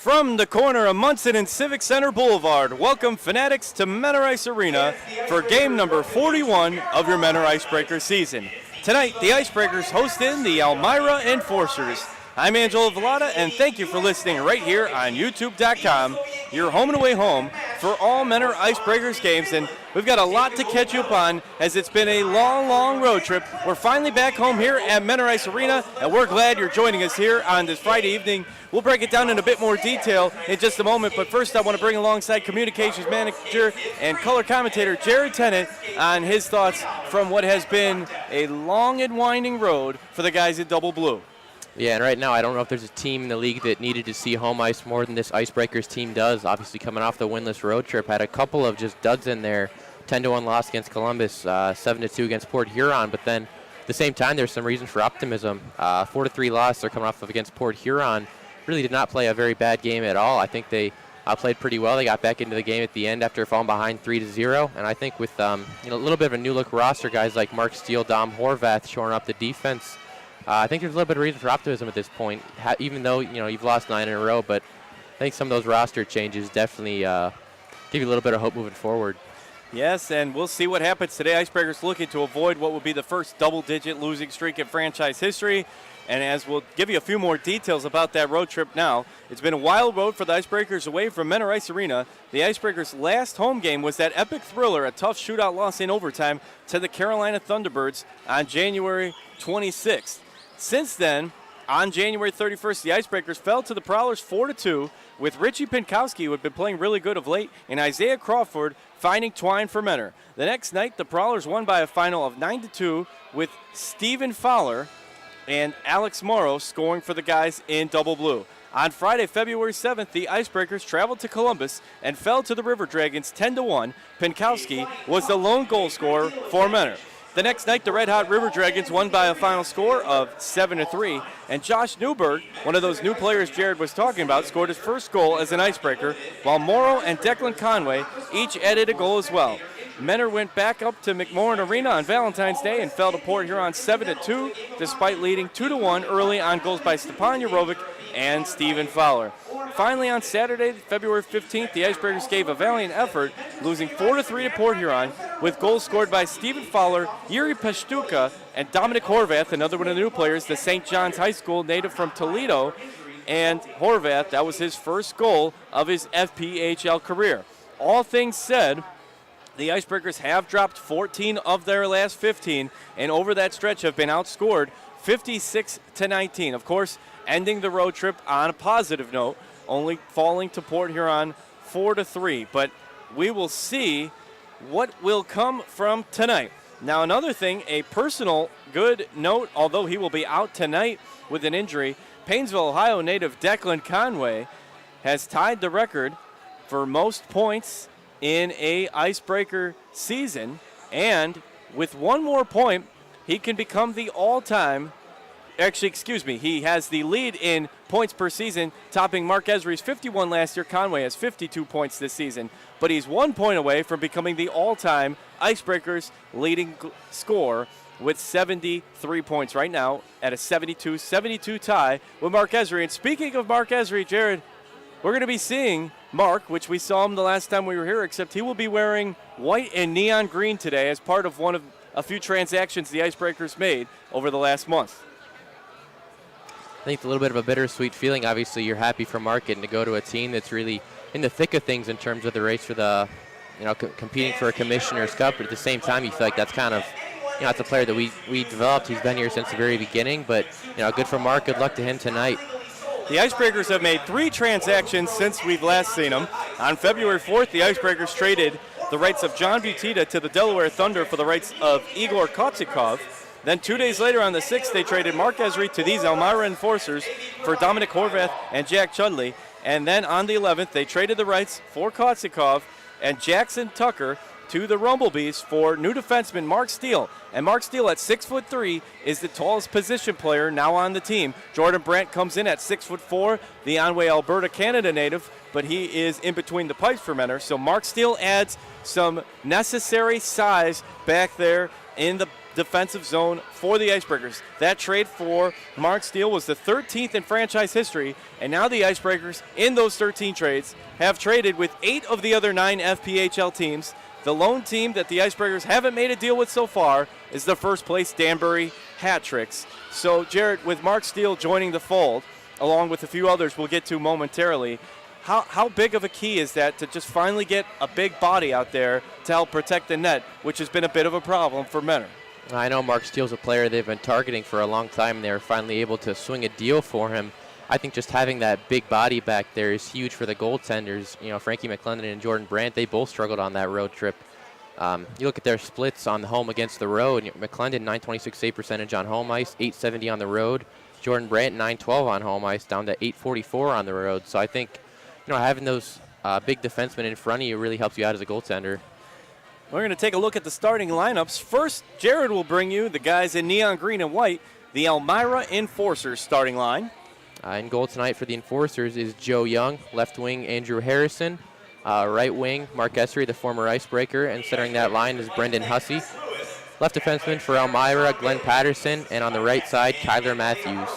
From the corner of Munson and Civic Center Boulevard, welcome Fanatics to Menor Ice Arena for game number 41 of your Menor Icebreaker season. Tonight, the Icebreakers host in the Elmira Enforcers. I'm Angelo Villada, and thank you for listening right here on YouTube.com, your home and away home for all Menor Icebreakers games. And we've got a lot to catch you up on as it's been a long, long road trip. We're finally back home here at Menor Ice Arena, and we're glad you're joining us here on this Friday evening. We'll break it down in a bit more detail in just a moment, but first I want to bring alongside Communications Manager and color commentator Jared Tennant on his thoughts from what has been a long and winding road for the guys in Double Blue. Yeah, and right now I don't know if there's a team in the league that needed to see home ice more than this Icebreakers team does. Obviously coming off the winless road trip, had a couple of just duds in there. 10-1 loss against Columbus, 7-2 against Port Huron, but then at the same time there's some reason for optimism. 4-3 loss they're coming off of against Port Huron. Really did not play a very bad game at all. I think they played pretty well. They got back into the game at the end after falling behind 3-0, and I think with a little bit of a new look roster, guys like Mark Steele, Dom Horvath shoring up the defense, I think there's a little bit of reason for optimism at this point, even though you've lost 9 in a row. But I think some of those roster changes definitely give you a little bit of hope moving forward. Yes, and we'll see what happens today. Icebreakers looking to avoid what will be the first double-digit losing streak in franchise history. And as we'll give you a few more details about that road trip now, it's been a wild road for the Icebreakers away from Menor Ice Arena. The Icebreakers' last home game was that epic thriller, a tough shootout loss in overtime to the Carolina Thunderbirds on January 26th. Since then, on January 31st, the Icebreakers fell to the Prowlers 4-2, with Richie Pinkowski, who had been playing really good of late, and Isaiah Crawford finding twine for Menor. The next night, the Prowlers won by a final of 9-2, with Stephen Fowler and Alex Morrow scoring for the guys in Double Blue. On Friday, February 7th, the Icebreakers traveled to Columbus and fell to the River Dragons 10-1. Pinkowski was the lone goal scorer for Menor. The next night, the red-hot River Dragons won by a final score of 7-3, and Josh Newberg, one of those new players Jared was talking about, scored his first goal as an Icebreaker, while Morrow and Declan Conway each added a goal as well. Menor went back up to McMorran Arena on Valentine's Day and fell to Port Huron 7-2, despite leading 2-1 early on goals by Stepan Jurovic and Stephen Fowler. Finally, on Saturday, February 15th, the Icebreakers gave a valiant effort, losing 4-3 to Port Huron, with goals scored by Stephen Fowler, Yuri Pashtuka, and Dominic Horvath, another one of the new players, the St. John's High School native from Toledo. And Horvath, that was his first goal of his FPHL career. All things said, the Icebreakers have dropped 14 of their last 15, and over that stretch have been outscored 56-19. Of course, ending the road trip on a positive note, only falling to Port Huron 4-3. But we will see what will come from tonight. Now, another thing, a personal good note, although he will be out tonight with an injury, Painesville, Ohio native Declan Conway has tied the record for most points in a Icebreaker season, and with one more point, he can become the all-time, he has the lead in points per season, topping Mark Esri's 51 last year. Conway has 52 points this season, but he's 1 point away from becoming the all-time Icebreakers leading scorer with 73 points right now at a 72-72 tie with Mark Esri. And speaking of Mark Esri, Jared, we're going to be seeing Mark, which we saw him the last time we were here, except he will be wearing white and neon green today as part of one of a few transactions the Icebreakers made over the last month. I think it's a little bit of a bittersweet feeling. Obviously, you're happy for Mark getting to go to a team that's really in the thick of things in terms of the race for the, competing for a Commissioner's Cup. But at the same time, you feel like that's kind of, it's a player that we developed. He's been here since the very beginning. But, good for Mark. Good luck to him tonight. The Icebreakers have made 3 transactions since we've last seen them. On February 4th, the Icebreakers traded the rights of John Butita to the Delaware Thunder for the rights of Igor Kotsikov. Then 2 days later on the 6th, they traded Mark Esri to these Elmira Enforcers for Dominic Horvath and Jack Chudley. And then on the 11th, they traded the rights for Kotsikov and Jackson Tucker to the Rumblebees for new defenseman Mark Steele. And Mark Steele at 6'3" is the tallest position player now on the team. Jordan Brandt comes in at 6'4", the Onway, Alberta, Canada native, but he is in between the pipes for Menor. So Mark Steele adds some necessary size back there in the defensive zone for the Icebreakers. That trade for Mark Steele was the 13th in franchise history, and now the Icebreakers, in those 13 trades, have traded with 8 of the other 9 FPHL teams. The lone team that the Icebreakers haven't made a deal with so far is the first place Danbury Hat Tricks. So, Jared, with Mark Steele joining the fold, along with a few others we'll get to momentarily, how big of a key is that to just finally get a big body out there to help protect the net, which has been a bit of a problem for Menor? I know Mark Steele's a player they've been targeting for a long time, and they were finally able to swing a deal for him. I think just having that big body back there is huge for the goaltenders. You know, Frankie McClendon and Jordan Brandt, they both struggled on that road trip. You look at their splits on the home against the road. McClendon, 926 save percentage on home ice, 870 on the road. Jordan Brandt, 912 on home ice, down to 844 on the road. So I think, you know, having those big defensemen in front of you really helps you out as a goaltender. We're going to take a look at the starting lineups. First, Jared will bring you the guys in neon green and white, the Elmira Enforcers starting line. In goal tonight for the Enforcers is Joe Young, left wing Andrew Harrison, right wing Mark Essery, the former Icebreaker, and centering that line is Brendan Hussey. Left defenseman for Elmira, Glenn Patterson, and on the right side, Kyler Matthews.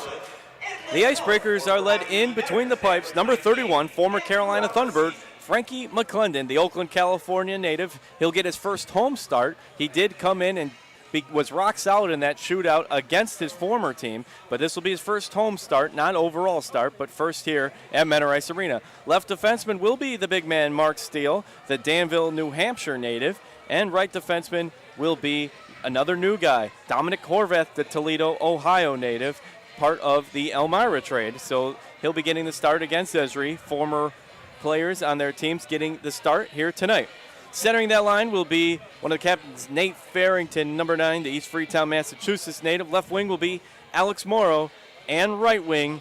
The Icebreakers are led in between the pipes, number 31, former Carolina Thunderbird, Frankie McClendon, the Oakland, California native. He'll get his first home start. He did come in and was rock solid in that shootout against his former team, but this will be his first home start, not overall start, but first here at Menor Ice Arena. Left defenseman will be the big man Mark Steele, the Danville, New Hampshire native, and right defenseman will be another new guy, Dominic Horvath, the Toledo, Ohio native, part of the Elmira trade. So he'll be getting the start against Esri, former players on their teams getting the start here tonight. Centering that line will be one of the captains, Nate Farrington, number 9, the East Freetown, Massachusetts native. Left wing will be Alex Morrow, and right wing,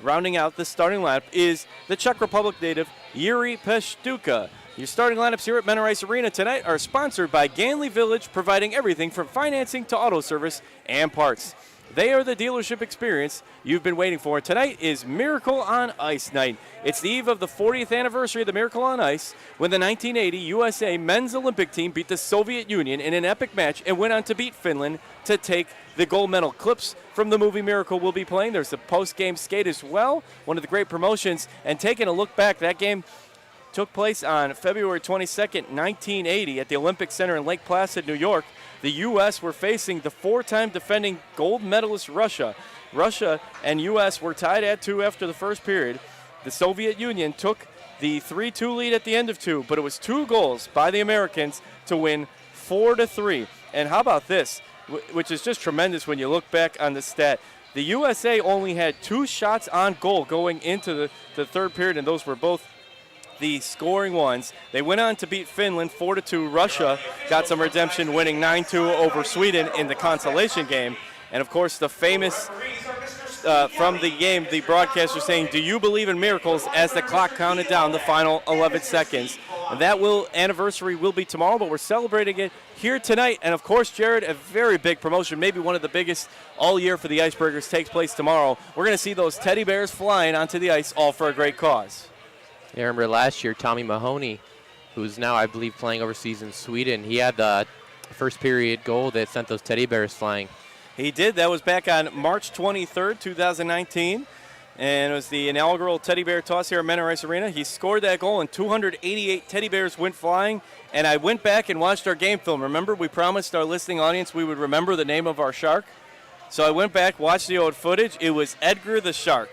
rounding out the starting lineup, is the Czech Republic native, Yuri Peshtuka. Your starting lineups here at Menor Ice Arena tonight are sponsored by Ganley Village, providing everything from financing to auto service and parts. They are the dealership experience you've been waiting for. Tonight is Miracle on Ice night. It's the eve of the 40th anniversary of the Miracle on Ice, when the 1980 USA men's Olympic team beat the Soviet Union in an epic match and went on to beat Finland to take the gold medal. Clips from the movie Miracle will be playing. There's a post-game skate as well, one of the great promotions. And taking a look back, that game took place on February 22nd, 1980 at the Olympic Center in Lake Placid, New York. The U.S. were facing the 4-time defending gold medalist Russia. Russia and U.S. were tied at 2 after the first period. The Soviet Union took the 3-2 lead at the end of 2, but it was 2 goals by the Americans to win 4-3. And how about this, which is just tremendous when you look back on the stat. The USA only had 2 shots on goal going into the third period, and those were both the scoring ones. They went on to beat Finland 4-2. Russia got some redemption, winning 9-2 over Sweden in the consolation game. And of course, the famous from the game, the broadcaster saying, "Do you believe in miracles?" as the clock counted down the final 11 seconds. And that anniversary will be tomorrow, but we're celebrating it here tonight. And of course, Jared, a very big promotion, maybe one of the biggest all year for the Icebreakers, takes place tomorrow. We're going to see those teddy bears flying onto the ice, all for a great cause. I remember last year, Tommy Mahoney, who's now, I believe, playing overseas in Sweden, he had the first period goal that sent those teddy bears flying. He did. That was back on March 23rd, 2019. And it was the inaugural teddy bear toss here at Menor Ice Arena. He scored that goal, and 288 teddy bears went flying. And I went back and watched our game film. Remember, we promised our listening audience we would remember the name of our shark? So I went back, watched the old footage. It was Edgar the Shark.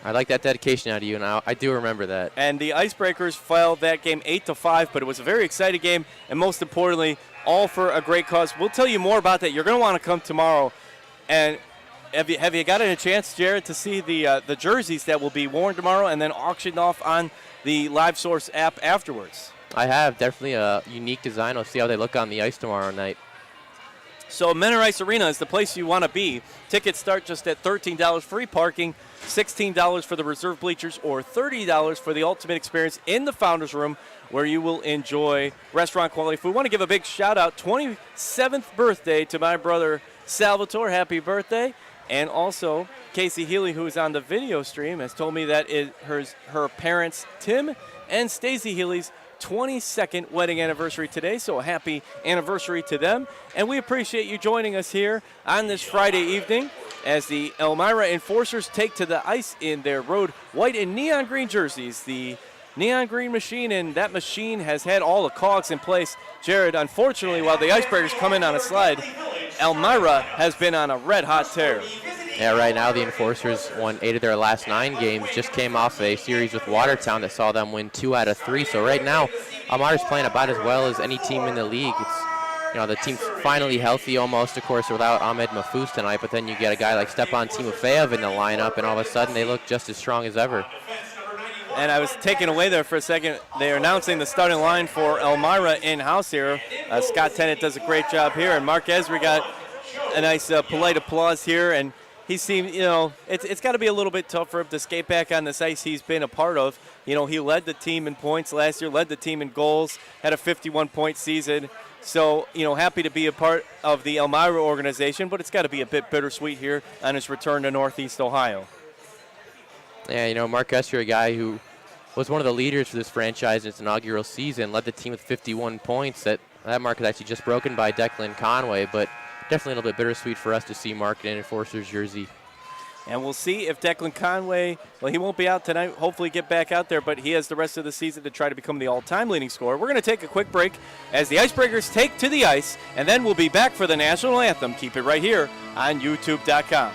I like that dedication out of you, and I do remember that. And the Icebreakers fell that game 8-5, but it was a very exciting game, and most importantly, all for a great cause. We'll tell you more about that. You're going to want to come tomorrow. And have you gotten a chance, Jared, to see the jerseys that will be worn tomorrow and then auctioned off on the Live Source app afterwards? I have. Definitely a unique design. I'll see how they look on the ice tomorrow night. So Menor Ice Arena is the place you want to be. Tickets start just at $13, free parking, $16 for the reserve bleachers, or $30 for the ultimate experience in the Founders Room, where you will enjoy restaurant quality food. I want to give a big shout out, 27th birthday to my brother Salvatore. Happy birthday. And also Casey Healy, who is on the video stream, has told me that her parents Tim and Stacy Healy's 22nd wedding anniversary today, so a happy anniversary to them. And we appreciate you joining us here on this Friday evening as the Elmira Enforcers take to the ice in their road white and neon green jerseys. The neon green machine, and that machine has had all the cogs in place. Jared, unfortunately, while the Icebreakers come in on a slide, Elmira has been on a red-hot tear. Yeah, right now the Enforcers won 8 of their last 9 games, just came off a series with Watertown that saw them win 2 out of 3. So right now, Elmira's playing about as well as any team in the league. It's, the team's finally healthy almost, of course, without Ahmed Mahfouz tonight, but then you get a guy like Stepan Timofeyev in the lineup, and all of a sudden they look just as strong as ever. And I was taken away there for a second. They're announcing the starting line for Elmira in-house here. Scott Tennant does a great job here, and Mark Esri got a nice polite applause here, and he seemed, it's got to be a little bit tough for him to skate back on this ice he's been a part of. He led the team in points last year, led the team in goals, had a 51-point season. So, happy to be a part of the Elmira organization, but it's got to be a bit bittersweet here on his return to Northeast Ohio. Yeah, Mark Esser, a guy who was one of the leaders for this franchise in its inaugural season, led the team with 51 points. That mark is actually just broken by Declan Conway, but definitely a little bit bittersweet for us to see Mark in an Enforcers jersey. And we'll see if Declan Conway, he won't be out tonight, hopefully get back out there, but he has the rest of the season to try to become the all-time leading scorer. We're going to take a quick break as the Icebreakers take to the ice, and then we'll be back for the national anthem. Keep it right here on YouTube.com.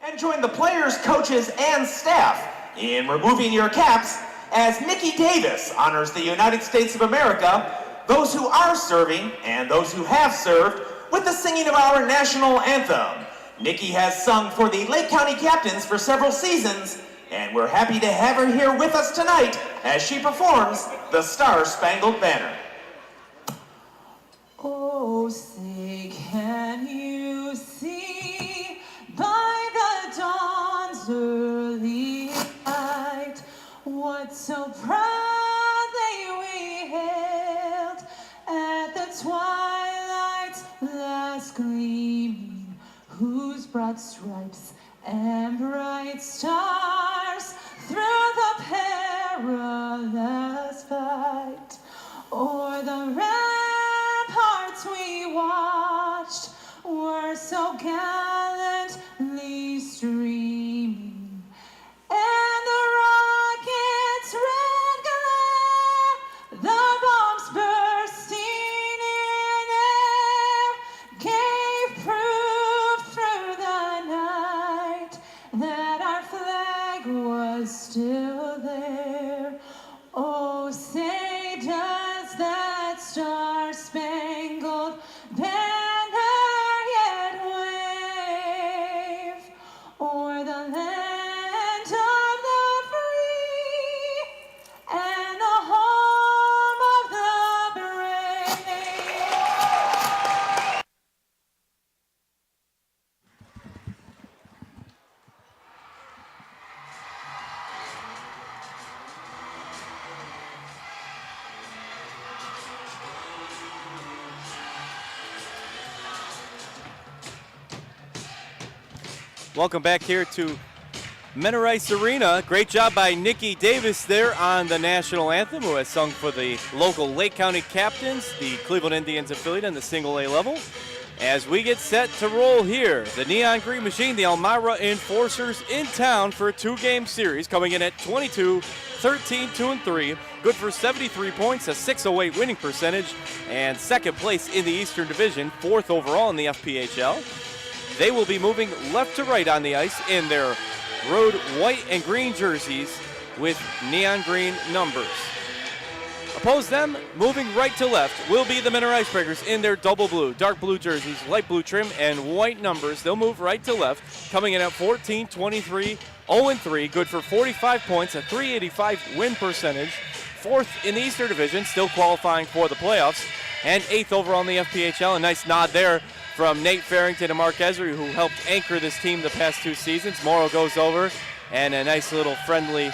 And join the players, coaches, and staff in removing your caps as Nikki Davis honors the United States of America, those who are serving and those who have served, with the singing of our national anthem. Nikki has sung for the Lake County Captains for several seasons, and we're happy to have her here with us tonight as she performs the Star-Spangled Banner. Oh, say can you see by the dawn's early light what so proudly we hailed at the twilight's last gleaming, whose broad stripes and bright stars through the perilous fight o'er the ramparts we watched gallantly streaming, and the rocket's red glare, the bombs bursting in air, gave proof through the night that our flag was still there. Oh, say does that star-spangled banner yet wave o'er the land of the free and the home of the brave? Welcome back here to Menor Ice Arena. Great job by Nikki Davis there on the national anthem, who has sung for the local Lake County Captains, the Cleveland Indians affiliate in the single A level. As we get set to roll here, the Neon Green Machine, the Elmira Enforcers, in town for a 2-game series, coming in at 22, 13, 2-3, good for 73 points, a 608 winning percentage, and second place in the Eastern Division, 4th overall in the FPHL. They will be moving left to right on the ice in their road white and green jerseys with neon green numbers. Oppose them, moving right to left, will be the Menor Icebreakers in their double blue, dark blue jerseys, light blue trim, and white numbers. They'll move right to left, coming in at 14, 23, 0-3, good for 45 points, a 385 win percentage, 4th in the Eastern Division, still qualifying for the playoffs, and 8th overall in the FPHL. A nice nod there from Nate Farrington and Mark Esri, who helped anchor this team the past 2 seasons. Morrow goes over, and a nice little friendly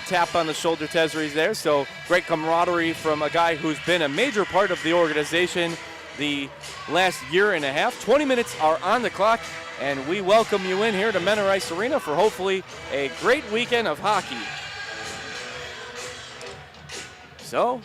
tap on the shoulder to Esri's there. So great camaraderie from a guy who's been a major part of the organization the last year and a half. 20 minutes are on the clock, and we welcome you in here to Menor Ice Arena for hopefully a great weekend of hockey. So,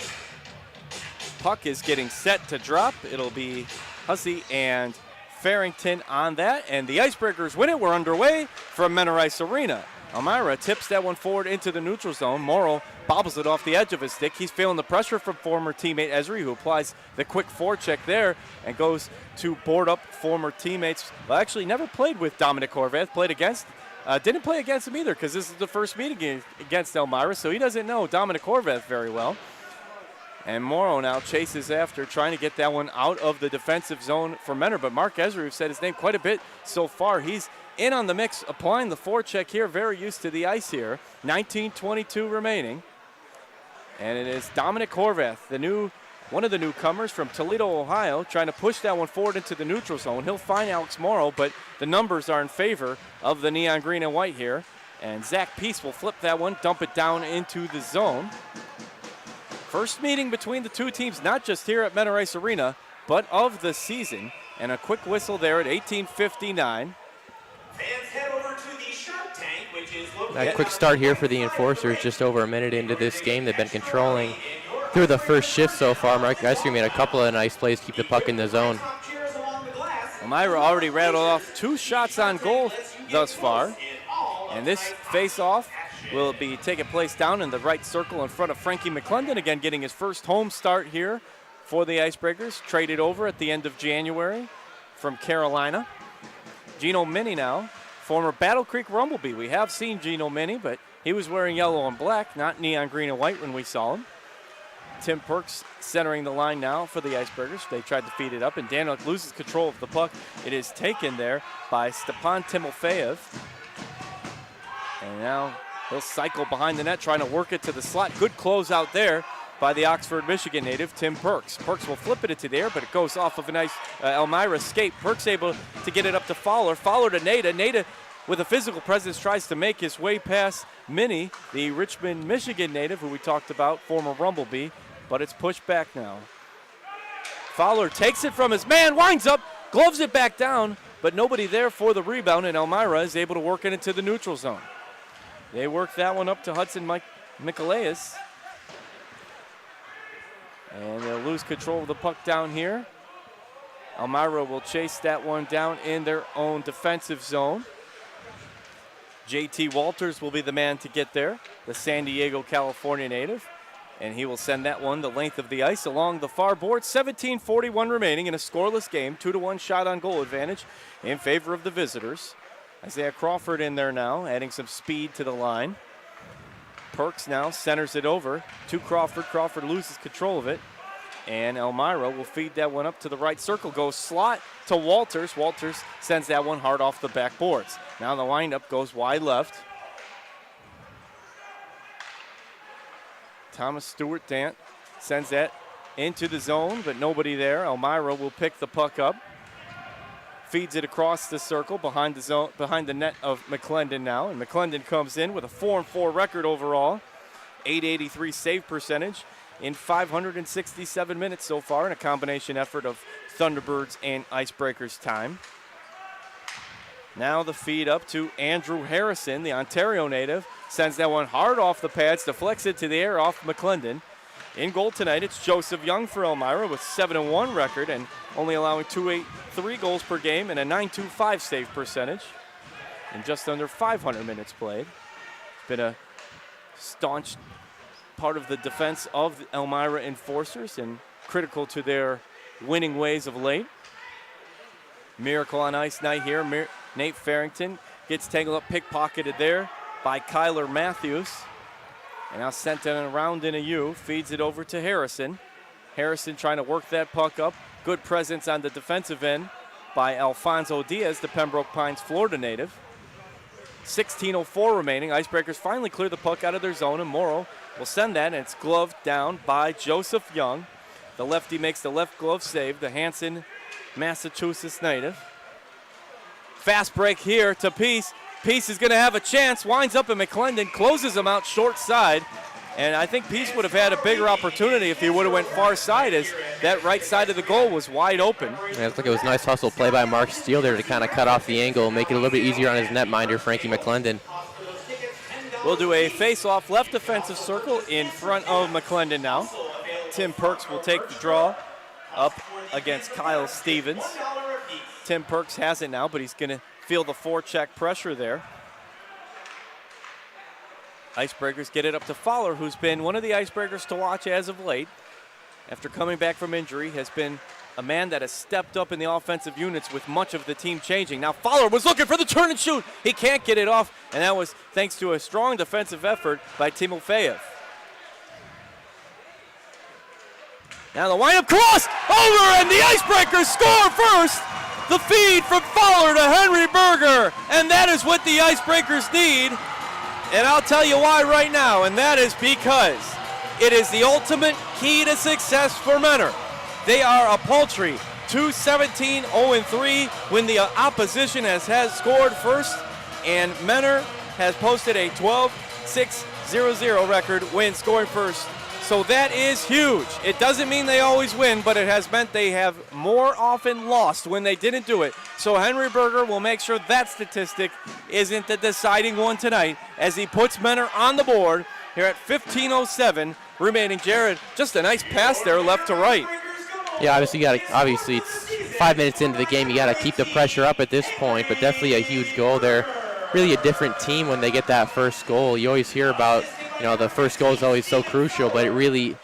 puck is getting set to drop. It'll be Hussey and Farrington on that, and the Icebreakers win it. We're underway from Menor Ice Arena. Elmira tips that one forward into the neutral zone. Morrow bobbles it off the edge of his stick. He's feeling the pressure from former teammate Esri, who applies the quick forecheck there and goes to board up former teammates. Well, actually never played with Dominic Horvath, didn't play against him either, because this is the first meeting against Elmira, so he doesn't know Dominic Horvath very well. And Morrow now chases after, trying to get that one out of the defensive zone for Menor. But Mark Esri, who's said his name quite a bit so far, he's in on the mix, applying the forecheck here, very used to the ice here. 19:22 remaining. And it is Dominic Horvath, one of the newcomers from Toledo, Ohio, trying to push that one forward into the neutral zone. He'll find Alex Morrow, but the numbers are in favor of the neon green and white here. And Zach Peace will flip that one, dump it down into the zone. First meeting between the two teams, not just here at Menor Ice Arena, but of the season. And a quick whistle there at 18:59. Fans head over to the Shark Tank, which is located. A quick start here for the Enforcers, just over a minute into this game. They've been controlling through the first shift so far. Mark Esri made a couple of nice plays to keep the puck in the zone. Elmira already rattled off 2 shots on goal thus far. And this face-off will be taking place down in the right circle in front of Frankie McClendon, again getting his first home start here for the Icebreakers, traded over at the end of January from Carolina. Gino Mini now, former Battle Creek Rumblebee. We have seen Gino Mini, but he was wearing yellow and black, not neon green and white when we saw him. Tim Perks centering the line now for the Icebreakers. They tried to feed it up, and Danik loses control of the puck. It is taken there by Stepan Timofeyev. And now he'll cycle behind the net, trying to work it to the slot. Good close out there by the Oxford, Michigan native, Tim Perks. Perks will flip it into the air, but it goes off of a nice Elmira skate. Perks able to get it up to Fowler. Fowler to Nada. Nada, with a physical presence, tries to make his way past Minnie, the Richmond, Michigan native, who we talked about, former Rumblebee, but it's pushed back now. Fowler takes it from his man, winds up, gloves it back down, but nobody there for the rebound, and Elmira is able to work it into the neutral zone. They work that one up to Hudson Michelaus. And they'll lose control of the puck down here. Elmira will chase that one down in their own defensive zone. JT Walters will be the man to get there, the San Diego, California native. And he will send that one the length of the ice along the far board. 17:41 remaining in a scoreless game. 2-1 shot on goal advantage in favor of the visitors. Isaiah Crawford in there now, adding some speed to the line. Perks now centers it over to Crawford. Crawford loses control of it. And Elmira will feed that one up to the right circle. Goes slot to Walters. Walters sends that one hard off the backboards. Now the windup goes wide left. Thomas Stewart Dant sends that into the zone, but nobody there. Elmira will pick the puck up. Feeds it across the circle behind the zone, behind the net of McClendon now. And McClendon comes in with a 4-4 record overall. 883 save percentage in 567 minutes so far in a combination effort of Thunderbirds and Icebreakers time. Now the feed up to Andrew Harrison, the Ontario native. Sends that one hard off the pads, deflects it to the air off McClendon. In goal tonight, it's Joseph Young for Elmira with 7-1 record and only allowing .283 goals per game and a .925 save percentage in just under 500 minutes played. Been a staunch part of the defense of the Elmira Enforcers and critical to their winning ways of late. Miracle on ice night here. Nate Farrington gets tangled up, pickpocketed there by Kyler Matthews. And now sent it around in a U, feeds it over to Harrison. Harrison trying to work that puck up. Good presence on the defensive end by Alfonso Diaz, the Pembroke Pines, Florida native. 16:04 remaining. Icebreakers finally clear the puck out of their zone, and Morrow will send that, and it's gloved down by Joseph Young. The lefty makes the left glove save, the Hanson, Massachusetts native. Fast break here to Peace. Peace is going to have a chance, winds up at McClendon, closes him out short side. And I think Peace would have had a bigger opportunity if he would have went far side, as that right side of the goal was wide open. Yeah, it was a nice hustle play by Mark Steele there to kind of cut off the angle and make it a little bit easier on his netminder, Frankie McClendon. We'll do a face-off left defensive circle in front of McClendon now. Tim Perks will take the draw up against Kyle Stevens. Tim Perks has it now, but he's going to feel the forecheck pressure there. Icebreakers get it up to Fowler, who's been one of the Icebreakers to watch as of late. After coming back from injury, has been a man that has stepped up in the offensive units with much of the team changing. Now Fowler was looking for the turn and shoot. He can't get it off, and that was thanks to a strong defensive effort by Timofeyev. Now the windup cross over, and the Icebreakers score first. The feed from Fowler to Henry Berger, and that is what the Icebreakers need. And I'll tell you why right now, and that is because it is the ultimate key to success for Menor. They are a paltry 2-17-0-3 when the opposition has scored first, and Menor has posted a 12-6-0-0 record when scoring first. So that is huge. It doesn't mean they always win, but it has meant they have more often lost when they didn't do it. So Henry Berger will make sure that statistic isn't the deciding one tonight as he puts Menor on the board here at 15:07 remaining. Jared, just a nice pass there left to right. Yeah, obviously it's 5 minutes into the game. You got to keep the pressure up at this point, but definitely a huge goal there. Really a different team when they get that first goal. You always hear about, the first goal is always so crucial, but it really,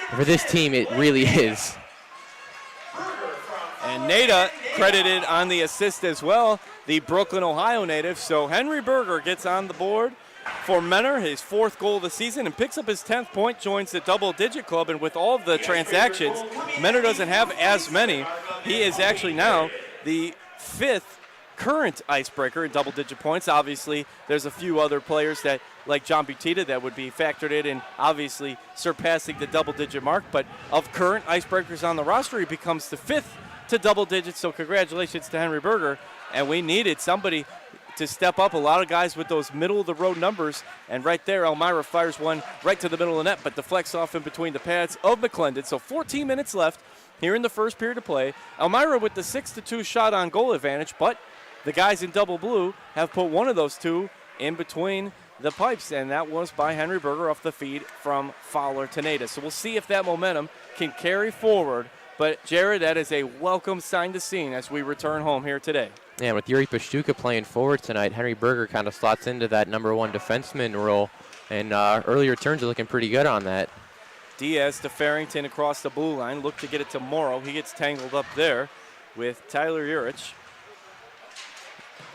for this team, it really is. And Nada credited on the assist as well, the Brooklyn, Ohio native. So Henry Berger gets on the board for Menor, his fourth goal of the season, and picks up his 10th point, joins the double-digit club. And with all of the transactions, Menor doesn't have as many. He is actually now the fifth current Icebreaker in double-digit points. Obviously, there's a few other players that, like John Butita, that would be factored in and obviously surpassing the double-digit mark. But of current Icebreakers on the roster, he becomes the fifth to double digits. So congratulations to Henry Berger. And we needed somebody to step up. A lot of guys with those middle-of-the-road numbers. And right there, Elmira fires one right to the middle of the net, but deflects off in between the pads of McClendon. So 14 minutes left here in the first period of play. Elmira with the 6-2 shot on goal advantage, but the guys in double blue have put one of those two in between the pipes, and that was by Henry Berger off the feed from Fowler to Nada. So we'll see if that momentum can carry forward. But, Jared, that is a welcome sign to see as we return home here today. Yeah, with Yuri Pastuka playing forward tonight, Henry Berger kind of slots into that #1 defenseman role, and early returns are looking pretty good on that. Diaz to Farrington across the blue line. Look to get it to Morrow. He gets tangled up there with Tyler Urich.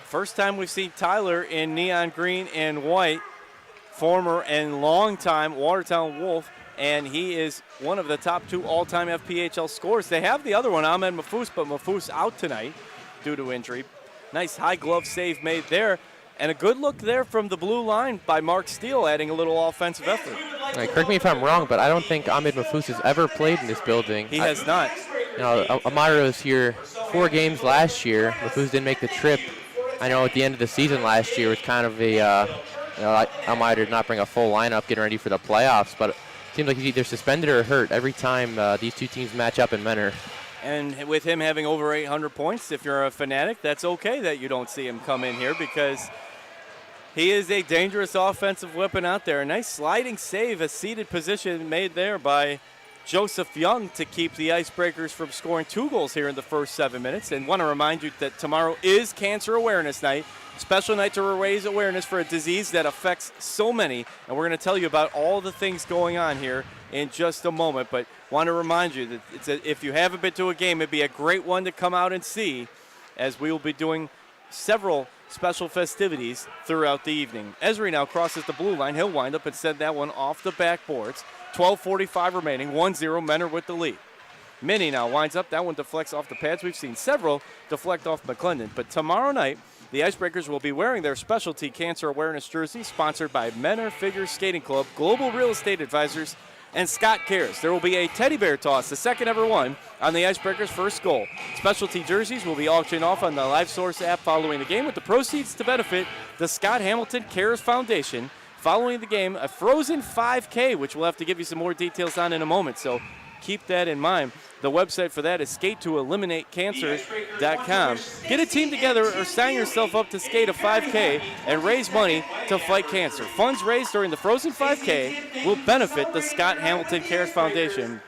First time we've seen Tyler in neon green and white, former and longtime Watertown Wolf, and he is one of the top 2 all-time FPHL scorers. They have the other one, Ahmed Mahfouz, but Mahfouz out tonight due to injury. Nice high glove save made there, and a good look there from the blue line by Mark Steele, adding a little offensive effort. Right, correct me if I'm wrong, but I don't think Ahmed Mahfouz has ever played in this building. He has not. You know, Elmira was here 4 games last year. Mahfouz didn't make the trip. I know at the end of the season last year was kind of a, Elmira did not bring a full lineup getting ready for the playoffs, but it seems like he's either suspended or hurt every time these two teams match up in Menor. And with him having over 800 points, if you're a fanatic, that's okay that you don't see him come in here because he is a dangerous offensive weapon out there. A nice sliding save, a seated position made there by Joseph Young to keep the Icebreakers from scoring 2 goals here in the first 7 minutes. And want to remind you that tomorrow is Cancer Awareness Night. Special night to raise awareness for a disease that affects so many. And we're going to tell you about all the things going on here in just a moment. But want to remind you that if you haven't been to a game, it'd be a great one to come out and see, as we will be doing several special festivities throughout the evening. Esri now crosses the blue line. He'll wind up and send that one off the backboards. 12:45 remaining, 1-0 Menor with the lead. Minnie now winds up. That one deflects off the pads. We've seen several deflect off McClendon. But tomorrow night, the Icebreakers will be wearing their specialty Cancer Awareness jersey, sponsored by Menor Figure Skating Club, Global Real Estate Advisors, and Scott Cares. There will be a teddy bear toss, the second ever one, on the Icebreakers' first goal. Specialty jerseys will be auctioned off on the LiveSource app following the game, with the proceeds to benefit the Scott Hamilton Cares Foundation. Following the game, a frozen 5K, which we'll have to give you some more details on in a moment, so keep that in mind. The website for that is skate2eliminatecancer.com. Get a team together or sign yourself up to skate a 5K and raise money to fight cancer. Funds raised during the frozen 5K will benefit the Scott Hamilton Cares Foundation.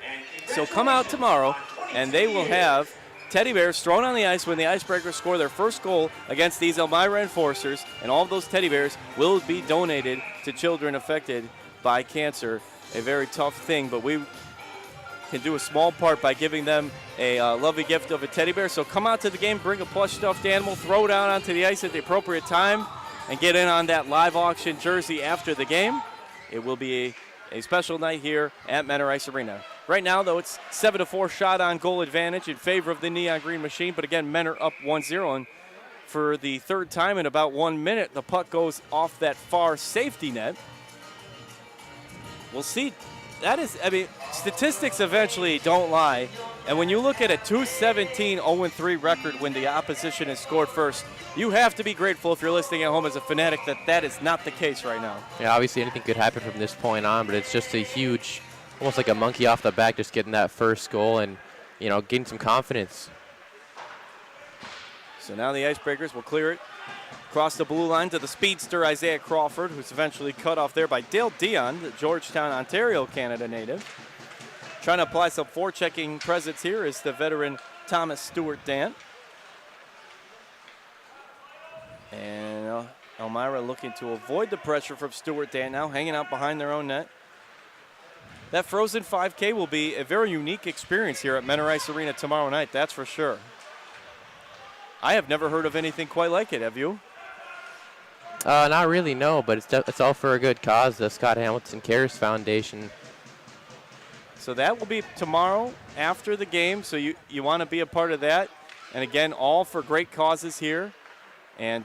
So come out tomorrow, and they will have teddy bears thrown on the ice when the Icebreakers score their first goal against these Elmira Enforcers, and all of those teddy bears will be donated to children affected by cancer. A very tough thing, but we can do a small part by giving them a lovely gift of a teddy bear. So come out to the game, bring a plush stuffed animal, throw it out onto the ice at the appropriate time, and get in on that live auction jersey after the game. It will be a special night here at Menor Ice Arena. Right now, though, it's 7-4 shot on goal advantage in favor of the Neon Green Machine. But again, Menor up 1-0. And for the third time in about 1 minute, the puck goes off that far safety net. We'll see. That is, I mean, statistics eventually don't lie. And when you look at a 2-17, 0-3 record when the opposition has scored first, you have to be grateful if you're listening at home as a fanatic that that is not the case right now. Yeah, obviously anything could happen from this point on, but it's just a huge, almost like a monkey off the back, just getting that first goal and, you know, getting some confidence. So now the Icebreakers will clear it across the blue line to the speedster Isaiah Crawford, who's eventually cut off there by Dale Dion, the Georgetown, Ontario, Canada native. Trying to apply some forechecking presence here is the veteran Thomas Stewart Dant. And Elmira looking to avoid the pressure from Stewart Dant now, hanging out behind their own net. That frozen 5K will be a very unique experience here at Menor Ice Arena tomorrow night, that's for sure. I have never heard of anything quite like it, have you? Not really, no, but it's all for a good cause, the Scott Hamilton Cares Foundation. So that will be tomorrow after the game, so you want to be a part of that. And again, all for great causes here. And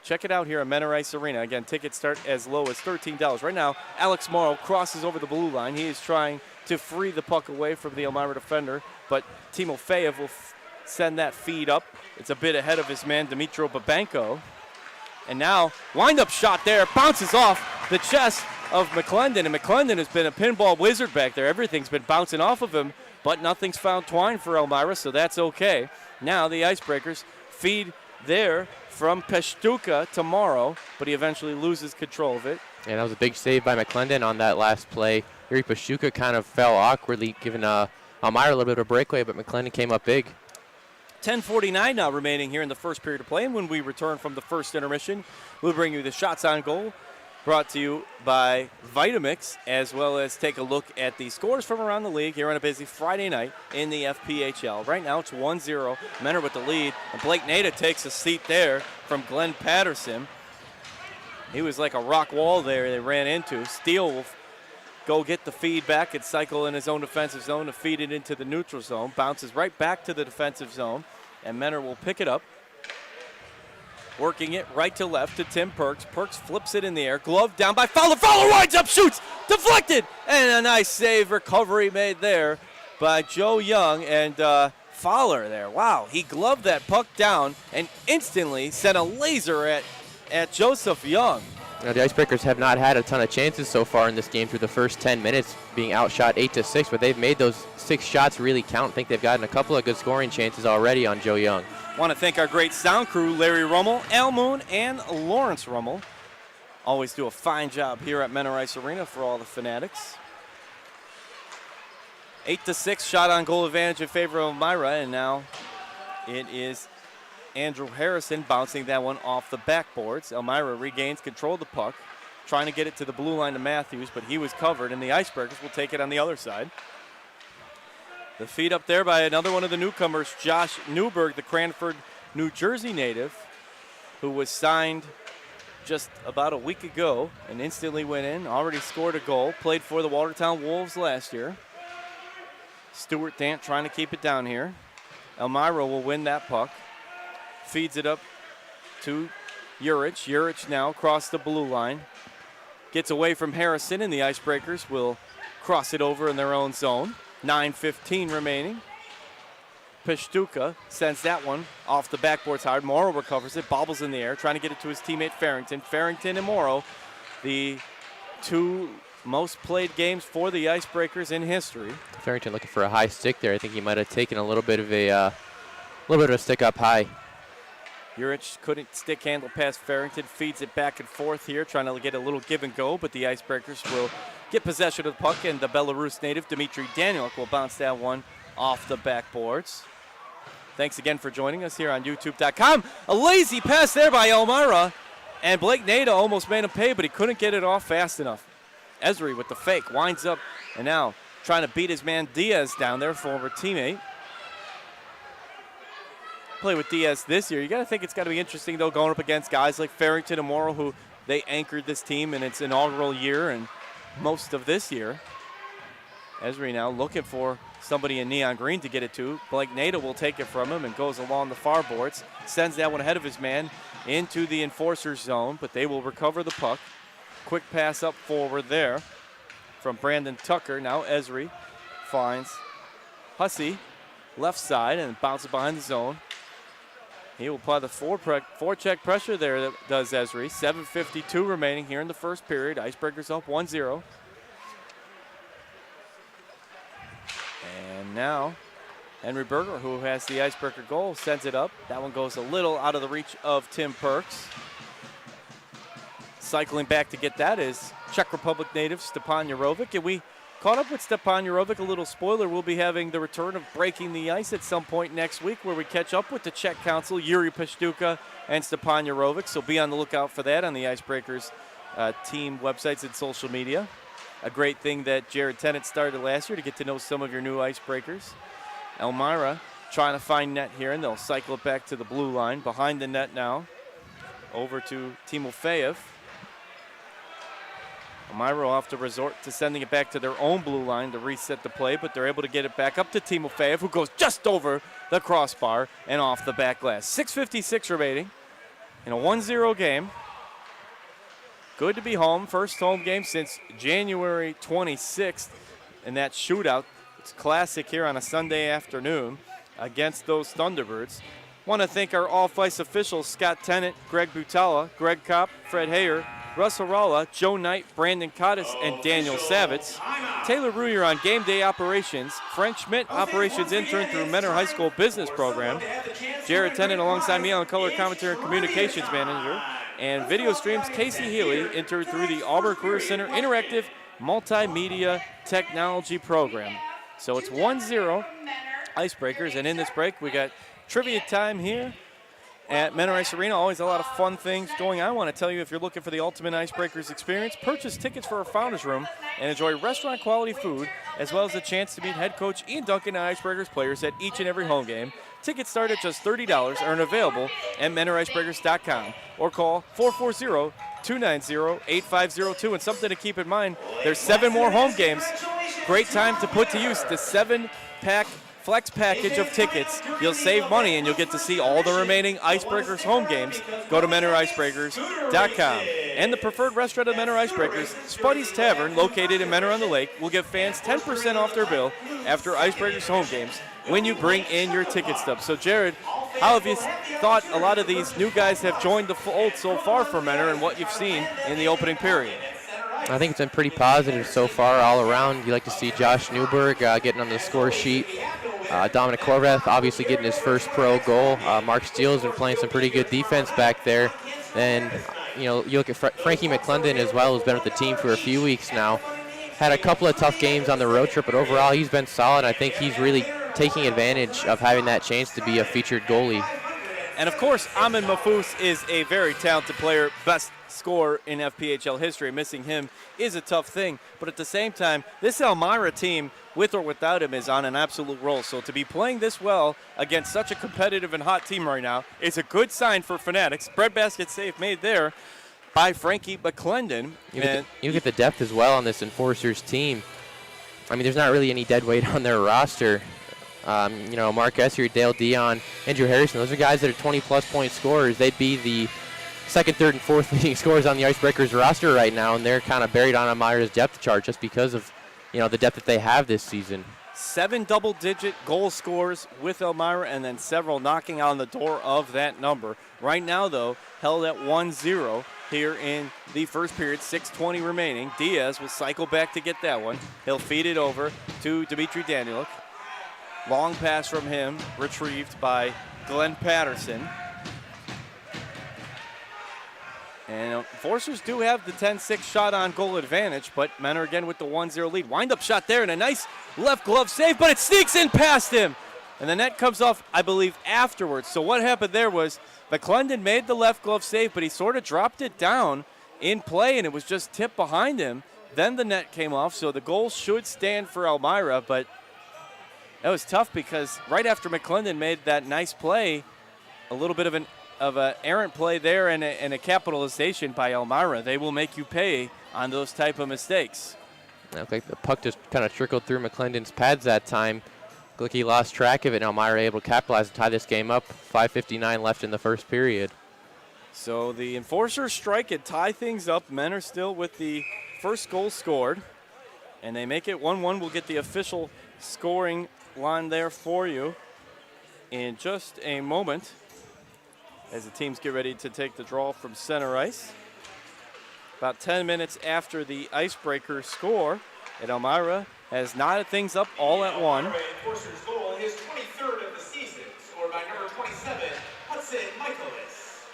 check it out here at Menor Ice Arena. Again, tickets start as low as $13. Right now, Alex Morrow crosses over the blue line. He is trying to free the puck away from the Elmira defender, but Timo Feyev will send that feed up. It's a bit ahead of his man, Dimitro Babenko. And now, wind-up shot there, bounces off the chest of McClendon, and McClendon has been a pinball wizard back there. Everything's been bouncing off of him, but nothing's found twine for Elmira, so that's okay. Now the Icebreakers feed there from Pastuka tomorrow, but he eventually loses control of it. Yeah, that was a big save by McClendon on that last play. Yuri Pastuka kind of fell awkwardly, given Elmira a little bit of a breakaway, but McClendon came up big. 10:49 now remaining here in the first period of play. And when we return from the first intermission, we'll bring you the shots on goal brought to you by Vitamix, as well as take a look at the scores from around the league here on a busy Friday night in the FPHL. Right now it's 1-0. Menor with the lead. And Blake Nada takes a seat there from Glenn Patterson. He was like a rock wall there they ran into. Steele will go get the feed back and cycle in his own defensive zone to feed it into the neutral zone. Bounces right back to the defensive zone, and Menor will pick it up. Working it right to left to Tim Perks. Perks flips it in the air. Glove down by Fowler. Fowler winds up, shoots, deflected, and a nice save recovery made there by Joe Young and Fowler there. Wow, he gloved that puck down and instantly sent a laser at Joseph Young. The Icebreakers have not had a ton of chances so far in this game through the first 10 minutes, being outshot 8-6, but they've made those 6 shots really count. I think they've gotten a couple of good scoring chances already on Joe Young. Want to thank our great sound crew, Larry Rummel, Al Moon, and Lawrence Rummel. Always do a fine job here at Menor Ice Arena for all the fanatics. 8-6 shot on goal advantage in favor of Elmira, and now it is Andrew Harrison bouncing that one off the backboards. Elmira regains control of the puck, trying to get it to the blue line to Matthews, but he was covered, and the Icebreakers will take it on the other side. The feed up there by another one of the newcomers, Josh Newberg, the Cranford, New Jersey native, who was signed just about a week ago and instantly went in, already scored a goal, played for the Watertown Wolves last year. Stuart Dant trying to keep it down here. Elmira will win that puck. Feeds it up to Urich. Urich now across the blue line. Gets away from Harrison, and the Icebreakers will cross it over in their own zone. 9:15 remaining. Pishtuka sends that one off the backboards hard. Morrow recovers it, bobbles in the air, trying to get it to his teammate Farrington. Farrington and Morrow, the 2 most played games for the Icebreakers in history. Farrington looking for a high stick there. I think he might have taken a little bit of a stick up high. Urich couldn't stick handle past Farrington, feeds it back and forth here, trying to get a little give and go, but the Icebreakers will get possession of the puck, and the Belarus native Dmitry Danieluk will bounce that one off the backboards. Thanks again for joining us here on YouTube.com. A lazy pass there by Elmira, and Blake Nada almost made him pay, but he couldn't get it off fast enough. Esri with the fake, winds up, and now trying to beat his man Diaz down there, former teammate. Play with Diaz this year. You got to think it's got to be interesting, though, going up against guys like Farrington and Morrow, who they anchored this team in its inaugural year and most of this year. Esri now looking for somebody in neon green to get it to. Blake Nada will take it from him and goes along the far boards. Sends that one ahead of his man into the Enforcers zone, but they will recover the puck. Quick pass up forward there from Brandon Tucker. Now Esri finds Hussey left side and bounces behind the zone. He will apply the forecheck pressure there, that does Esri. 7:52 remaining here in the first period. Icebreakers up 1-0. And now Henry Berger, who has the Icebreaker goal, sends it up. That one goes a little out of the reach of Tim Perks. Cycling back to get that is Czech Republic native Stepan Jurovic. And we caught up with Stepan Jurovic. A little spoiler, we'll be having the return of Breaking the Ice at some point next week, where we catch up with the Czech Council, Yuri Pishtuka and Stepan Jurovic. So be on the lookout for that on the Icebreakers team websites and social media. A great thing that Jared Tennant started last year to get to know some of your new Icebreakers. Elmira trying to find net here, and they'll cycle it back to the blue line. Behind the net now, over to Timofeyev. Elmira will have to resort to sending it back to their own blue line to reset the play, but they're able to get it back up to Timofeyev, who goes just over the crossbar and off the back glass. 6:56 remaining in a 1-0 game. Good to be home. First home game since January 26th in that shootout. It's classic here on a Sunday afternoon against those Thunderbirds. Want to thank our off-ice officials, Scott Tennant, Greg Butala, Greg Kopp, Fred Hayer, Russell Ralla, Joe Knight, Brandon Cottis, and Daniel Savitz. Taylor Ruyer on game day operations. Frank Schmidt, operations intern through Menor High School Business Program. Jared Tennant alongside me on color commentary and communications manager. And video streams, Casey Healy, intern through the Auburn Career Center Interactive Multimedia Technology Program. So it's 1-0 Icebreakers, and in this break we got trivia time here at Menor Ice Arena. Always a lot of fun things going on. I want to tell you, if you're looking for the ultimate Icebreakers experience, purchase tickets for our Founders Room and enjoy restaurant quality food, as well as a chance to meet head coach Ian Duncan and Icebreakers players at each and every home game. Tickets start at just $30 and are available at MenorIcebreakers.com or call 440-290-8502. And something to keep in mind, there's 7 more home games. Great time to put to use the 7-pack flex package of tickets. You'll save money and you'll get to see all the remaining Icebreakers home games. Go to MenorIcebreakers.com. And the preferred restaurant of Menor Icebreakers, Spuddy's Tavern, located in Menor on the Lake, will give fans 10% off their bill after Icebreakers home games when you bring in your ticket stub. So, Jared, how have you thought a lot of these new guys have joined the fold so far for Menor and what you've seen in the opening period? I think it's been pretty positive so far all around. You like to see Josh Newberg getting on the score sheet. Dominic Horvath obviously getting his first pro goal. Mark Steele's been playing some pretty good defense back there. And, you look at Frankie McClendon as well, who's been with the team for a few weeks now. Had a couple of tough games on the road trip, but overall he's been solid. I think he's really taking advantage of having that chance to be a featured goalie. And, of course, Amin Mahfouz is a very talented player, best scorer in FPHL history. Missing him is a tough thing. But at the same time, this Elmira team, with or without him, is on an absolute roll. So to be playing this well against such a competitive and hot team right now is a good sign for Fanatics. Breadbasket save made there by Frankie McClendon. You get the depth as well on this Enforcers team. I mean, there's not really any dead weight on their roster. Mark Esser, Dale Dion, Andrew Harrison, those are guys that are 20-plus point scorers. They'd be the second, third, and fourth leading scorers on the Icebreakers roster right now, and they're kind of buried on Elmira's depth chart just because of, the depth that they have this season. 7 double-digit goal scorers with Elmira, and then several knocking on the door of that number. Right now, though, held at 1-0 here in the first period, 6:20 remaining. Diaz will cycle back to get that one. He'll feed it over to Dmitry Daniluk. Long pass from him, retrieved by Glenn Patterson. And Enforcers do have the 10-6 shot on goal advantage, but Menor again with the 1-0 lead. Wind-up shot there and a nice left glove save, but it sneaks in past him. And the net comes off, I believe, afterwards. So what happened there was McClendon made the left glove save, but he sort of dropped it down in play, and it was just tipped behind him. Then the net came off, so the goal should stand for Elmira, but that was tough because right after McClendon made that nice play, a little bit of an errant play there and a capitalization by Elmira. They will make you pay on those type of mistakes. I think the puck just kind of trickled through McClendon's pads that time. Looked like he lost track of it, and Elmira able to capitalize and tie this game up. 5:59 left in the first period. So the Enforcers strike and tie things up. Menor still with the first goal scored, and they make it 1-1. We'll get the official scoring line there for you in just a moment as the teams get ready to take the draw from center ice. About 10 minutes after the Icebreakers score, and Elmira has knotted things up all at one. Enforcers goal, his 23rd of the season, scored by number 27, Hudson Michaelis.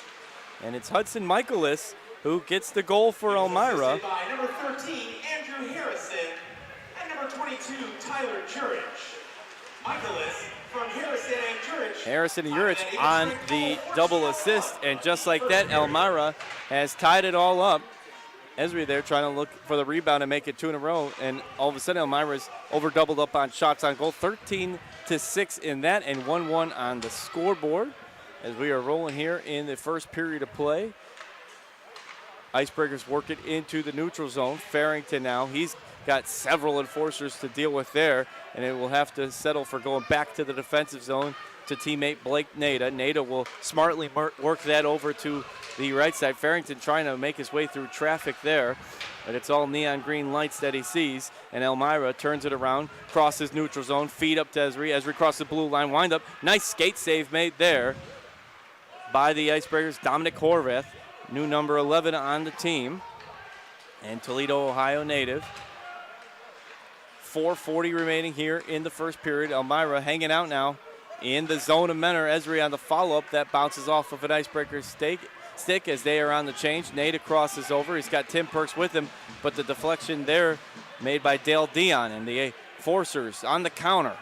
And it's Hudson Michaelis who gets the goal for Elmira. By number 13, Andrew Harrison, and number 22, Tyler Jurich. Michaelis from Harrison and Jurich. Harrison and Jurich on the double assist, and just like that, Elmira has tied it all up. Esri there trying to look for the rebound and make it 2 in a row, and all of a sudden Elmira's over doubled up on shots on goal, 13-6 in that, and 1-1 on the scoreboard as we are rolling here in the first period of play. Icebreakers work it into the neutral zone. Farrington now, he's got several Enforcers to deal with there, and it will have to settle for going back to the defensive zone to teammate Blake Nada. Nada will smartly work that over to the right side. Farrington trying to make his way through traffic there, but it's all neon green lights that he sees, and Elmira turns it around, crosses neutral zone, feed up to Esri. Esri crosses the blue line, wind up. Nice skate save made there by the Icebreakers. Dominic Horvath, new number 11 on the team, and Toledo, Ohio native. 4:40 remaining here in the first period. Elmira hanging out now in the zone of Menor. Esri on the follow-up. That bounces off of an Icebreaker stick as they are on the change. Nada crosses over. He's got Tim Perks with him, but the deflection there made by Dale Dion, and the Enforcers on the counter.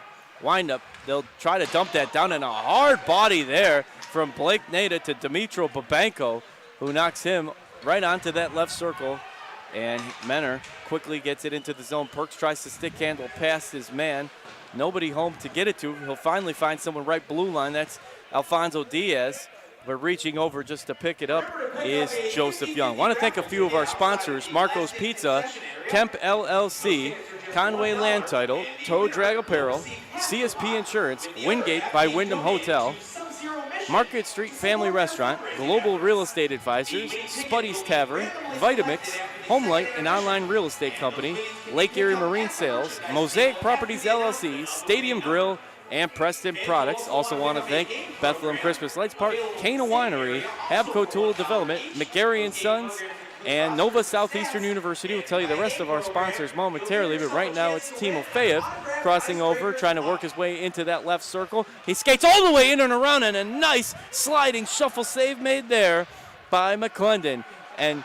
Wind up. They'll try to dump that down, and a hard body there from Blake Nada to Dimitro Babenko, who knocks him right onto that left circle. And Menor quickly gets it into the zone. Perks tries to stick handle past his man. Nobody home to get it to. He'll finally find someone right blue line. That's Alfonso Diaz. But reaching over just to pick it up is Joseph Young. Want to thank a few of our sponsors: Marco's Pizza, Kemp LLC, Conway Land Title, Toe Drag Apparel, CSP Insurance, Wingate by Wyndham Hotel, Market Street Family Restaurant, Global Real Estate Advisors, Spuddy's Tavern, Vitamix, Homelight, an online real estate company, Lake Erie Marine Sales, Mosaic Properties LLC, Stadium Grill, and Preston Products. Also want to thank Bethlehem Christmas Lights Park, Cana Winery, Habco Tool Development, McGarry & Sons, and Nova Southeastern University. We'll tell you the rest of our sponsors momentarily, but right now it's Timofeyev crossing over, trying to work his way into that left circle. He skates all the way in and around, and a nice sliding shuffle save made there by McClendon. And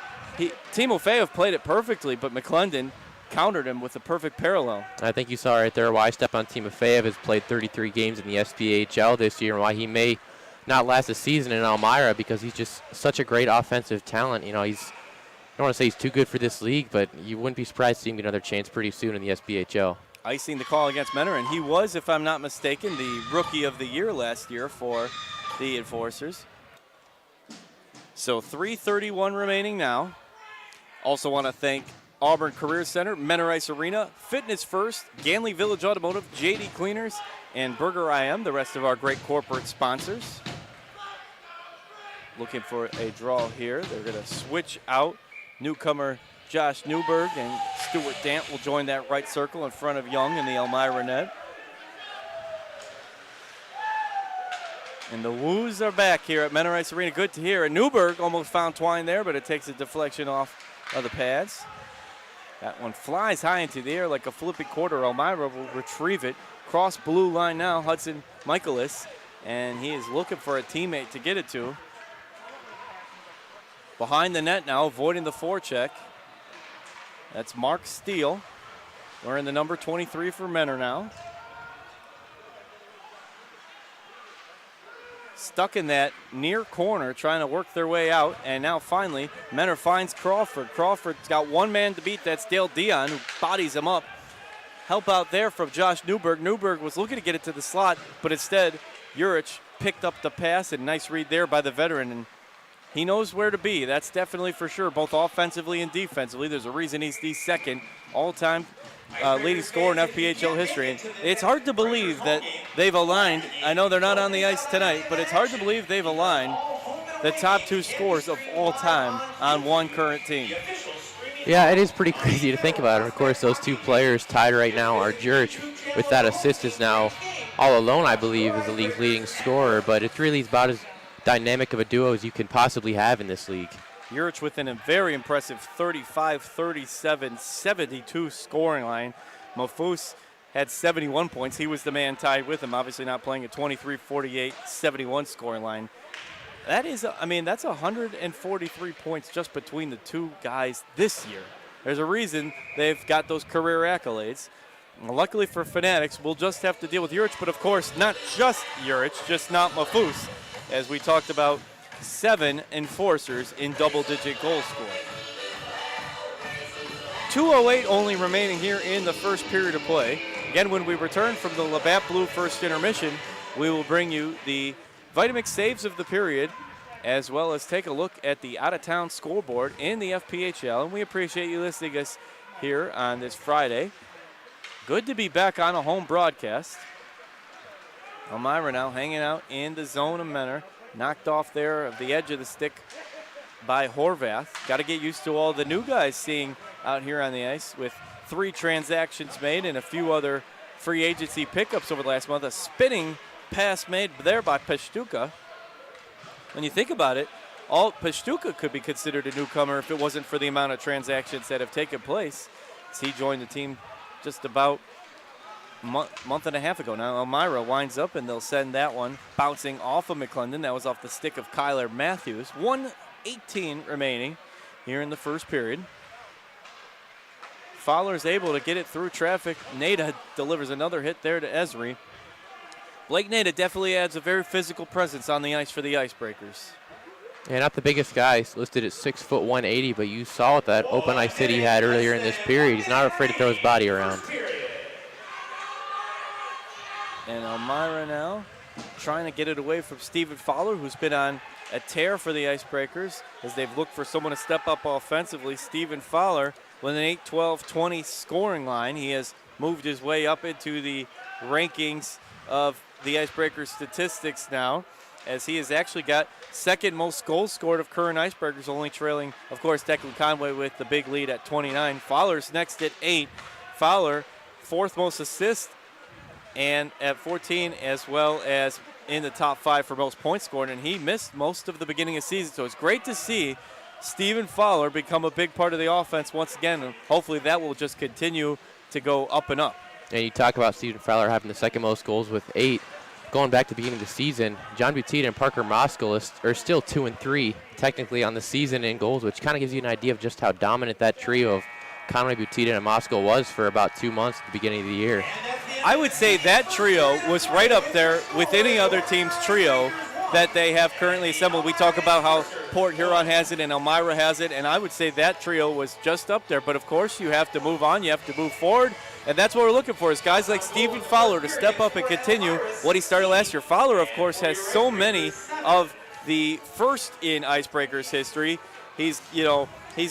Timofeyev played it perfectly, but McClendon countered him with a perfect parallel. I think you saw right there why Stepan Timofeyev has played 33 games in the SPHL this year, and why he may not last a season in Elmira, because he's just such a great offensive talent. You know, I don't want to say he's too good for this league, but you wouldn't be surprised to see him get another chance pretty soon in the SPHL. Icing the call against Menor, and he was, if I'm not mistaken, the Rookie of the Year last year for the Enforcers. So 3:31 remaining now. Also want to thank Auburn Career Center, Menor Ice Arena, Fitness First, Ganley Village Automotive, JD Cleaners, and Burger IM, the rest of our great corporate sponsors. Looking for a draw here. They're going to switch out. Newcomer Josh Newberg and Stuart Dant will join that right circle in front of Young in the Elmira net. And the Woos are back here at Menor Ice Arena. Good to hear. And Newberg almost found Twine there, but it takes a deflection off of the pads. That one flies high into the air like a flipping quarter. Elmira will retrieve it. Cross blue line now, Hudson Michaelis. And he is looking for a teammate to get it to. Behind the net now, avoiding the forecheck. That's Mark Steele. Wearing the number 23 for Menor now. Stuck in that near corner, trying to work their way out. And now finally, Menor finds Crawford. Crawford's got one man to beat. That's Dale Dion, who bodies him up. Help out there from Josh Newberg. Newberg was looking to get it to the slot, but instead, Urich picked up the pass, and nice read there by the veteran. And he knows where to be. That's definitely for sure, both offensively and defensively. There's a reason he's the second all-time leading scorer in FPHL history. And it's hard to believe that they've aligned. I know they're not on the ice tonight, but it's hard to believe they've aligned the top two scorers of all time on one current team. Yeah, it is pretty crazy to think about. Of course, those two players tied right now are Jurich with that assist is now all alone, I believe, is the league's leading scorer. But it's really about as dynamic of a duo as you can possibly have in this league. Urich within a very impressive 35, 37, 72 scoring line. Mafus had 71 points. He was the man tied with him, obviously not playing a 23, 48, 71 scoring line. That is, I mean, that's 143 points just between the two guys this year. There's a reason they've got those career accolades. Luckily for Fanatics, we'll just have to deal with Urich, but of course, not just Urich, just not Mafus, as we talked about 7 Enforcers in double-digit goal score. 2:08 only remaining here in the first period of play. Again, when we return from the Labatt Blue first intermission, we will bring you the Vitamix saves of the period, as well as take a look at the out-of-town scoreboard in the FPHL. And we appreciate you listening to us here on this Friday. Good to be back on a home broadcast. Elmira now hanging out in the zone of Menor. Knocked off there of the edge of the stick by Horvath. Got to get used to all the new guys seeing out here on the ice with 3 transactions made and a few other free agency pickups over the last month. A spinning pass made there by Peshtuka. When you think about it, Peshtuka could be considered a newcomer if it wasn't for the amount of transactions that have taken place. As he joined the team just about month and a half ago now. Elmira winds up, and they'll send that one bouncing off of McClendon. That was off the stick of Kyler Matthews. 1:18 remaining here in the first period. Fowler is able to get it through traffic. Nada delivers another hit there to Esri. Blake Nada definitely adds a very physical presence on the ice for the Icebreakers. Yeah, not the biggest guy. He's listed at 6 foot 180, but you saw what that open ice hit he had earlier in this period. He's not afraid to throw his body around. And Elmira now trying to get it away from Stephen Fowler, who's been on a tear for the Icebreakers as they've looked for someone to step up offensively. Stephen Fowler with an 8-12-20 scoring line. He has moved his way up into the rankings of the Icebreakers statistics now, as he has actually got second most goals scored of current Icebreakers, only trailing, of course, Declan Conway with the big lead at 29. Fowler's next at 8. Fowler, fourth most assists, and at 14, as well as in the top 5 for most points scored, and he missed most of the beginning of the season. So it's great to see Stephen Fowler become a big part of the offense once again, and hopefully that will just continue to go up and up. And you talk about Stephen Fowler having the second most goals with 8. Going back to the beginning of the season, John Butita and Parker Moskal are still 2 and 3 technically on the season in goals, which kind of gives you an idea of just how dominant that trio of Conway, Butita, and Moskal was for about 2 months at the beginning of the year. I would say that trio was right up there with any other team's trio that they have currently assembled. We talk about how Port Huron has it and Elmira has it, and I would say that trio was just up there. But, of course, you have to move on. You have to move forward, and that's what we're looking for is guys like Stephen Fowler to step up and continue what he started last year. Fowler, of course, has so many of the first in Icebreakers history. He's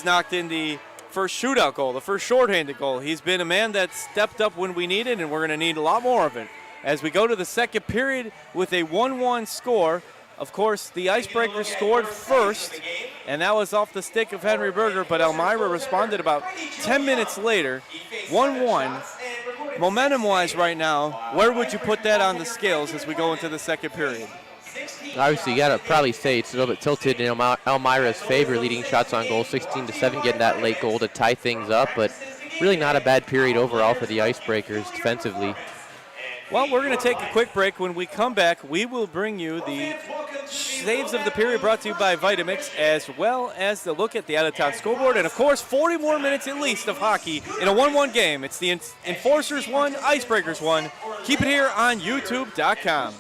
knocked in the first shootout goal, the first shorthanded goal. He's been a man that stepped up when we needed, and we're going to need a lot more of it. As we go to the second period with a 1-1 score, of course, the Icebreakers scored first, and that was off the stick of Henry Berger, but Elmira responded about 10 minutes later, 1-1. Momentum-wise right now, where would you put that on the scales as we go into the second period? Obviously, you got to probably say it's a little bit tilted in Elmira's favor, leading shots on goal 16-7, getting that late goal to tie things up, but really not a bad period overall for the Icebreakers defensively. Well, we're going to take a quick break. When we come back, we will bring you the saves of the period brought to you by Vitamix, as well as the look at the out-of-town scoreboard, and, of course, 40 more minutes at least of hockey in a 1-1 game. It's the Enforcers 1, Icebreakers 1. Keep it here on YouTube.com.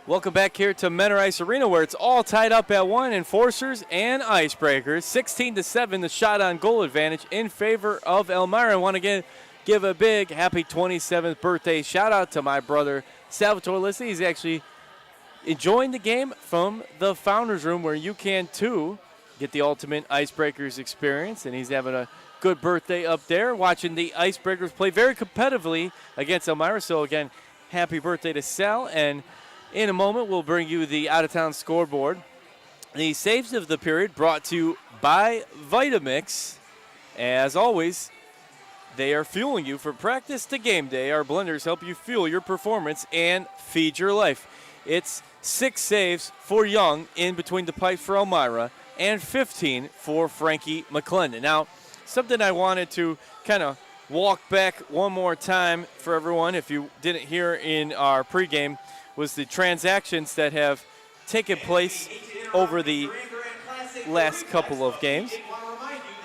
Welcome back here to Menor Ice Arena, where it's all tied up at 1. Enforcers and Icebreakers. 16-7, the shot on goal advantage in favor of Elmira. I want to give a big happy 27th birthday shout out to my brother Salvatore Lissi. He's actually enjoying the game from the Founders Room, where you can too get the ultimate Icebreakers experience. And he's having a good birthday up there, watching the Icebreakers play very competitively against Elmira. So again, happy birthday to Sal. And in a moment, we'll bring you the out-of-town scoreboard. The saves of the period brought to you by Vitamix. As always, they are fueling you from practice to game day. Our blenders help you fuel your performance and feed your life. It's 6 saves for Young in between the pipes for Elmira and 15 for Frankie McClendon. Now, something I wanted to kind of walk back one more time for everyone, if you didn't hear in our pregame, was the transactions that have taken place over the last couple of games,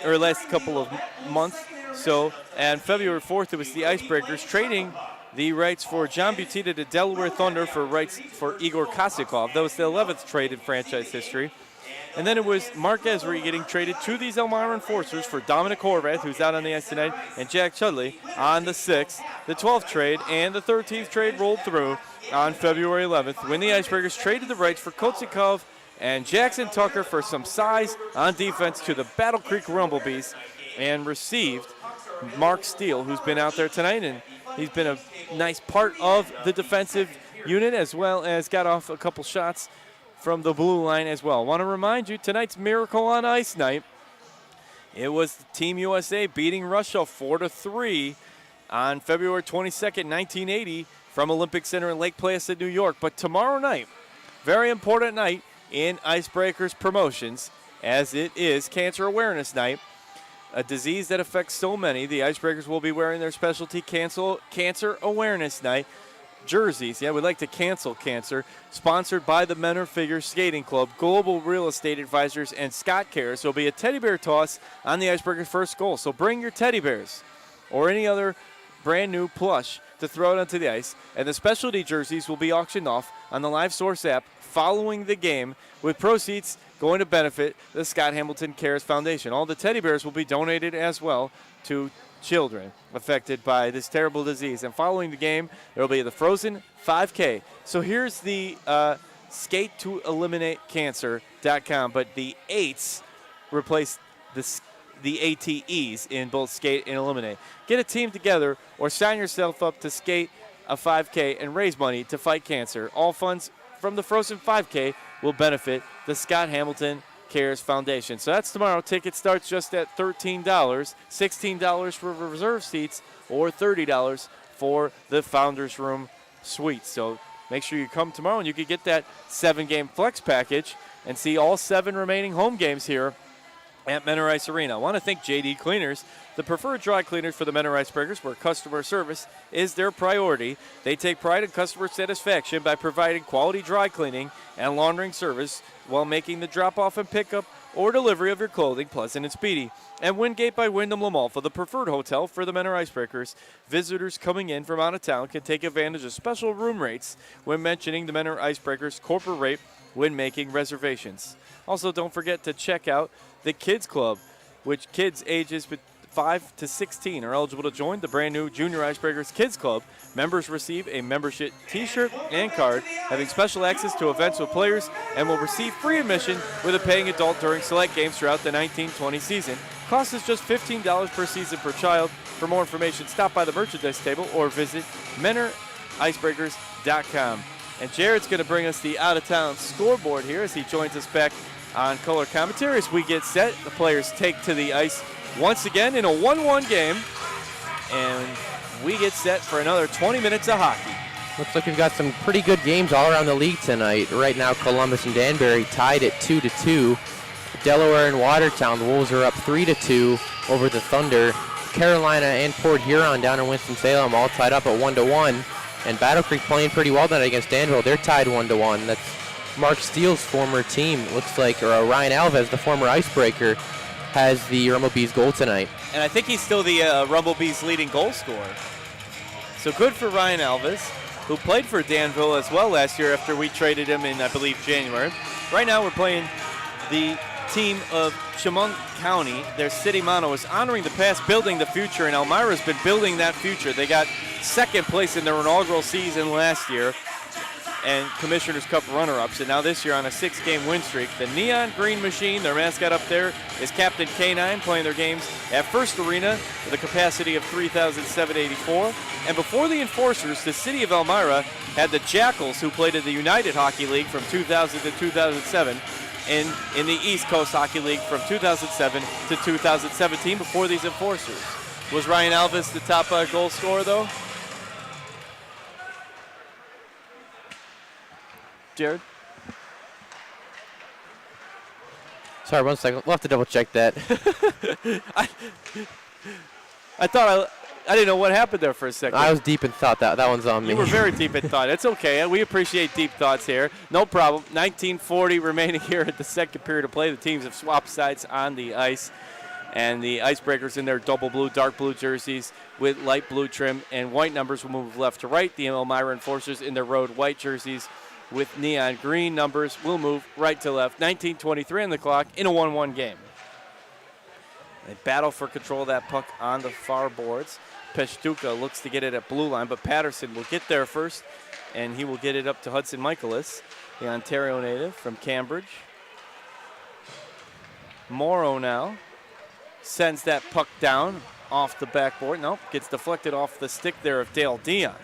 or last couple of months. So, on February 4th, it was the Icebreakers trading the rights for John Butita to Delaware Thunder for rights for Igor Kosikov. That was the 11th trade in franchise history. And then it was Mark Esri getting traded to these Elmira Enforcers for Dominic Horvath, who's out on the ice tonight, and Jack Chudley on the 6th. The 12th trade and the 13th trade rolled through on February 11th when the Icebreakers traded the rights for Kosikov and Jackson Tucker for some size on defense to the Battle Creek Rumblebees, and received Mark Steele, who's been out there tonight, and he's been a nice part of the defensive unit, as well as got off a couple shots from the blue line as well. I want to remind you, tonight's Miracle on Ice night, it was Team USA beating Russia 4-3 on February 22nd, 1980 from Olympic Center in Lake Placid, New York. But tomorrow night, very important night in Icebreakers promotions, as it is Cancer Awareness Night, a disease that affects so many. The Icebreakers will be wearing their specialty Cancer Awareness Night jerseys. Yeah, we'd like to cancel cancer. Sponsored by the Menor Figure Skating Club, Global Real Estate Advisors, and Scott Cares. There'll be a teddy bear toss on the Icebreakers' first goal. So bring your teddy bears or any other brand new plush to throw it onto the ice. And the specialty jerseys will be auctioned off on the Live Source app following the game, with proceeds going to benefit the Scott Hamilton Cares Foundation. All the teddy bears will be donated as well to children affected by this terrible disease. And following the game, there will be the Frozen 5K. So here's the skate to eliminate cancer.com, but the 8s replace the ATEs in both skate and eliminate. Get a team together or sign yourself up to skate a 5K and raise money to fight cancer. All funds from the Frozen 5K will benefit the Scott Hamilton Cares Foundation. So that's tomorrow. Ticket starts just at $13, $16 for reserve seats, or $30 for the Founders Room suite. So make sure you come tomorrow and you can get that 7-game flex package and see all 7 remaining home games here at Menor Ice Arena. I want to thank JD Cleaners, the preferred dry cleaners for the Menor Icebreakers, where customer service is their priority. They take pride in customer satisfaction by providing quality dry cleaning and laundering service while making the drop-off and pickup or delivery of your clothing pleasant and speedy. And Wingate by Wyndham Lamalfa, the preferred hotel for the Menor Icebreakers. Visitors coming in from out of town can take advantage of special room rates when mentioning the Menor Icebreakers corporate rate when making reservations. Also, don't forget to check out the Kids Club, which kids ages 5 to 16 are eligible to join the brand new Junior Icebreakers Kids Club. Members receive a membership t-shirt and card, having special access to events with players, and will receive free admission with a paying adult during select games throughout the 1920 season. Cost is just $15 per season per child. For more information, stop by the merchandise table or visit MenorIcebreakers.com. And Jared's going to bring us the out-of-town scoreboard here as he joins us back on color commentary as we get set. The players take to the ice once again in a 1-1 game, and we get set for another 20 minutes of hockey. Looks like we've got some pretty good games all around the league tonight. Right now, Columbus and Danbury tied at 2-2. Delaware and Watertown, the Wolves are up 3-2 over the Thunder. Carolina and Port Huron down in Winston-Salem all tied up at 1-1. And Battle Creek playing pretty well tonight against Danville. They're tied 1-1. That's Mark Steele's former team, looks like, or Ryan Alves, the former Icebreaker, has the Rumblebees goal tonight. And I think he's still the Rumblebees leading goal scorer. So good for Ryan Alves. who played for Danville as well last year after we traded him in, I believe, January. Right now we're playing the team of Chemung County. Their city motto is honoring the past, building the future, and Elmira's been building that future. They got second place in their inaugural season last year and Commissioner's Cup runner-ups, and now this year on a 6-game win streak. The Neon Green Machine, their mascot up there, is Captain K9, playing their games at First Arena with a capacity of 3,784. And before the Enforcers, the city of Elmira had the Jackals, who played in the United Hockey League from 2000 to 2007, and in the East Coast Hockey League from 2007 to 2017 before these Enforcers. Was Ryan Alvis the top goal scorer, though? Jared? Sorry, 1 second. We'll have to double check that. I thought I didn't know what happened there for a second. I was deep in thought. That one's on me. You were very deep in thought. It's okay. We appreciate deep thoughts here. No problem. 19:40 remaining here at the second period of play. The teams have swapped sides on the ice. And the Icebreakers in their double blue, dark blue jerseys with light blue trim and white numbers will move left to right. The Elmira Enforcers in their road white jerseys with neon green numbers will move right to left. 19:23 on the clock in a 1-1 game. They battle for control of that puck on the far boards. Peshtuka looks to get it at blue line, but Patterson will get there first, and he will get it up to Hudson Michaelis, the Ontario native from Cambridge. Morrow now sends that puck down off the backboard. Nope, gets deflected off the stick there of Dale Dion.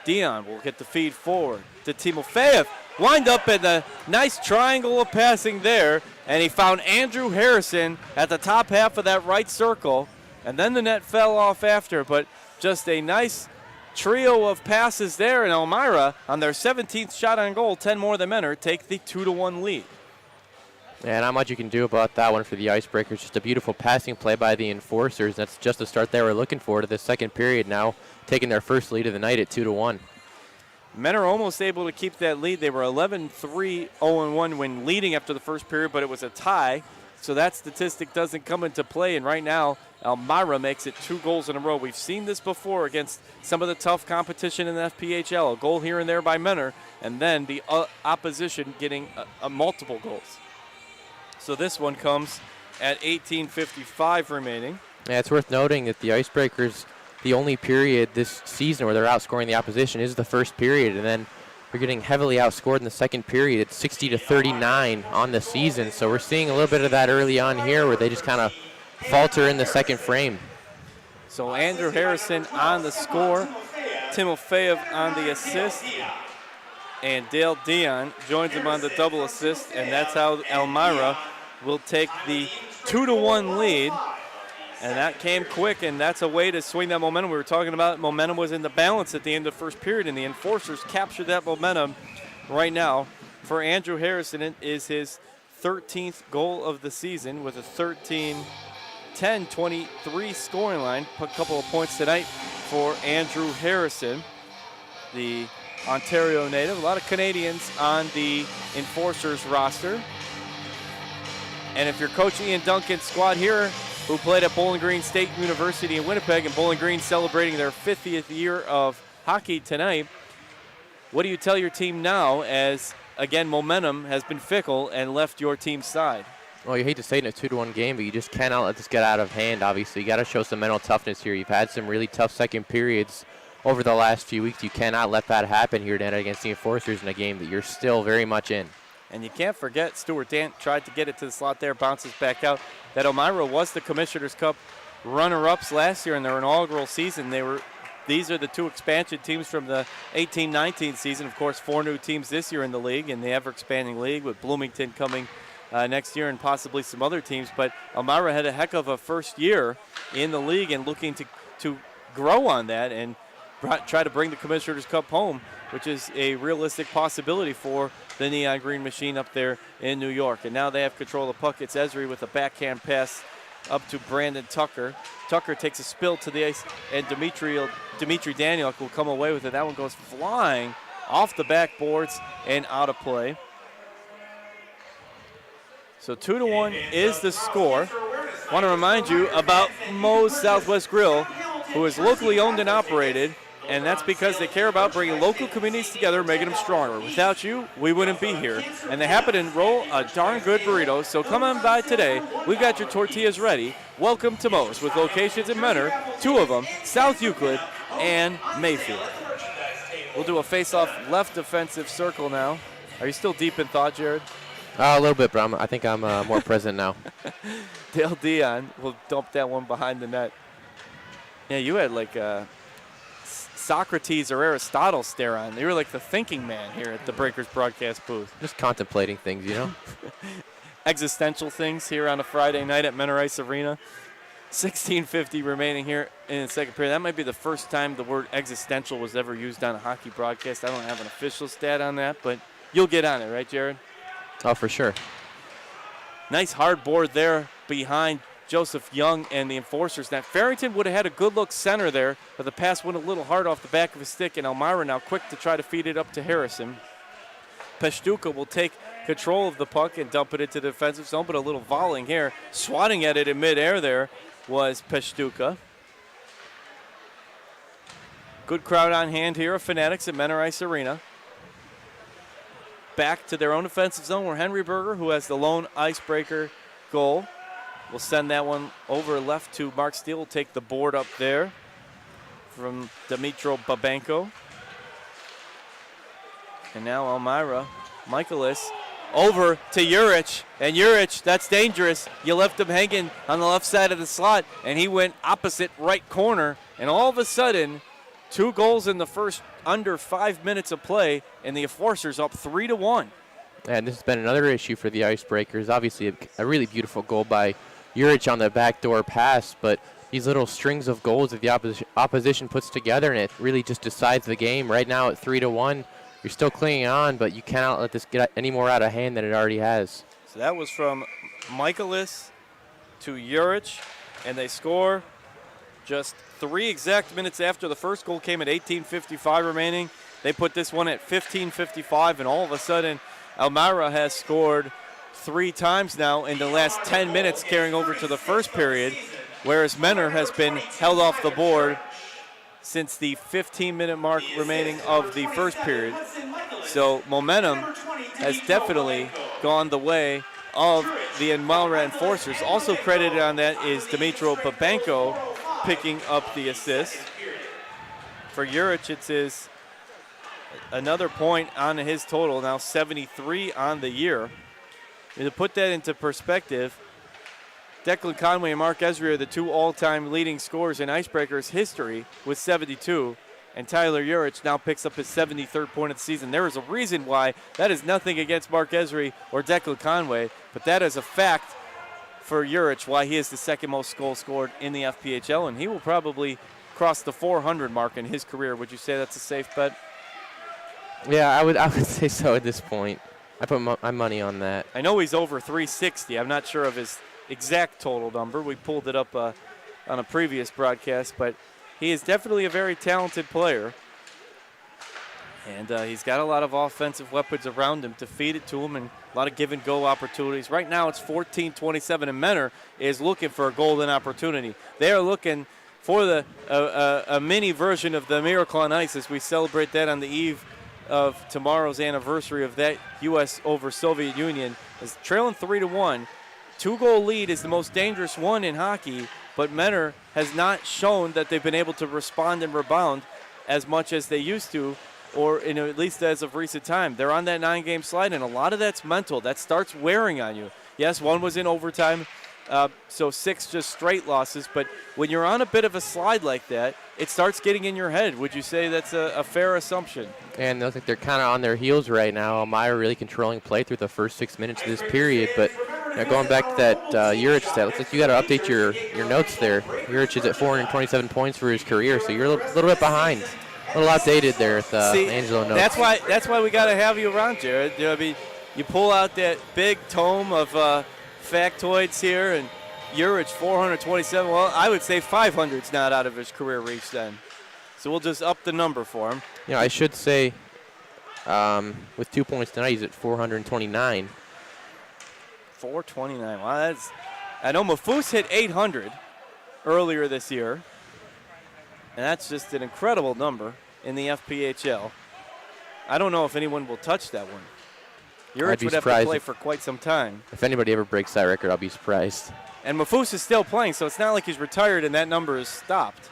Dion will get the feed forward to Timofeyev. Wind up in the nice triangle of passing there, and he found Andrew Harrison at the top half of that right circle, and then the net fell off after, but just a nice trio of passes there, and Elmira, on their 17th shot on goal, 10 more than Menor, take the 2-1 lead. Yeah, not much you can do about that one for the Icebreakers. Just a beautiful passing play by the Enforcers. That's just the start they were looking for to the second period, now taking their first lead of the night at 2-1. Men are almost able to keep that lead. They were 11-3, 0-1 when leading after the first period, but it was a tie, so that statistic doesn't come into play. And right now, Elmira makes it 2 goals in a row. We've seen this before against some of the tough competition in the FPHL. A goal here and there by Menor, and then the opposition getting multiple goals. So this one comes at 18:55 remaining. Yeah, it's worth noting that the Icebreakers, the only period this season where they're outscoring the opposition is the first period, and then they're getting heavily outscored in the second period. It's 60-39 on the season, so we're seeing a little bit of that early on here where they just kind of falter in the second frame. So Andrew Harrison on the score, Timofeyev on the assist, and Dale Dion joins him on the double assist, and that's how Elmira will take the 2-1 lead. And that came quick, and that's a way to swing that momentum. We were talking about momentum was in the balance at the end of the first period, and the Enforcers captured that momentum right now. For Andrew Harrison, it is his 13th goal of the season with a 13-10-23 scoring line. Put a couple of points tonight for Andrew Harrison, the Ontario native. A lot of Canadians on the Enforcers roster. And if you're Coach Ian Duncan's squad here, who played at Bowling Green State University in Winnipeg, and Bowling Green celebrating their 50th year of hockey tonight, what do you tell your team now as, again, momentum has been fickle and left your team's side? Well, you hate to say it in a 2-1 game, but you just cannot let this get out of hand, obviously. You got to show some mental toughness here. You've had some really tough second periods over the last few weeks. You cannot let that happen here tonight against the Enforcers in a game that you're still very much in. And you can't forget, Stuart Dant tried to get it to the slot there, bounces back out, that Elmira was the Commissioner's Cup runner-ups last year in their inaugural season. These are the 2 expansion teams from the 18-19 season. Of course, 4 new teams this year in the league, in the ever-expanding league, with Bloomington coming next year and possibly some other teams. But Elmira had a heck of a first year in the league and looking to grow on that and try to bring the Commissioner's Cup home, which is a realistic possibility for the Neon Green Machine up there in New York. And now they have control of the puck. It's Esri with a backhand pass up to Brandon Tucker. Tucker takes a spill to the ice, and Dmitry Danieluk will come away with it. That one goes flying off the backboards and out of play. So 2-1 is the score. Want to remind you about Moe's Southwest Grill, who is locally owned and operated And that's because they care about bringing local communities together, making them stronger. Without you, we wouldn't be here. And they happen to roll a darn good burrito, so come on by today. We've got your tortillas ready. Welcome to Moe's, with locations in Menor, 2 of them, South Euclid and Mayfield. We'll do a face-off left defensive circle now. Are you still deep in thought, Jared? A little bit, but I think I'm more present now. Dale Dion will dump that one behind the net. Yeah, you had like Socrates or Aristotle stare on. You were like the thinking man here at the Breakers broadcast booth. Just contemplating things, you know? Existential things here on a Friday night at Menor Ice Arena. 16:50 remaining here in the second period. That might be the first time the word existential was ever used on a hockey broadcast. I don't have an official stat on that, but you'll get on it, right, Jared? Oh, for sure. Nice hard board there behind Joseph Young and the Enforcers. Now, Farrington would have had a good look center there, but the pass went a little hard off the back of his stick, and Elmira now quick to try to feed it up to Harrison. Peshtuka will take control of the puck and dump it into the defensive zone, but a little volleying here. Swatting at it in midair there was Peshtuka. Good crowd on hand here of Fanatics at Menor Ice Arena. Back to their own defensive zone where Henry Berger, who has the lone icebreaker goal, will send that one over left to Mark Steele. Will take the board up there from Dimitro Babenko. And now Elmira, Michaelis, over to Juric. And Juric, that's dangerous. You left him hanging on the left side of the slot, and he went opposite right corner. And all of a sudden, 2 goals in the first under 5 minutes of play, and the Enforcers up 3-1. And this has been another issue for the Icebreakers. Obviously, a really beautiful goal by Juric on the backdoor pass, but these little strings of goals that the opposition puts together, and it really just decides the game. Right now at 3-1, you're still clinging on, but you cannot let this get any more out of hand than it already has. So that was from Michaelis to Juric, and they score just 3 exact minutes after the first goal came at 18:55 remaining. They put this one at 15:55, and all of a sudden, Elmira has scored 3 times now in the last 10 minutes, carrying over to the first period, whereas Menor has been held off the board since the 15-minute mark remaining of the first period. So momentum has definitely gone the way of the Elmira Enforcers. Also credited on that is Dimitro Babenko picking up the assist. For Juric, it's his another point on his total, now 73 on the year. And to put that into perspective, Declan Conway and Mark Esri are the 2 all-time leading scorers in Icebreakers history with 72, and Tyler Juric now picks up his 73rd point of the season. There is a reason why. That is nothing against Mark Esri or Declan Conway, but that is a fact for Juric, why he is the second most goals scored in the FPHL, and he will probably cross the 400 mark in his career. Would you say that's a safe bet? Yeah, I would say so at this point. I put my money on that. I know he's over 360. I'm not sure of his exact total number. We pulled it up on a previous broadcast, but he is definitely a very talented player. And he's got a lot of offensive weapons around him to feed it to him, and a lot of give-and-go opportunities. Right now it's 14-27, and Menor is looking for a golden opportunity. They are looking for a mini version of the Miracle on Ice as we celebrate that on the eve of tomorrow's anniversary of that U.S. over Soviet Union. As trailing 3-1, 2-goal lead is the most dangerous one in hockey, but Menor has not shown that they've been able to respond and rebound as much as they used to, or at least as of recent time. They're on that 9-game slide, and a lot of that's mental. That starts wearing on you. Yes, one was in overtime, so 6 just straight losses, but when you're on a bit of a slide like that, it starts getting in your head. Would you say that's a fair assumption? And it looks like they're kind of on their heels right now. Elmira really controlling play through the first 6 minutes of this period, but now going back to that Juric stat, looks like you got to update your notes there. Juric is at 427 points for his career, so you're a little bit behind. A little outdated there at the Angelo notes. That's why we got to have you around, Jared. You know, I mean, you pull out that big tome of factoids here, and Juric 427. Well, I would say 500's not out of his career reach then. So we'll just up the number for him. Yeah, I should say with 2 points tonight, he's at 429. 429. Wow, I know Mafus hit 800 earlier this year. And that's just an incredible number in the FPHL. I don't know if anyone will touch that one. Urich would have to play for quite some time. If anybody ever breaks that record, I'll be surprised. And Mafus is still playing, so it's not like he's retired and that number is stopped.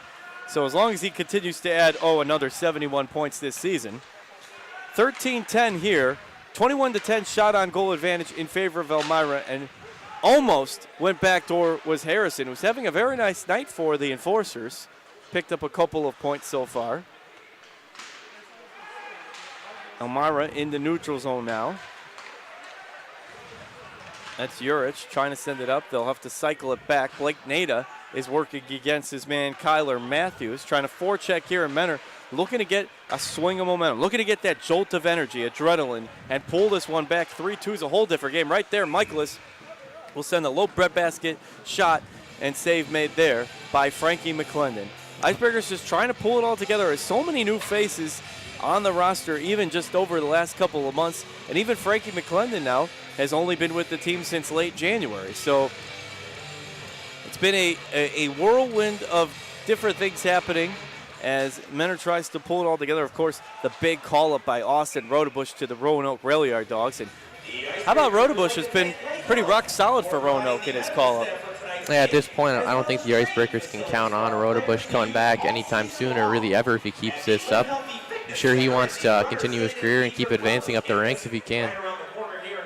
So as long as he continues to add, another 71 points this season. 13-10 here. 21-10 shot on goal advantage in favor of Elmira, and almost went backdoor was Harrison, who's having a very nice night for the Enforcers. Picked up a couple of points so far. Elmira in the neutral zone now. That's Urich trying to send it up. They'll have to cycle it back. Blake Nada is working against his man Kyler Matthews, trying to forecheck here, and Menor looking to get a swing of momentum, looking to get that jolt of energy, adrenaline, and pull this one back. 3-2 is a whole different game. Right there, Michaelis will send a low breadbasket shot and save made there by Frankie McClendon. Icebreakers just trying to pull it all together. There's so many new faces on the roster, even just over the last couple of months. And even Frankie McClendon now has only been with the team since late January. So it's been a whirlwind of different things happening as Menor tries to pull it all together. Of course, the big call-up by Austin Rodebush to the Roanoke Rail Yard Dogs. And how about Rodebush has been pretty rock solid for Roanoke in his call-up. Yeah, at this point, I don't think the Icebreakers can count on Rodebush coming back anytime soon or really ever if he keeps this up. I'm sure he wants to continue his career and keep advancing up the ranks if he can.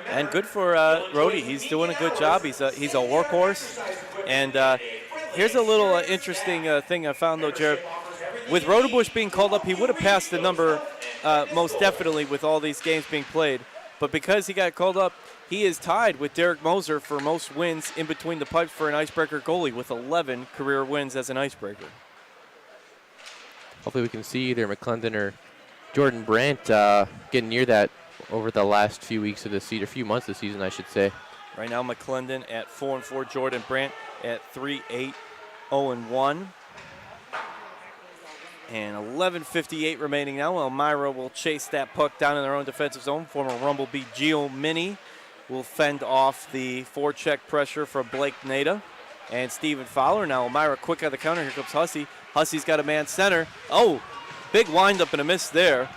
And good for Rhodey. He's doing a good job. He's a workhorse. And here's a little interesting thing I found, though, Jared. With Rodebush being called up, he would have passed the number most definitely with all these games being played. But because he got called up, he is tied with Derek Moser for most wins in between the pipes for an Icebreaker goalie with 11 career wins as an Icebreaker. Hopefully we can see either McClendon or Jordan Brandt getting near that over the last few weeks of the season, a few months of the season, I should say. Right now, McClendon at 4-4, Jordan Brandt at 3-8, 0-1. And 11:58 remaining now. Elmira will chase that puck down in their own defensive zone. Former Rumblebee Gio Mini will fend off the forecheck pressure from Blake Nada and Stephen Fowler. Now Elmira quick on the counter. Here comes Hussey. Hussey's got a man center. Oh, big windup and a miss there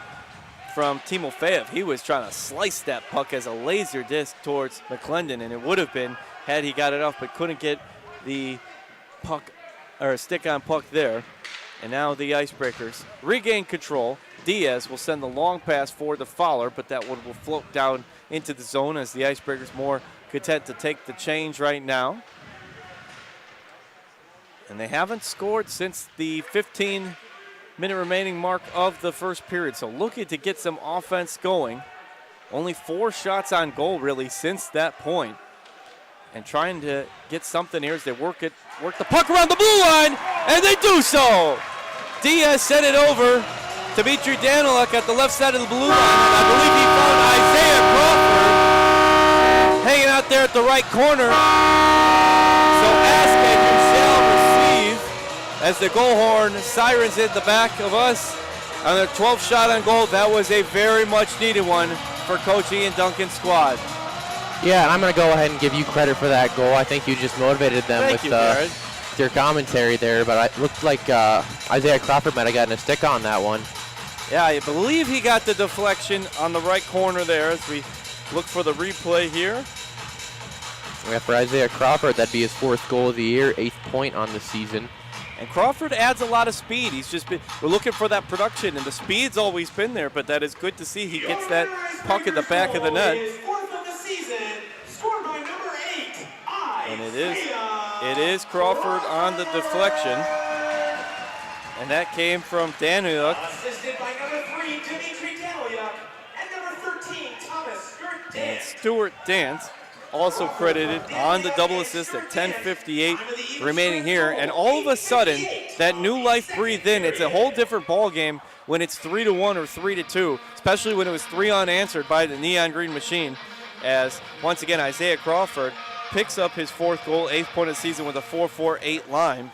from Timofeyev. He was trying to slice that puck as a laser disc towards McClendon, and it would have been had he got it off, but couldn't get the puck or stick on puck there. And now the Icebreakers regain control. Diaz will send the long pass for the Fowler, but that one will float down into the zone as the Icebreakers more content to take the change right now. And they haven't scored since the 15-minute remaining mark of the first period. So looking to get some offense going. Only 4 shots on goal really since that point. And trying to get something here as they work the puck around the blue line, and they do so. Diaz sent it over to Dmitry Daniluk at the left side of the blue line, and I believe he found Isaiah Crawford hanging out there at the right corner. So ask and you shall receive as the goal horn sirens in the back of us on their 12th shot on goal. That was a very much needed one for Coach Ian Duncan's squad. Yeah, and I'm going to go ahead and give you credit for that goal. I think you just motivated them with your commentary there, but it looked like Isaiah Crawford might have gotten a stick on that one. Yeah, I believe he got the deflection on the right corner there as we look for the replay here. Yeah, for Isaiah Crawford, that'd be his 4th goal of the year, 8th point on the season. And Crawford adds a lot of speed. We're looking for that production, and the speed's always been there, but that is good to see he gets that puck in the back of the net. And it is Crawford on the deflection. And that came from Daniluk. Assisted by number 3, Dmitry Daniluk, and number 13, Thomas Stuart And Dance. Stuart Dance also credited on the double assist at 10:58 remaining here. And all of a sudden, that new life breathed in. It's a whole different ball game when it's 3-1 or 3-2, especially when it was 3 unanswered by the Neon Green Machine. As once again, Isaiah Crawford picks up his 4th goal, 8th point of the season with a 4-4-8 line.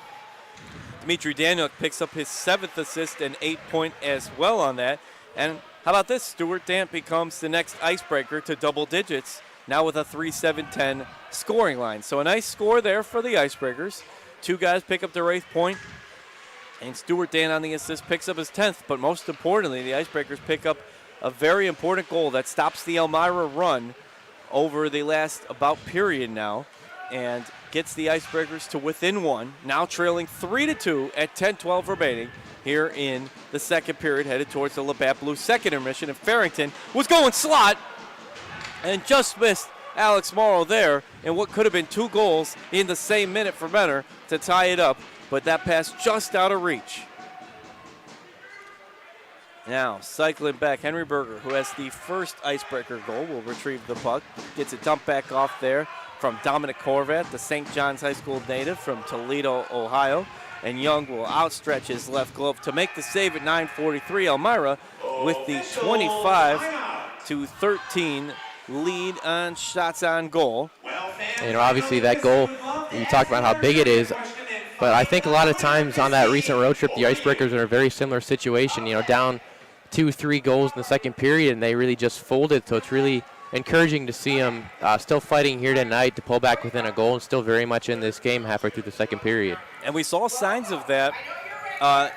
Dmitry Daniluk picks up his 7th assist and 8 point as well on that. And how about this? Stuart Dant becomes the next Icebreaker to double digits, now with a 3-7-10 scoring line. So a nice score there for the Icebreakers. 2 guys pick up their 8th point. And Stuart Dan on the assist picks up his 10th, but most importantly, the Icebreakers pick up a very important goal that stops the Elmira run over the last about period now and gets the Icebreakers to within one, now trailing 3-2 at 10-12 remaining here in the second period, headed towards the Labatt Blues second intermission. And Farrington was going slot and just missed Alex Morrow there, and what could have been 2 goals in the same minute for Menor to tie it up, but that pass just out of reach. Now, cycling back, Henry Berger, who has the first Icebreaker goal, will retrieve the puck. Gets it dumped back off there from Dominic Horvat, the St. John's High School native from Toledo, Ohio. And Young will outstretch his left glove to make the save at 9:43. Elmira with the 25-13 lead on shots on goal. And obviously that goal, you talked about how big it is, but I think a lot of times on that recent road trip, the Icebreakers are in a very similar situation, down 2-3 goals in the second period, and they really just folded. So it's really encouraging to see them still fighting here tonight to pull back within a goal and still very much in this game halfway through the second period. And we saw signs of that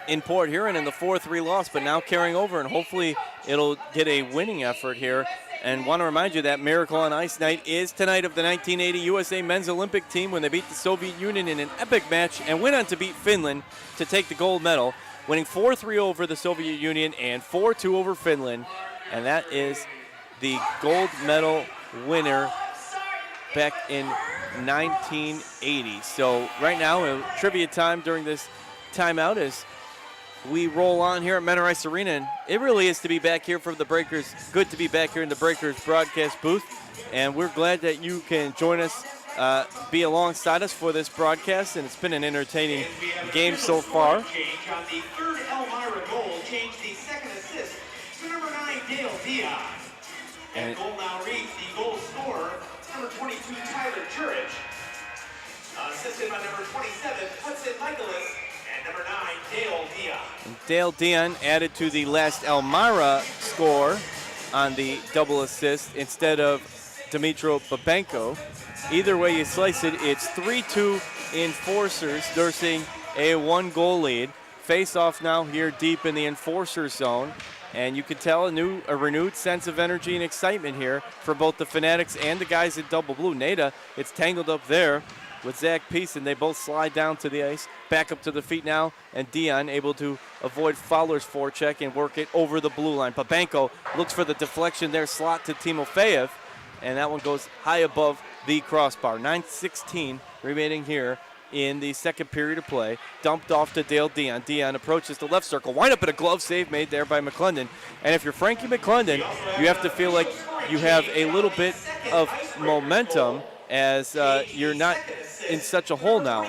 in Port Huron in the 4-3 loss, but now carrying over, and hopefully it'll get a winning effort here. And want to remind you that Miracle on Ice night is tonight of the 1980 USA Men's Olympic team when they beat the Soviet Union in an epic match and went on to beat Finland to take the gold medal, winning 4-3 over the Soviet Union and 4-2 over Finland. And that is the gold medal winner back in 1980. So right now, trivia time during this timeout as we roll on here at Menor Ice Arena, and it really is to be back here for the Breakers. Good to be back here in the Breakers broadcast booth, and we're glad that you can join us, be alongside us for this broadcast, and it's been an entertaining game so far. Change on the third Elmira goal, change the second assist to number 9, Dale Dion. And goal now reads the goal scorer, number 22, Tyler Jurich. Assisted by number 27, Hudson Michaelis. Number 9, Dale Dion. Dale Dion added to the last Elmira score on the double assist instead of Dmitro Babenko. Either way you slice it, it's 3-2 Enforcers nursing a 1-goal lead. Face off now here deep in the Enforcer zone. And you can tell a renewed sense of energy and excitement here for both the Fanatics and the guys in double blue. Nada, it's tangled up there with Zach Peason. They both slide down to the ice, back up to the feet now, and Dion able to avoid Fowler's forecheck and work it over the blue line. Babenko looks for the deflection there, slot to Timofeyev, and that one goes high above the crossbar. 9:16 remaining here in the second period of play. Dumped off to Dale Dion. Dion approaches the left circle. Wind up at a glove save made there by McClendon. And if you're Frankie McClendon, you have to feel like you have a little bit of momentum as you're not in such a hole now.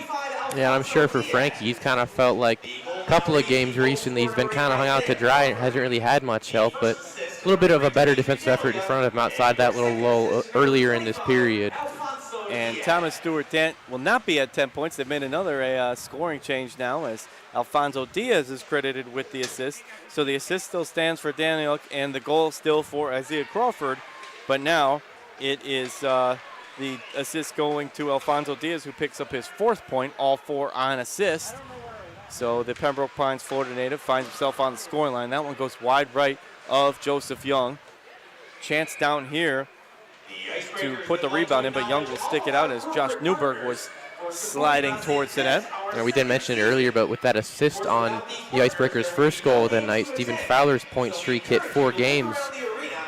Yeah, I'm sure for Frankie, he's kind of felt like a couple of games recently he's been kind of hung out to dry and hasn't really had much help, but a little bit of a better defensive effort in front of him outside that little lull earlier in this period. And Thomas Stewart-Dent will not be at 10 points. They've made another scoring change now as Alfonso Diaz is credited with the assist. So the assist still stands for Daniel and the goal still for Isaiah Crawford. But now it is the assist going to Alfonso Diaz, who picks up his 4th point, all 4 on assist. So the Pembroke Pines Florida native finds himself on the scoring line. That one goes wide right of Joseph Young. Chance down here to put the rebound in, but Young will stick it out as Josh Newberg was sliding towards the net. And we didn't mention it earlier, but with that assist on the Icebreakers' first goal of the night, Stephen Fowler's point streak hit 4 games.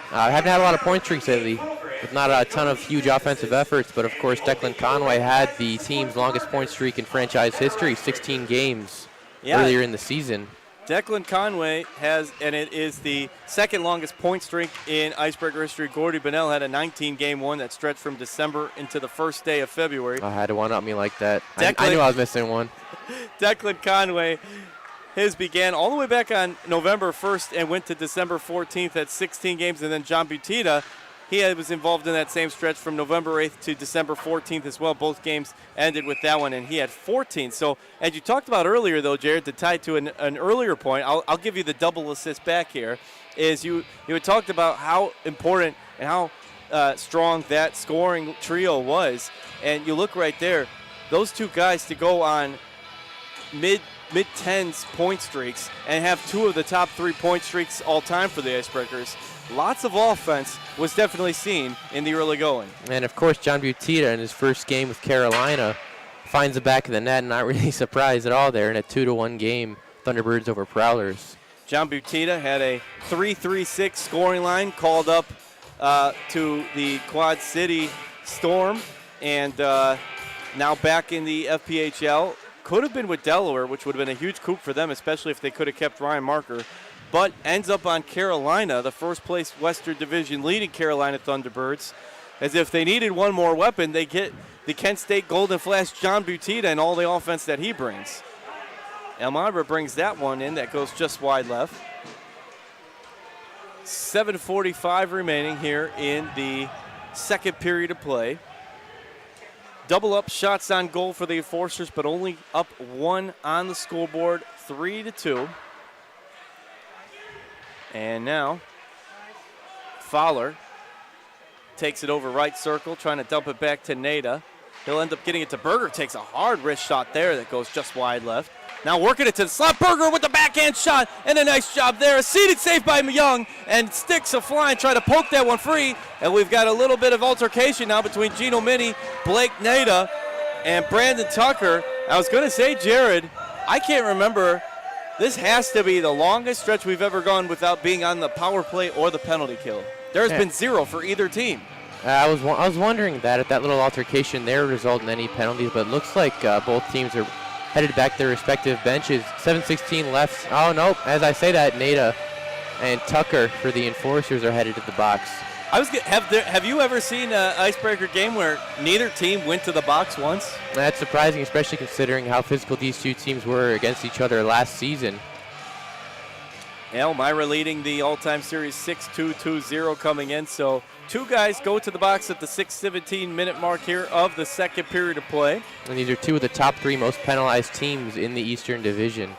Haven't had a lot of point streaks lately, with not a ton of huge offensive efforts, but of course Declan Conway had the team's longest point streak in franchise history, 16 games earlier in the season. Declan Conway has, and it is the second longest point streak in Icebreaker history. Gordy Bonnell had a 19-game one that stretched from December into the first day of February. I had to one-up me like that. I knew I was missing one. Declan Conway, his began all the way back on November 1st and went to December 14th at 16 games. And then John Butita, he was involved in that same stretch from November 8th to December 14th as well. Both games ended with that one, and he had 14. So, as you talked about earlier, though, Jared, to tie to an earlier point, I'll give you the double assist back here, is you had talked about how important and how strong that scoring trio was. And you look right there, those two guys to go on mid-tens point streaks and have 2 of the top 3 point streaks all time for the Icebreakers. Lots of offense was definitely seen in the early going. And, of course, John Butita in his first game with Carolina finds the back of the net, not really surprised at all there in a 2-1 game, Thunderbirds over Prowlers. John Butita had a 3-3-6 scoring line called up to the Quad City Storm, and now back in the FPHL. Could have been with Delaware, which would have been a huge coup for them, especially if they could have kept Ryan Marker, but ends up on Carolina, the first place Western Division leading Carolina Thunderbirds. As if they needed one more weapon, they get the Kent State Golden Flash John Butita and all the offense that he brings. Elmira brings that one in. That goes just wide left. 7:45 remaining here in the second period of play. Double up shots on goal for the Enforcers, but only up 1 on the scoreboard, 3-2. And now Fowler takes it over right circle, trying to dump it back to Nada. He'll end up getting it to Berger. Takes a hard wrist shot there that goes just wide left. Now working it to the slot. Berger with the backhand shot, and a nice job there. A seated save by Young, and sticks a flying, try to poke that one free. And we've got a little bit of altercation now between Gino Mini, Blake Nada, and Brandon Tucker. I was going to say, Jared, I can't remember. This has to be the longest stretch we've ever gone without being on the power play or the penalty kill. There's been 0 for either team. I was wondering that if that little altercation there resulted in any penalties, but it looks like both teams are headed back to their respective benches. 7:16 left. Oh, no. As I say that, Nada and Tucker for the Enforcers are headed to the box. Have you ever seen an Icebreaker game where neither team went to the box once? That's surprising, especially considering how physical these two teams were against each other last season. Elmira leading the all-time series 6-2-2-0 coming in. So 2 guys go to the box at the 6:17-minute mark here of the second period of play. And these are 2 of the top 3 most penalized teams in the Eastern Division.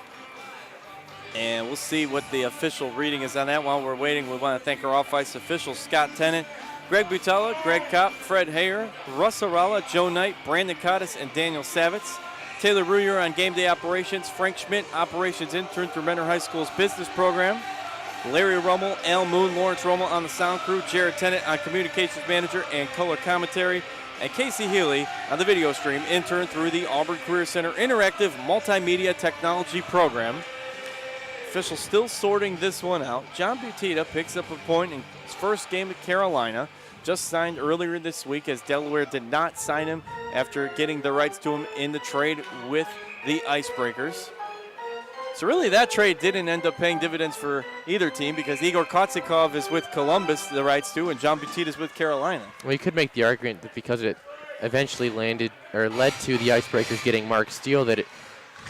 And we'll see what the official reading is on that. While we're waiting, we want to thank our off-ice officials, Scott Tennant, Greg Butala, Greg Kopp, Fred Hayer, Russ Arala, Joe Knight, Brandon Cottis, and Daniel Savitz. Taylor Ruyer on game day operations, Frank Schmidt, operations intern through Mentor High School's business program, Larry Rummel, Al Moon, Lawrence Rummel on the sound crew, Jared Tennant on communications manager and color commentary, and Casey Healy on the video stream, intern through the Auburn Career Center Interactive Multimedia Technology Program. Officials still sorting this one out. John Butita picks up a point in his first game at Carolina. Just signed earlier this week, as Delaware did not sign him after getting the rights to him in the trade with the Icebreakers. So really that trade didn't end up paying dividends for either team, because Igor Kotsikov is with Columbus, the rights to, and John Butita is with Carolina. Well, you could make the argument that because it eventually led to the Icebreakers getting Mark Steele, that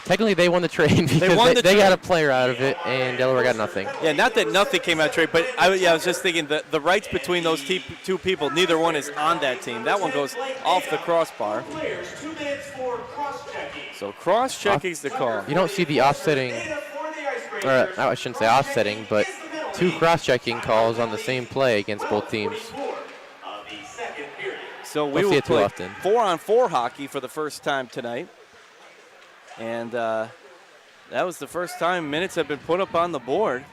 technically they won the trade because they got a player out of it, and Delaware got nothing. Yeah, not that nothing came out of trade, but I was just thinking the rights between those 2 people, neither one is on that team. That one goes off the crossbar. So cross-checking is the call. You don't see the offsetting, or I shouldn't say offsetting, but 2 cross-checking calls on the same play against both teams. So we will play 4-on-4 hockey for the first time tonight. And that was the first time minutes have been put up on the board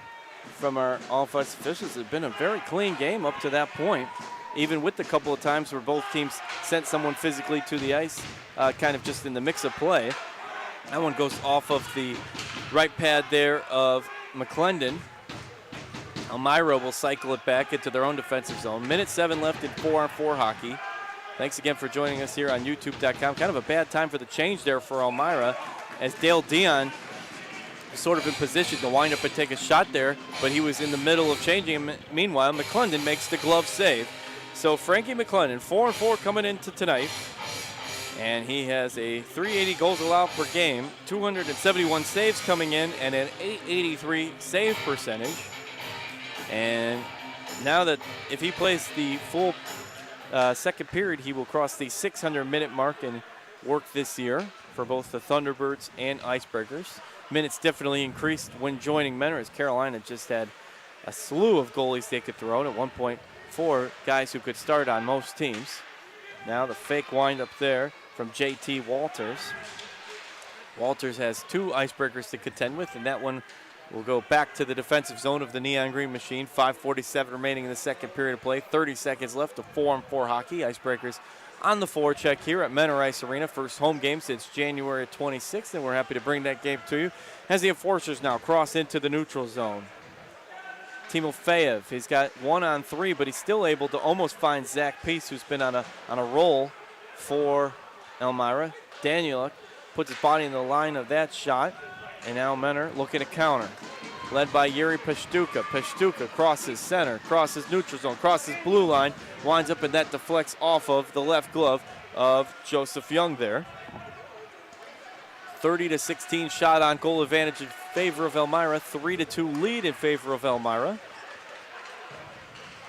from our off-ice officials. It's been a very clean game up to that point, even with the couple of times where both teams sent someone physically to the ice, kind of just in the mix of play. That one goes off of the right pad there of McClendon. Elmira will cycle it back into their own defensive zone. Minute 7 left in 4-on-4 hockey. Thanks again for joining us here on YouTube.com. Kind of a bad time for the change there for Elmira, as Dale Dion was sort of in position to wind up and take a shot there, but he was in the middle of changing. Meanwhile, McClendon makes the glove save. So Frankie McClendon, 4-4 coming into tonight, and he has a 380 goals allowed per game, 271 saves coming in, and an 883 save percentage. And now that if he plays the full second period, he will cross the 600-minute mark and work this year for both the Thunderbirds and Icebreakers. Minutes definitely increased when joining Mentor, as Carolina just had a slew of goalies they could throw out. At one point, 4 guys who could start on most teams. Now the fake wind up there from JT Walters. Walters has 2 icebreakers to contend with, and that one will go back to the defensive zone of the Neon Green Machine. 5:47 remaining in the second period of play. 30 seconds left of 4-on-4 hockey. Icebreakers on the forecheck here at Menor Ice Arena. First home game since January 26th, and we're happy to bring that game to you as the Enforcers now cross into the neutral zone. Timofeyev, he's got 1-on-3, but he's still able to almost find Zach Peace, who's been on a roll for Elmira. Danieluk puts his body in the line of that shot, and now Menor looking to counter. Led by Yuri Pashtuka. Pashtuka crosses center, crosses neutral zone, crosses blue line, winds up, and that deflects off of the left glove of Joseph Young there. 30-16 shot on goal advantage in favor of Elmira. 3-2 lead in favor of Elmira.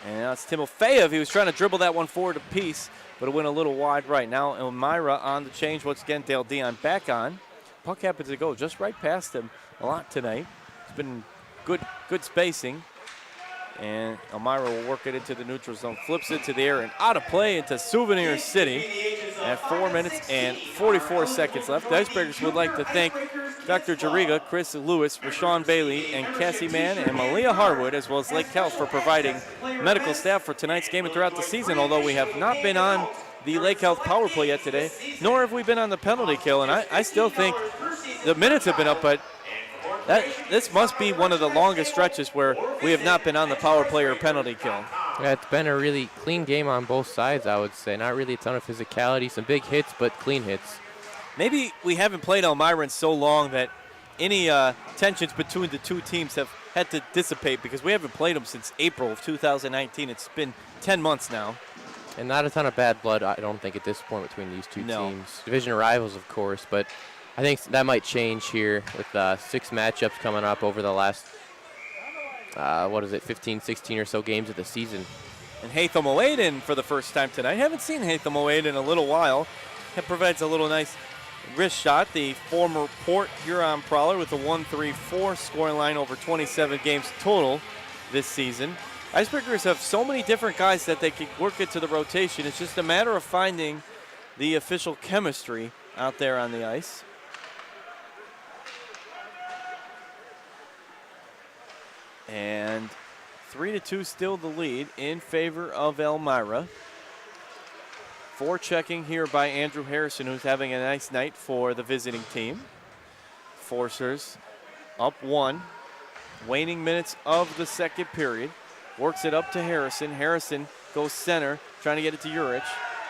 And now it's Timofeyev. He was trying to dribble that one forward to Peace, but it went a little wide right. Now Elmira on the change once again. Dale Dion back on. Puck happens to go just right past him a lot tonight. It's been good spacing. And Elmira will work it into the neutral zone. Flips it to the air and out of play into Souvenir City at 4 minutes and 44 seconds left. The Icebreakers would like to thank Dr. Jariga, Chris Lewis, Rashawn Bailey, and Cassie Mann, and Malia Harwood, as well as Lake Health, for providing medical staff for tonight's game and throughout the season, although we have not been on the Lake Health power play yet today, nor have we been on the penalty kill, and I still think the minutes have been up, but this must be one of the longest stretches where we have not been on the power play or penalty kill. Yeah, it's been a really clean game on both sides, I would say. Not really a ton of physicality, some big hits, but clean hits. Maybe we haven't played Elmira in so long that any tensions between the two teams have had to dissipate, because we haven't played them since April of 2019. It's been 10 months now. And not a ton of bad blood, I don't think, at this point between these two teams. Division rivals, of course, but I think that might change here with 6 matchups coming up over the last, 15, 16 or so games of the season. And Hatham O'Aiden for the first time tonight. Haven't seen Hatham O'Aiden in a little while. That provides a little nice wrist shot. The former Port Huron Prowler with a 1-3-4 scoring line over 27 games total this season. Icebreakers have so many different guys that they can work into the rotation. It's just a matter of finding the official chemistry out there on the ice. And 3-2 still the lead in favor of Elmira. Forechecking here by Andrew Harrison, who's having a nice night for the visiting team. Enforcers up 1. Waning minutes of the second period. Works it up to Harrison. Harrison goes center, trying to get it to Juric.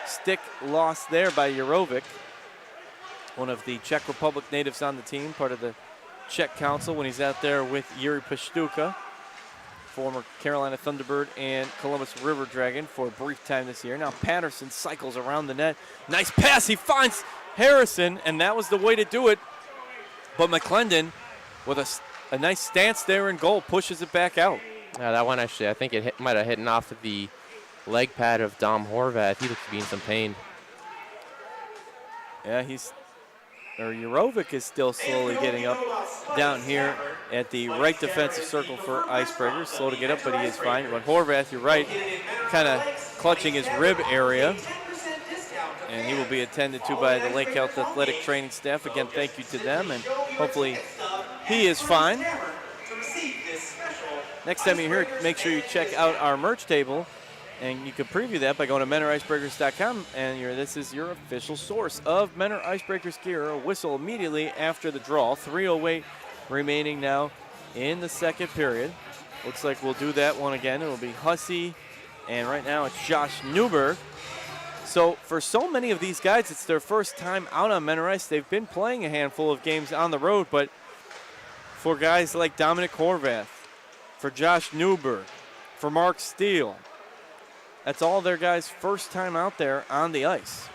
Stick lost there by Jurovic, one of the Czech Republic natives on the team, part of the Czech Council when he's out there with Yuri Pashtuka, former Carolina Thunderbird and Columbus River Dragon for a brief time this year. Now Patterson cycles around the net. Nice pass. He finds Harrison, and that was the way to do it. But McClendon, with a nice stance there in goal, pushes it back out. That one actually, I think it might have hit off of the leg pad of Dom Horvath. He looks to be in some pain. Yeah, Jurovic is still slowly getting up down here at the right defensive circle for Icebreakers. Slow to get up, but he is fine. But Horvath, you're right, kind of clutching his rib area. And he will be attended to by the Lake Health Athletic Training Staff. Again, thank you to them, and hopefully he is fine. Next time you're here, make sure you check out our merch table, and you can preview that by going to MenorIcebreakers.com, and this is your official source of Menor Icebreakers gear. A whistle immediately after the draw. 3:08 remaining now in the second period. Looks like we'll do that one again. It'll be Hussey, and right now it's Josh Newberg. So for so many of these guys, it's their first time out on Menor Ice. They've been playing a handful of games on the road, but for guys like Dominic Horvath, for Josh Newberg, for Mark Steele, that's all their guys' first time out there on the ice.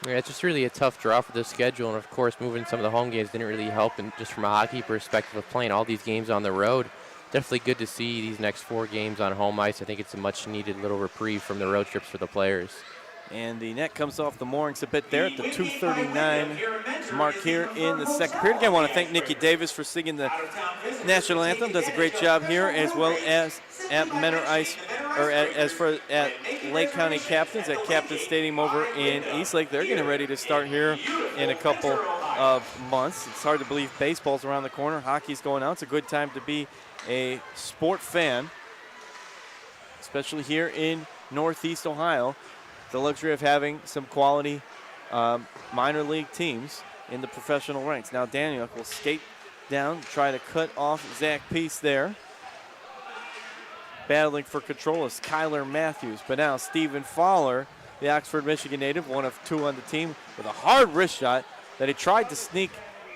Yeah, it's just really a tough draw for the schedule, and of course moving some of the home games didn't really help, and just from a hockey perspective of playing all these games on the road. Definitely good to see these next 4 games on home ice. I think it's a much needed little reprieve from the road trips for the players. And the net comes off the moorings a bit there at the 2:39 mark here in the second period. Again, I want to thank Nikki Davis for singing the national anthem. Does a great job here, as well as at Menor Ice, or at Lake County Captains at Captain Stadium over in Eastlake. They're getting ready to start here in a couple of months. It's hard to believe baseball's around the corner. Hockey's going out. It's a good time to be a sport fan, especially here in Northeast Ohio. The luxury of having some quality minor league teams in the professional ranks. Now Daniel will skate down, try to cut off Zach Peace there. Battling for control is Kyler Matthews, but now Stephen Fowler, the Oxford, Michigan native, one of two on the team, with a hard wrist shot that he tried to sneak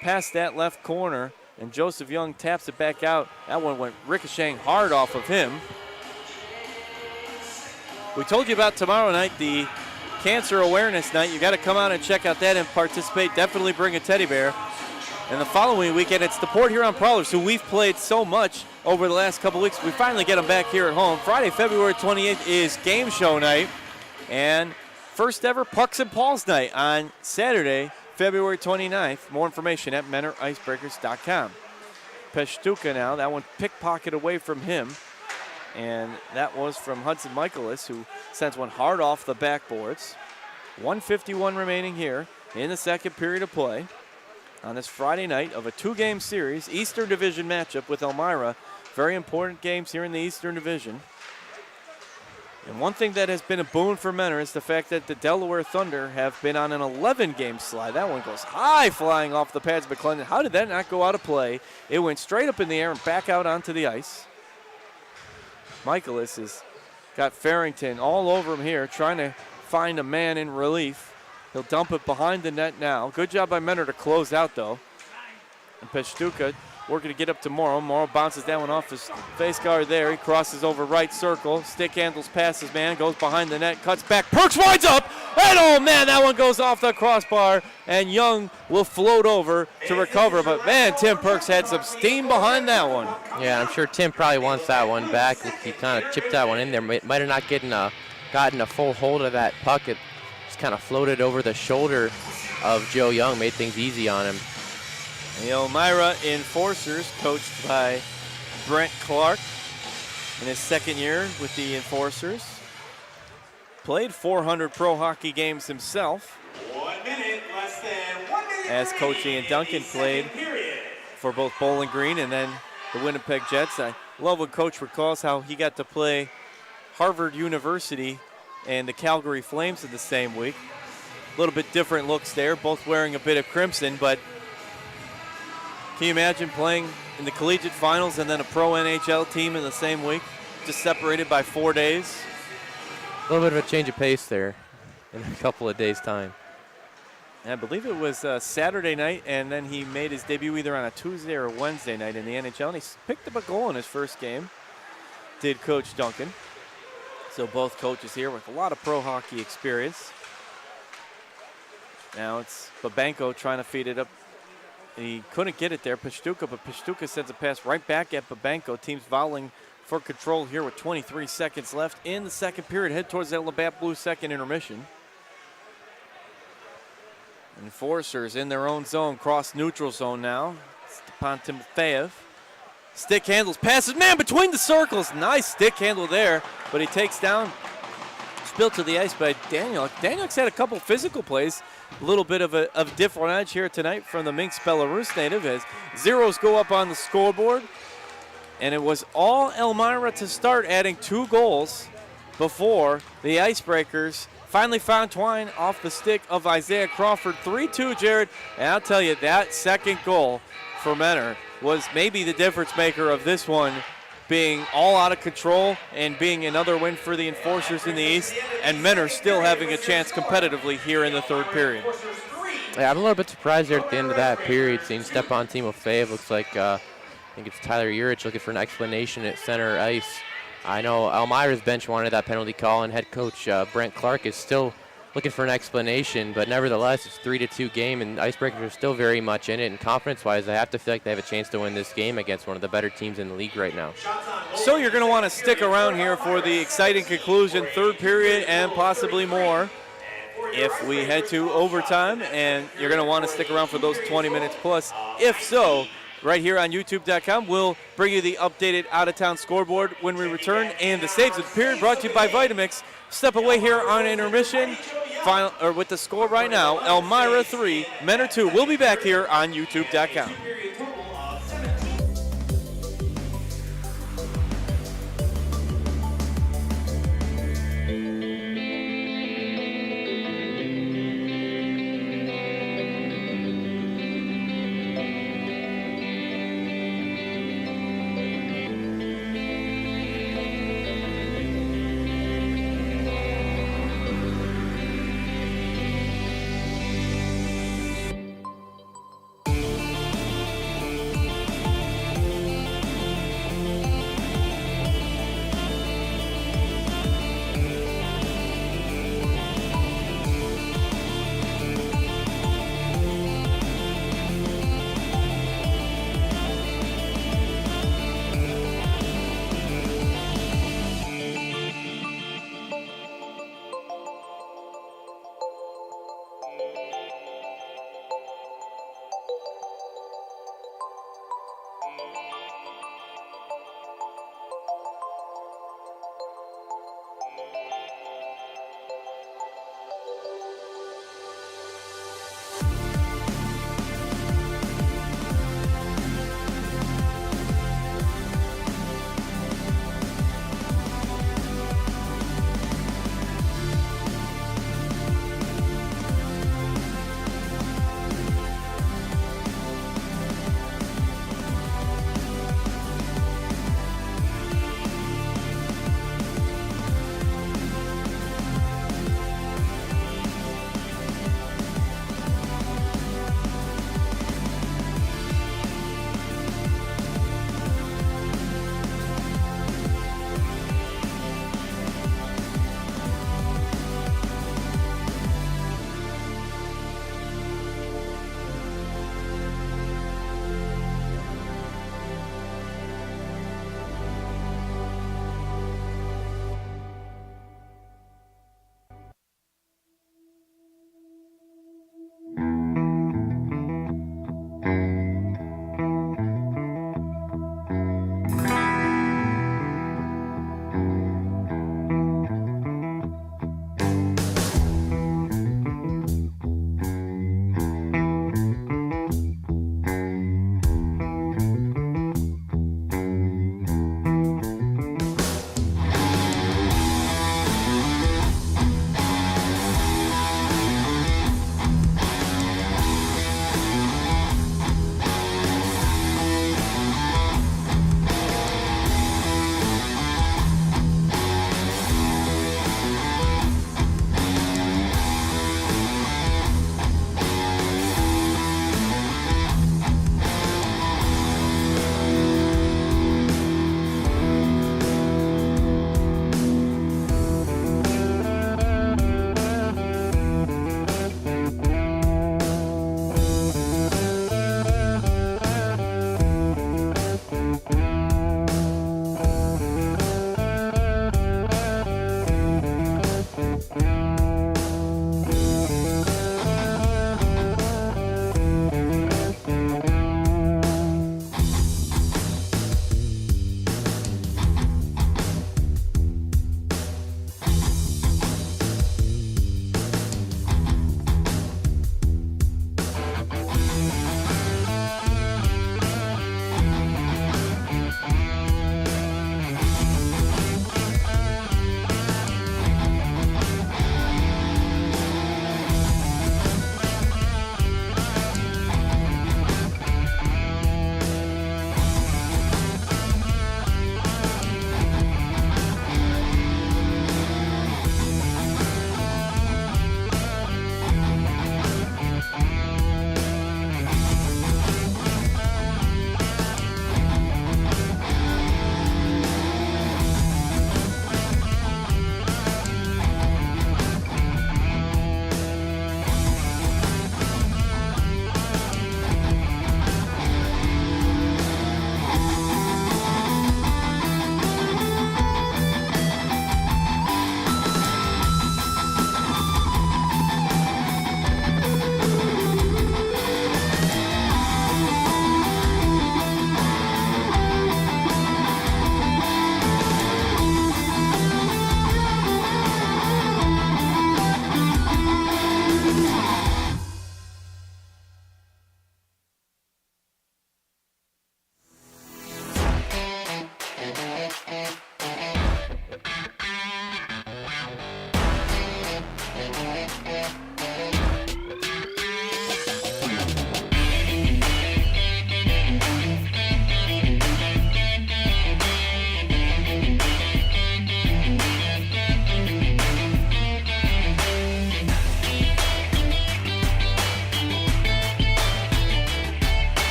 past that left corner, and Joseph Young taps it back out. That one went ricocheting hard off of him. We told you about tomorrow night, the Cancer Awareness Night. You got to come out and check out that and participate. Definitely bring a teddy bear. And the following weekend, it's the Port Huron Prowlers, who we've played so much over the last couple weeks. We finally get them back here at home. Friday, February 28th is game show night. And first ever Pucks and Paws night on Saturday, February 29th. More information at MentorIcebreakers.com. Peshtuka now, that one pickpocket away from him. And that was from Hudson Michaelis, who sends one hard off the backboards. 1:51 remaining here in the second period of play on this Friday night of a two-game series, Eastern Division matchup with Elmira. Very important games here in the Eastern Division. And one thing that has been a boon for Mentor is the fact that the Delaware Thunder have been on an 11-game slide. That one goes high, flying off the pads of McClendon. How did that not go out of play? It went straight up in the air and back out onto the ice. Michaelis has got Farrington all over him here, trying to find a man in relief. He'll dump it behind the net now. Good job by Mentor to close out, though. And Peshtuka working to get up to Morrow. Morrow bounces that one off his face guard there. He crosses over right circle. Stick handles past his man, goes behind the net, cuts back. Perks winds up, and oh man, that one goes off the crossbar, and Young will float over to recover. But man, Tim Perks had some steam behind that one. Yeah, I'm sure Tim probably wants that one back. He kind of chipped that one in there. Might have not gotten a full hold of that puck. It just kind of floated over the shoulder of Joe Young, made things easy on him. The Elmira Enforcers, coached by Brent Clark in his second year with the Enforcers. Played 400 pro hockey games himself. 1 minute, less than 1 minute. As Coach Ian Duncan played for both Bowling Green and then the Winnipeg Jets. I love when Coach recalls how he got to play Harvard University and the Calgary Flames in the same week. A little bit different looks there, both wearing a bit of crimson, but can you imagine playing in the collegiate finals and then a pro NHL team in the same week, just separated by 4 days? A little bit of a change of pace there in a couple of days' time. And I believe it was Saturday night, and then he made his debut either on a Tuesday or Wednesday night in the NHL, and he picked up a goal in his first game, did Coach Duncan. So both coaches here with a lot of pro hockey experience. Now it's Babenko trying to feed it up. He couldn't get it there, Peshtuka, but Peshtuka sends a pass right back at Babenko. Team's volleying for control here with 23 seconds left in the second period. Head towards that Labatt Blue second intermission. Enforcers in their own zone, cross neutral zone now. Stepan Timofeyev. Stick handles, passes, man, between the circles. Nice stick handle there, but he takes down, spilled to the ice by Daniel. Daniel's had a couple physical plays. A little bit of a different edge here tonight from the Minsk Belarus native as zeros go up on the scoreboard. And it was all Elmira to start, adding 2 goals before the Icebreakers finally found Twine off the stick of Isaiah Crawford. 3-2, Jared. And I'll tell you, that second goal for Mentor was maybe the difference maker of this one being all out of control and being another win for the Enforcers in the East, and Mentor still having a chance competitively here in the third period. Yeah, I'm a little bit surprised there at the end of that period, seeing Stepan Timofeyev. Looks like, I think it's Tyler Urich looking for an explanation at center ice. I know Elmira's bench wanted that penalty call, and head coach Brent Clark is still looking for an explanation, but nevertheless, it's 3-2 game, and Icebreakers are still very much in it, and confidence-wise, I have to feel like they have a chance to win this game against one of the better teams in the league right now. So you're going to want to stick around here for the exciting conclusion, third period, and possibly more if we head to overtime, and you're going to want to stick around for those 20 minutes plus. If so, right here on YouTube.com, we'll bring you the updated out-of-town scoreboard when we return, and the saves of the period brought to you by Vitamix. Step away here on intermission. final or with the score right now, Elmira 3, Menor 2. We'll be back here on YouTube.com.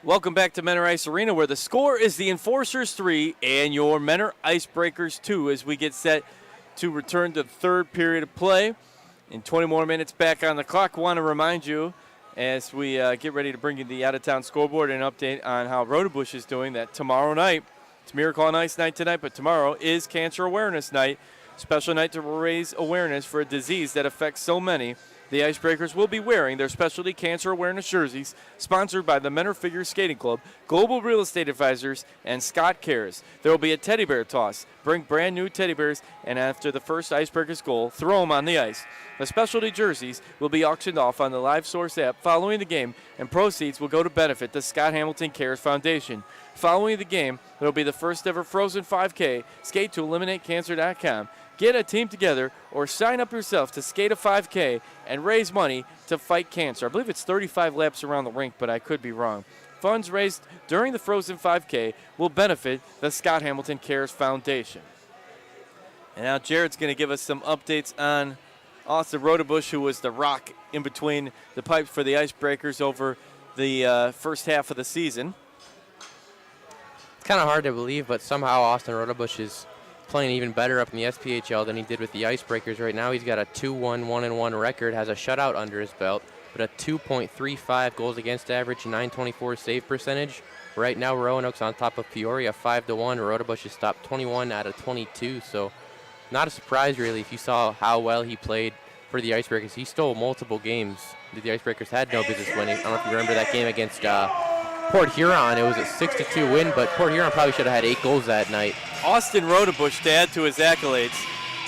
Welcome back to Menor Ice Arena, where the score is the Enforcers 3 and your Menor Icebreakers 2 as we get set to return to the third period of play. In 20 more minutes back on the clock, want to remind you as we get ready to bring you the out-of-town scoreboard and update on how Rodebush is doing that tomorrow night. It's Miracle on Ice night tonight, but tomorrow is Cancer Awareness Night. Special night to raise awareness for a disease that affects so many. The Icebreakers will be wearing their specialty cancer awareness jerseys, sponsored by the Menor Figure Skating Club, Global Real Estate Advisors, and Scott Cares. There will be a teddy bear toss. Bring brand new teddy bears, and after the first Icebreakers goal, throw them on the ice. The specialty jerseys will be auctioned off on the Live Source app following the game, and proceeds will go to benefit the Scott Hamilton Cares Foundation. Following the game, there will be the first ever Frozen 5K. Skate to EliminateCancer.com. Get a team together or sign up yourself to skate a 5K and raise money to fight cancer. I believe it's 35 laps around the rink, but I could be wrong. Funds raised during the Frozen 5K will benefit the Scott Hamilton Cares Foundation. And now Jared's going to give us some updates on Austin Rodebush, who was the rock in between the pipes for the Icebreakers over the first half of the season. It's kind of hard to believe, but somehow Austin Rodebush is playing even better up in the SPHL than he did with the Icebreakers. Right now he's got a 2-1, 1-1 record, has a shutout under his belt, but a 2.35 goals against average, 924 save percentage. Right now Roanoke's on top of Peoria 5-1. Rodebush has stopped 21 out of 22, so not a surprise really if you saw how well he played for the Icebreakers. He stole multiple games that the Icebreakers had no business winning. I don't know if you remember that game against Port Huron. It was a 6-2 win, but Port Huron probably should have had 8 goals that night. Austin Rodebush, to add to his accolades,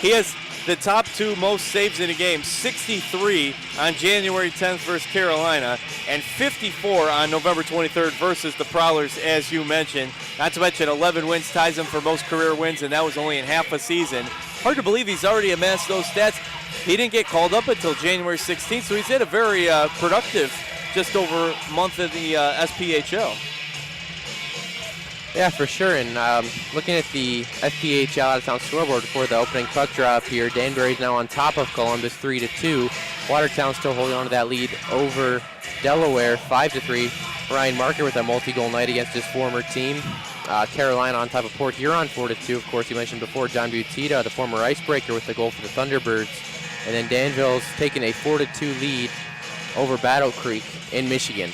he has the top 2 most saves in a game, 63 on January 10th versus Carolina, and 54 on November 23rd versus the Prowlers, as you mentioned. Not to mention 11 wins ties him for most career wins, and that was only in half a season. Hard to believe he's already amassed those stats. He didn't get called up until January 16th, so he's had a very productive just over a month of the SPHL. Yeah, for sure. And looking at the SPHL out-of-town scoreboard before the opening puck drop here, Danbury's now on top of Columbus 3-2. Watertown still holding on to that lead over Delaware 5-3. Ryan Marker with a multi-goal night against his former team. Carolina on top of Port Huron 4-2. Of course, you mentioned before John Butita, the former Icebreaker, with the goal for the Thunderbirds. And then Danville's taking a 4-2 lead over Battle Creek in Michigan.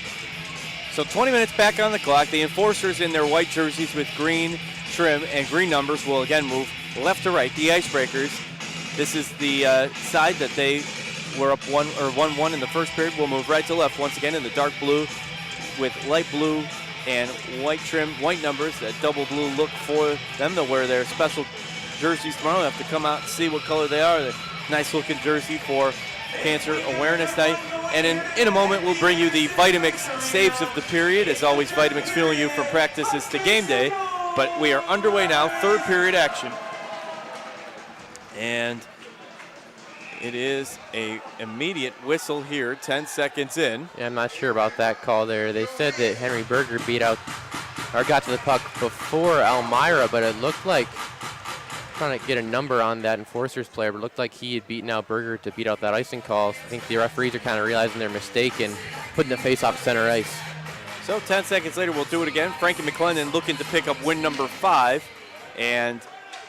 So 20 minutes back on the clock. The Enforcers in their white jerseys with green trim and green numbers will again move left to right. The Icebreakers, this is the side that they were up 1-1 in the first period, will move right to left once again in the dark blue with light blue and white trim, white numbers, that double blue look for them. They'll wear their special jerseys tomorrow. They'll have to come out and see what color they are. The nice looking jersey for Cancer Awareness Night. And in a moment, we'll bring you the Vitamix saves of the period. As always, Vitamix fueling you from practices to game day. But we are underway now, third period action. And it is a immediate whistle here, 10 seconds in. Yeah, I'm not sure about that call there. They said that Henry Berger got to the puck before Elmira, but it looked like, trying to get a number on that Enforcers player, but it looked like he had beaten out Berger to beat out that icing call. So I think the referees are kind of realizing their mistake and putting the face off center ice. So 10 seconds later, we'll do it again. Frankie McClendon looking to pick up win number 5, and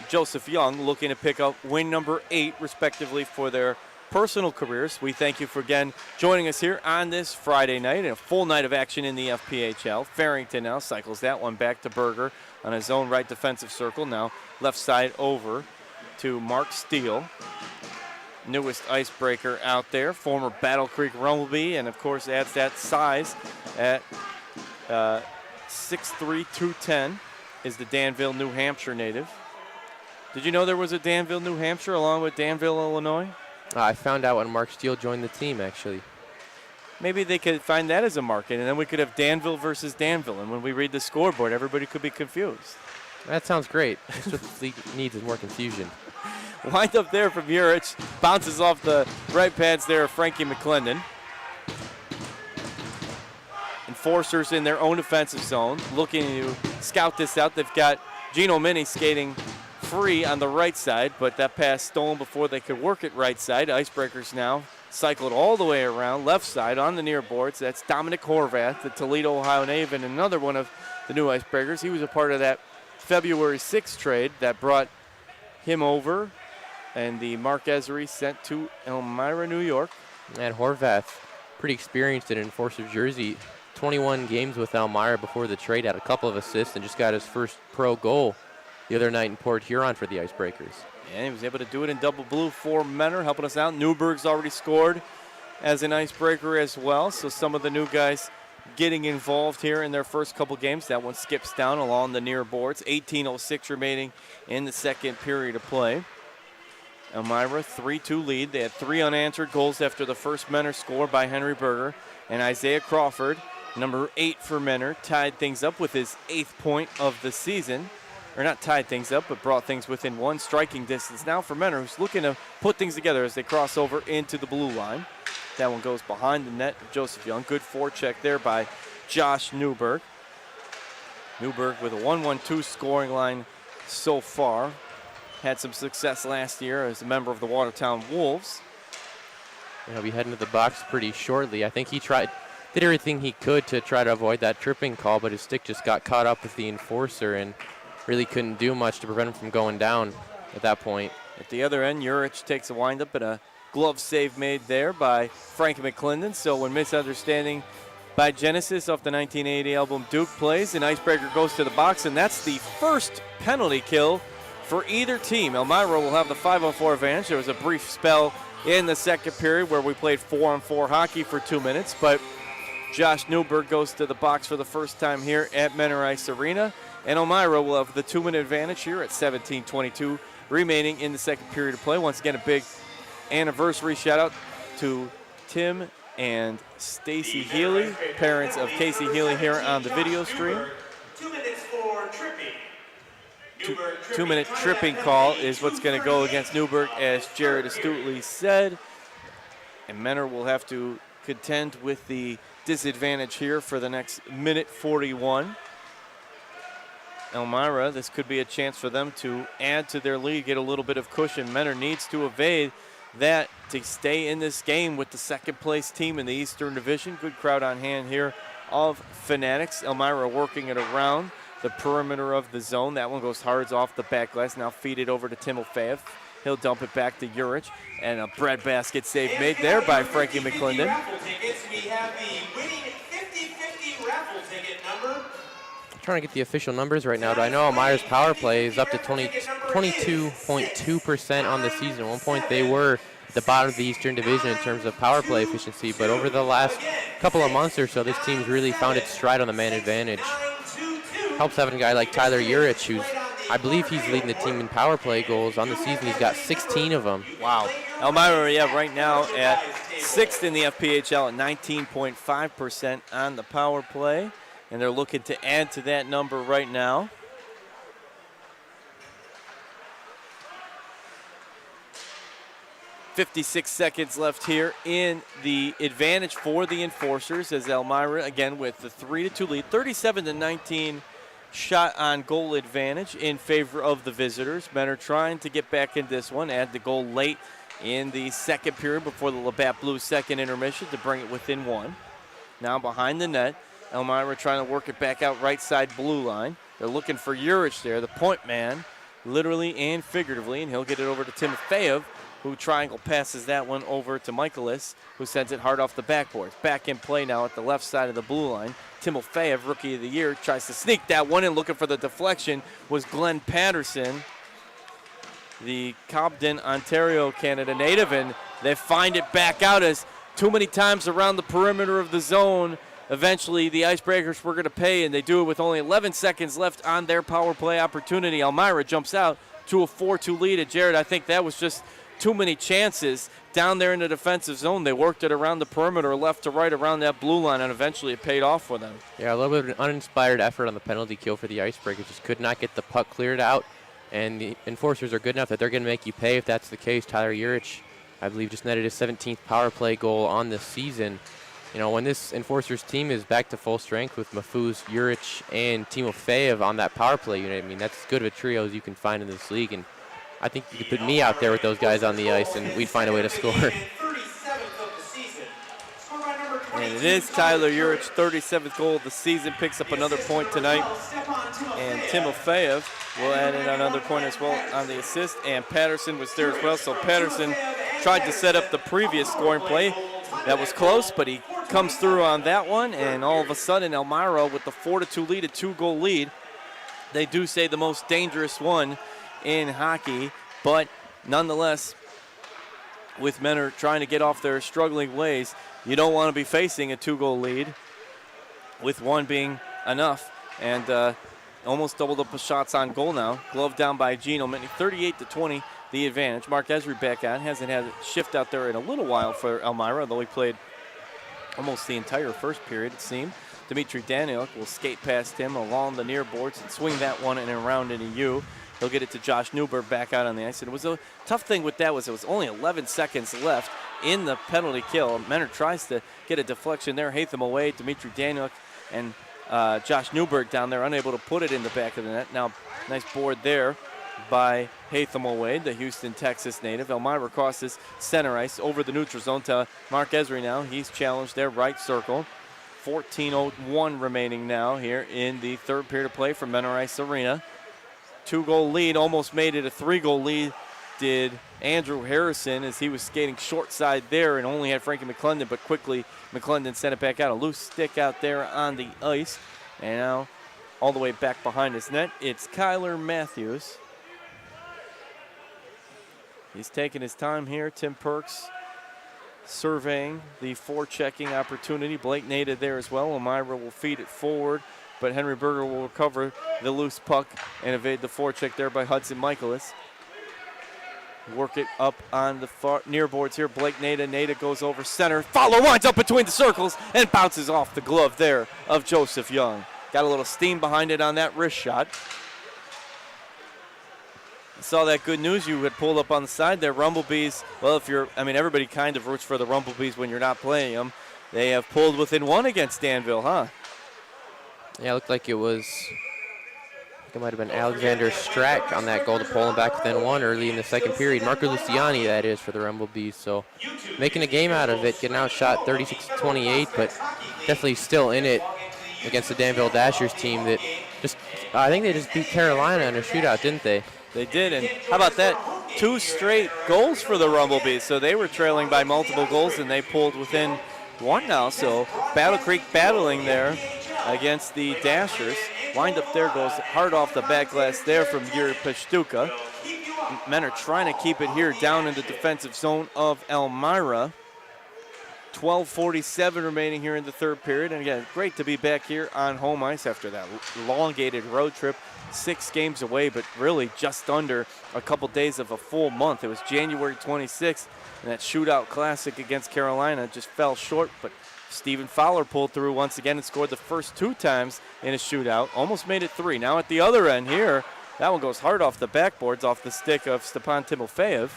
Joseph Young looking to pick up win number 8, respectively, for their personal careers. We thank you for, again, joining us here on this Friday night and a full night of action in the FPHL. Farrington now cycles that one back to Berger on his own right defensive circle. Now left side over to Mark Steele, newest Icebreaker out there, former Battle Creek Rumblebee, and of course adds that size at 6'3", 210, is the Danville, New Hampshire native. Did you know there was a Danville, New Hampshire along with Danville, Illinois? I found out when Mark Steele joined the team, actually. Maybe they could find that as a market, and then we could have Danville versus Danville, and when we read the scoreboard, everybody could be confused. That sounds great. That's what the league needs, is more confusion. Wind up there from Urich, bounces off the right pads there of Frankie McClendon. Enforcers in their own defensive zone, looking to scout this out. They've got Gino Mini skating free on the right side, but that pass stolen before they could work it right side. Icebreakers now cycled all the way around left side on the near boards. That's Dominic Horvath, the Toledo, Ohio native, and another one of the new Icebreakers. He was a part of that February 6th trade that brought him over, and the Mark Esery sent to Elmira, New York. And Horvath, pretty experienced in Enforcer jersey. 21 games with Elmira before the trade, had a couple of assists, and just got his first pro goal the other night in Port Huron for the Icebreakers. And he was able to do it in double blue for Menor, helping us out. Newberg's already scored as an Icebreaker as well, so some of the new guys getting involved here in their first couple games. That one skips down along the near boards. 18:06 remaining in the second period of play. Elmira 3-2 lead. They had 3 unanswered goals after the first Menor score by Henry Berger. And Isaiah Crawford, number 8 for Menor, tied things up with his 8th point of the season. Or not tied things up, but brought things within 1 striking distance now for Menor, who's looking to put things together as they cross over into the blue line. That one goes behind the net of Joseph Young. Good forecheck there by Josh Newberg. Newberg with a 1-1-2 scoring line so far. Had some success last year as a member of the Watertown Wolves. He'll be heading to the box pretty shortly. I think he did everything he could to try to avoid that tripping call, but his stick just got caught up with the enforcer and really couldn't do much to prevent him from going down at that point. At the other end, Urich takes a windup and a glove save made there by Frank McClendon. So when Misunderstanding by Genesis off the 1980 album Duke plays, an Icebreaker goes to the box, and that's the first penalty kill for either team. Elmira will have the 5-on-4 advantage. There was a brief spell in the second period where we played 4-on-4 hockey for 2 minutes, but Josh Newberg goes to the box for the first time here at Menor Ice Arena, and Elmira will have the 2-minute advantage here at 17:22 remaining in the second period of play. Once again, a big anniversary shout out to Tim and Stacy Healy, parents of Casey Healy, here on the video stream. 2 minutes for tripping. 2-minute tripping call is what's going to go against Newberg, as Jared astutely said. And Menor will have to contend with the disadvantage here for the next minute 41. Elmira, this could be a chance for them to add to their lead, get a little bit of cushion. Menor needs to evade that to stay in this game with the second place team in the Eastern Division. Good crowd on hand here of Fanatics. Elmira working it around the perimeter of the zone. That one goes hard off the back glass. Now feed it over to Timofeyev. He'll dump it back to Urich. And a breadbasket save made there by Frankie McClendon. Raffle tickets. We have the winning 50-50 raffle ticket number. I'm trying to get the official numbers right now, but I know Elmira's power play is up to 22.2% on the season. At one point they were at the bottom of the Eastern Division in terms of power play efficiency, but over the last couple of months or so, this team's really found its stride on the man advantage. Helps having a guy like Tyler Urich, who's, I believe he's leading the team in power play goals on the season. He's got 16 of them. Wow. Elmira, yeah, right now at 6th in the FPHL at 19.5% on the power play. And they're looking to add to that number right now. .56 seconds left here in the advantage for the Enforcers, as Elmira, again, with the 3-2 lead. 37-19 shot on goal advantage in favor of the visitors. Menor trying to get back in this one, add the goal late in the second period before the Labatt Blues' second intermission to bring it within 1. Now behind the net, Elmira trying to work it back out right side blue line. They're looking for Urich there, the point man, literally and figuratively, and he'll get it over to Timofeyev, who triangle passes that one over to Michaelis, who sends it hard off the backboards. Back in play now at the left side of the blue line. Timofeyev, Rookie of the Year, tries to sneak that one in. Looking for the deflection was Glenn Patterson, the Cobden, Ontario, Canada native, and they find it back out as too many times around the perimeter of the zone. Eventually, the Icebreakers were going to pay, and they do it with only 11 seconds left on their power play opportunity. Elmira jumps out to a 4-2 lead. And Jared, I think that was just too many chances down there in the defensive zone. They worked it around the perimeter, left to right around that blue line, and eventually it paid off for them. Yeah, a little bit of an uninspired effort on the penalty kill for the Icebreakers. Just could not get the puck cleared out, and the Enforcers are good enough that they're going to make you pay if that's the case. Tyler Urich, I believe, just netted his 17th power play goal on the season. you know, when this Enforcers team is back to full strength with Mahfouz, Juric, and Timofeyev on that power play unit, I mean, that's as good of a trio as you can find in this league. And I think you could put me out there with those guys on the ice, and we'd find a way to score. And it is Tyler Juric, 37th goal of the season, picks up another point tonight. And Timofeyev will add in another point as well on the assist. And Patterson was there as well. So Patterson tried to set up the previous scoring play. That was close, but he comes through on that one. And all of a sudden, Elmira with the 4-2 lead, a 2-goal lead. They do say the most dangerous one in hockey, but nonetheless, with Menor trying to get off their struggling ways, you don't want to be facing a 2-goal lead with one being enough. And almost doubled up the shots on goal now. Glove down by Gino Mitney, 38-20, the advantage. Mark Esri back on, hasn't had a shift out there in a little while for Elmira, though he played almost the entire first period, it seemed. Dmitry Daniuk will skate past him along the near boards and swing that one and around into U. He'll get it to Josh Newberg back out on the ice. And it was a tough thing with that was it was only 11 seconds left in the penalty kill. Menor tries to get a deflection there. Hatham away. Dmitry Daniuk and Josh Newberg down there unable to put it in the back of the net. Now, nice board there by Hatham away, the Houston, Texas native. Elmira crosses center ice over the neutral zone to Mark Esri now. He's challenged there, right circle. 14:01 remaining now here in the third period of play from Menor Ice Arena. 2-goal lead, almost made it a 3-goal lead, did Andrew Harrison as he was skating short side there and only had Frankie McClendon, but quickly McClendon sent it back out. A loose stick out there on the ice. And now all the way back behind his net, it's Kyler Matthews. He's taking his time here. Tim Perks surveying the forechecking opportunity. Blake Nader there as well. Elmira will feed it forward, but Henry Berger will recover the loose puck and evade the forecheck there by Hudson Michaelis. Work it up on the far near boards here. Blake Nader. Nader goes over center. Follow winds up between the circles and bounces off the glove there of Joseph Young. Got a little steam behind it on that wrist shot. Saw that good news you had pulled up on the side there. Rumblebees, well, everybody kind of roots for the Rumblebees when you're not playing them. They have pulled within one against Danville, huh? Yeah, it looked like it might have been Alexander Strack on that goal to pull him back within one early in the second period. Marco Luciani, that is, for the Rumblebees. So making a game out of it, getting outshot 36-28, but definitely still in it against the Danville Dashers team that I think they just beat Carolina in a shootout, didn't they? They did, and how about that? 2 straight goals for the Rumblebees. So they were trailing by multiple goals, and they pulled within one now. So Battle Creek battling there against the Dashers. Wind up there goes hard off the back glass there from Yuri Peshtuka. Men are trying to keep it here down in the defensive zone of Elmira. 12:47 remaining here in the third period. And again, great to be back here on home ice after that elongated road trip. 6 games away, but really just under a couple days of a full month. It was January 26th, and that shootout classic against Carolina just fell short, but Stephen Fowler pulled through once again and scored the first 2 times in a shootout. Almost made it 3. Now at the other end here, that one goes hard off the backboards, off the stick of Stepan Timofeyev.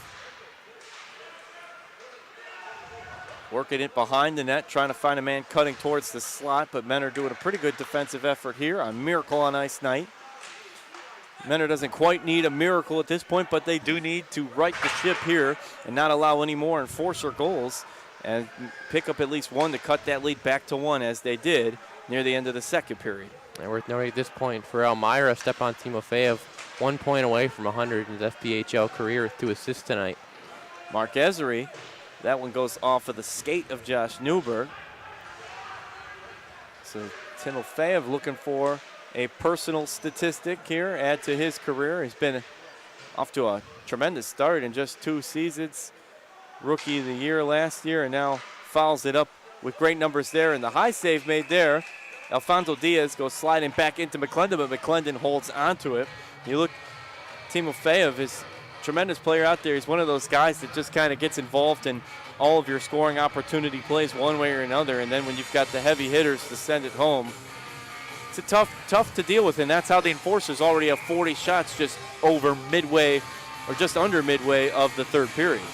Working it behind the net, trying to find a man cutting towards the slot, but men are doing a pretty good defensive effort here on Miracle on Ice night. Menor doesn't quite need a miracle at this point, but they do need to right the ship here and not allow any more Enforcer goals and pick up at least one to cut that lead back to 1 as they did near the end of the second period. And worth noting at this point for Elmira, Stepan Timofeyev 1 point away from 100 in his FPHL career with 2 assists tonight. Mark Esri, that one goes off of the skate of Josh Newberg. So Timofeyev looking for a personal statistic here, add to his career. He's been off to a tremendous start in just 2 seasons. Rookie of the year last year, and now fouls it up with great numbers there. And the high save made there. Alfonso Diaz goes sliding back into McClendon, but McClendon holds onto it. You look, Timofeyev is a tremendous player out there. He's one of those guys that just kind of gets involved in all of your scoring opportunity plays one way or another. And then when you've got the heavy hitters to send it home, it's a tough to deal with, and that's how the Enforcers already have 40 shots just over midway, or just under midway of the third period.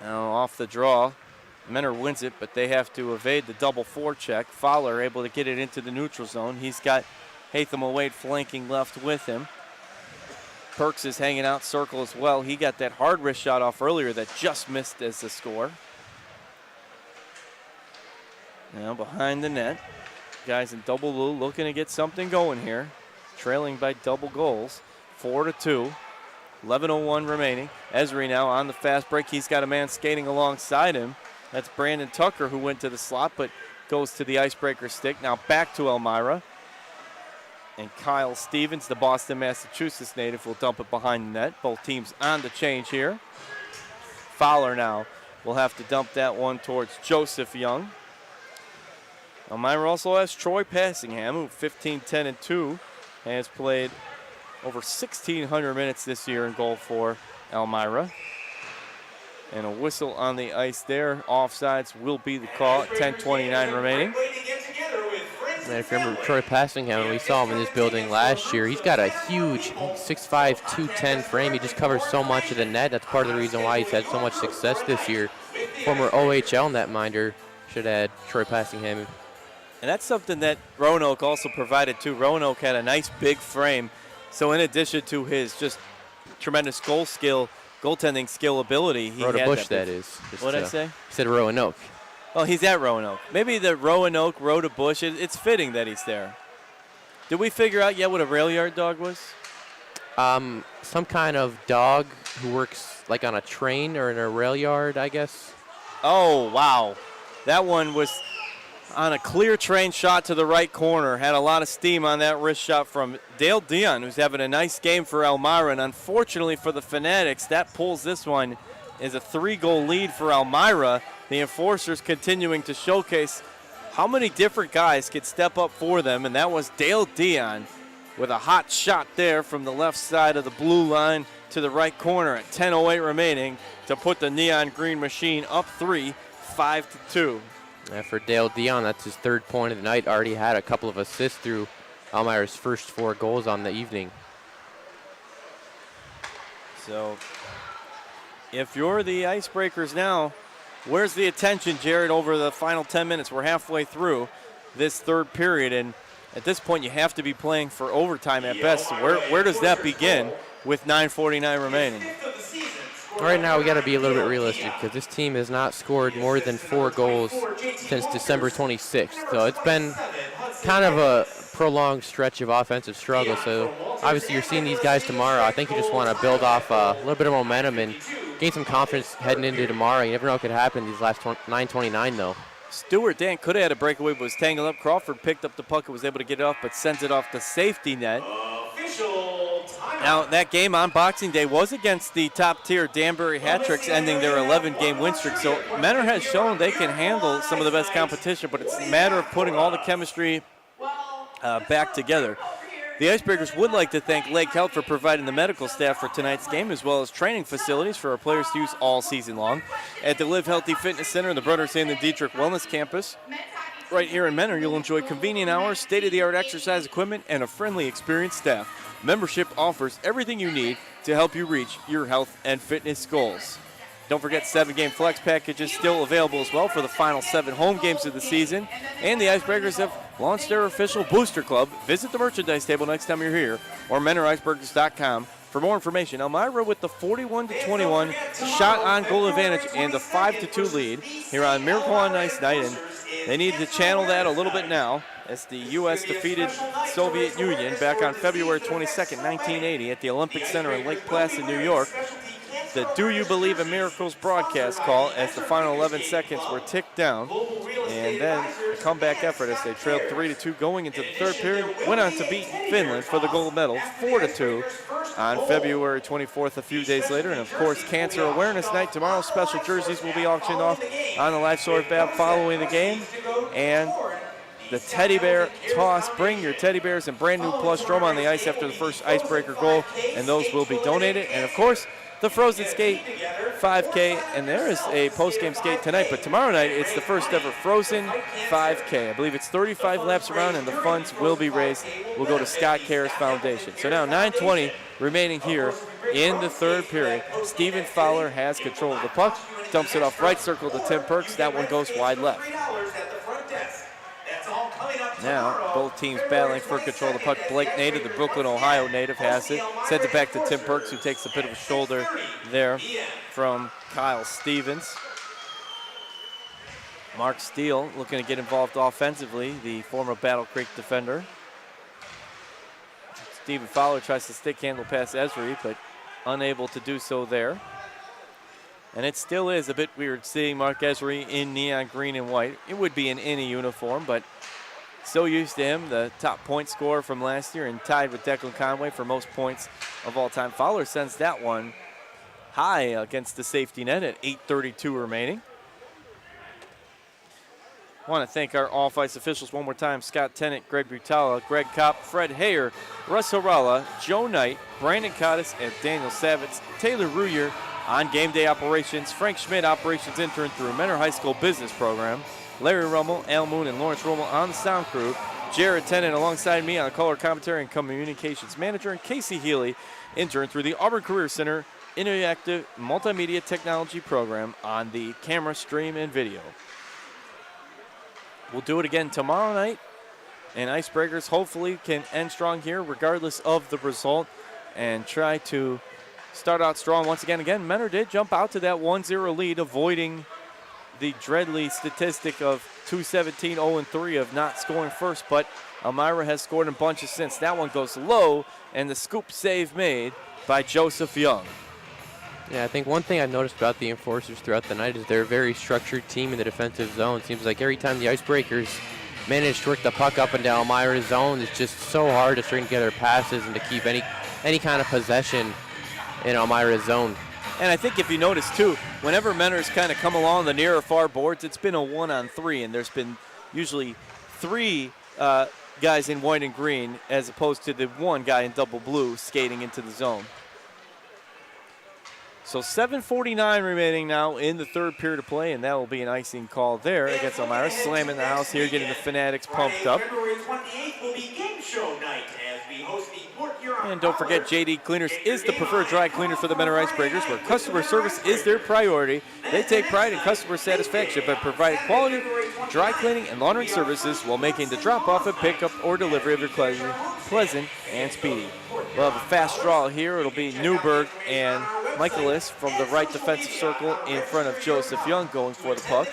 Now off the draw Menor wins it, but they have to evade the double forecheck. Fowler able to get it into the neutral zone. He's got Hatham Awade flanking left with him. Perks is hanging out circle as well. He got that hard wrist shot off earlier that just missed as the score. Now behind the net. Guys in double blue looking to get something going here. Trailing by double goals. 4-2. 11:01 remaining. Esri now on the fast break. He's got a man skating alongside him. That's Brandon Tucker, who went to the slot but goes to the icebreaker stick. Now back to Elmira. And Kyle Stevens, the Boston, Massachusetts native, will dump it behind the net. Both teams on the change here. Fowler now will have to dump that one towards Joseph Young. Elmira also has Troy Passingham, who 15-10-2, has played over 1,600 minutes this year in goal for Elmira. And a whistle on the ice there. Offsides will be the call at 10:29 remaining. And if you remember Troy Passingham, when we saw him in this building last year, he's got a huge 6'5", 210 frame. He just covers so much of the net. That's part of the reason why he's had so much success this year. Former OHL netminder should add Troy Passingham. And that's something that Roanoke also provided too. Roanoke had a nice big frame. So in addition to his just tremendous goaltending skill ability, he had Bush, that What did I say? He said Roanoke. Well, he's at Roanoke. Maybe the Roanoke, Rhoda Bush, it's fitting that he's there. Did we figure out yet what a rail yard dog was? Some kind of dog who works like on a train or in a rail yard, I guess. Oh, wow. That one was on a clear train shot to the right corner. Had a lot of steam on that wrist shot from Dale Dion, who's having a nice game for Elmira. And unfortunately for the Fanatics, that pulls this one as a 3-goal lead for Elmira. The Enforcers continuing to showcase how many different guys could step up for them. And that was Dale Dion with a hot shot there from the left side of the blue line to the right corner at 10:08 remaining to put the Neon Green Machine up 3, 5-2. For Dale Dion, that's his 3rd point of the night. Already had a couple of assists through Elmira's first 4 goals on the evening. So if you're the Icebreakers now, where's the attention, Jared, over the final 10 minutes? We're halfway through this 3rd period, and at this point you have to be playing for overtime at best. So where does that begin with 9:49 remaining? Right now we got to be a little bit realistic because this team has not scored more than 4 goals since December 26th. So it's been kind of a prolonged stretch of offensive struggle. So obviously you're seeing these guys tomorrow. I think you just want to build off a little bit of momentum and gain some confidence heading into tomorrow. You never know what could happen these last 9:29 though. Stewart Dan could have had a breakaway, but was tangled up. Crawford picked up the puck and was able to get it off, but sends it off the safety net. Now, that game on Boxing Day was against the top-tier Danbury Hat-Tricks, ending their 11-game win streak. So Menor has shown they can handle some of the best competition, but it's a matter of putting all the chemistry back together. The Icebreakers would like to thank Lake Health for providing the medical staff for tonight's game, as well as training facilities for our players to use all season long. At the Live Healthy Fitness Center in the Brothers and the Dietrich Wellness Campus, right here in Menor, you'll enjoy convenient hours, state-of-the-art exercise equipment, and a friendly, experienced staff. Membership offers everything you need to help you reach your health and fitness goals. Don't forget 7-game flex packages still available as well for the final 7 home games of the season. And the Icebreakers have launched their official booster club. Visit the merchandise table next time you're here or MenorIcebergers.com for more information. Elmira with the 41-21 shot on goal advantage and the 5-2 lead here on Miracle on Ice night. And they need to channel that a little bit now as the U.S. defeated Soviet Union back on February 22nd, 1980 at the Olympic Center in Lake Placid, New York. The Do You Believe in Miracles broadcast call as the final 11 seconds were ticked down. And then a comeback effort as they trailed 3-2 going into the 3rd period. Went on to beat Finland for the gold medal 4-2 on February 24th a few days later. And of course, Cancer Awareness Night tomorrow. Special jerseys will be auctioned off on the Life Sword Bab following the game. And the teddy bear toss. Bring your teddy bears and brand new plush. Throw them on the ice after the first Icebreaker goal, and those will be donated. And of course, the Frozen Skate 5K, and there is a post-game skate tonight, but tomorrow night it's the first ever Frozen 5K. I believe it's 35 laps around, and the funds will be raised. Will go to Scott Cares Foundation. So now 9:20 remaining here in the third period. Stephen Fowler has control of the puck, dumps it off right circle to Tim Perks. That one goes wide left. Now, both teams battling for control of the puck. Blake native, the Brooklyn, Ohio native, has it. Sends it back to Tim Perks, who takes a bit of a shoulder there from Kyle Stevens. Mark Steele looking to get involved offensively, the former Battle Creek defender. Stephen Fowler tries to stick handle past Esri, but unable to do so there. And it still is a bit weird seeing Mark Esri in neon green and white. It would be in any uniform, but so used to him, the top point scorer from last year, and tied with Declan Conway for most points of all time. Fowler sends that one high against the safety net at 8:32 remaining. I want to thank our off-ice officials one more time: Scott Tennant, Greg Butala, Greg Kopp, Fred Hayer, Russ Horala, Joe Knight, Brandon Cottis, and Daniel Savitz. Taylor Ruyer on game day operations, Frank Schmidt, operations intern through Mentor High School Business Program, Larry Rummel, Al Moon, and Lawrence Rummel on the sound crew, Jared Tennant alongside me on color commentary and communications manager, and Casey Healy, intern through the Auburn Career Center Interactive Multimedia Technology Program on the camera, stream, and video. We'll do it again tomorrow night, and Icebreakers hopefully can end strong here regardless of the result and try to start out strong once again. Mentor did jump out to that 1-0 lead, avoiding the dreadly statistic of 2-17, 0-3 of not scoring first, but Elmira has scored in bunches since. That one goes low, and the scoop save made by Joseph Young. Yeah, I think one thing I've noticed about the Enforcers throughout the night is they're a very structured team in the defensive zone. Seems like every time the Icebreakers manage to work the puck up and down Elmira's zone, it's just so hard to string together passes and to keep any kind of possession in Elmira's zone. And I think if you notice, too, whenever Mentor's kind of come along the near or far boards, it's been a 1-on-3, and there's been usually three guys in white and green as opposed to the one guy in double blue skating into the zone. So 7:49 remaining now in the third period of play, and that will be an icing call there against Elmira. Slamming the house here, getting the Fanatics pumped up. February 28th will be game show night as we host the Port Huron. And don't forget, JD Cleaners is the preferred dry cleaner for the Mentor Icebreakers, where customer service is their priority. They take pride in customer satisfaction by providing quality dry cleaning and laundering services while making the drop-off and pickup or delivery of your clothing pleasant and speedy. We'll have a fast draw here. It'll be Newberg and Michaelis from the right defensive circle in front of Joseph Young going for the puck.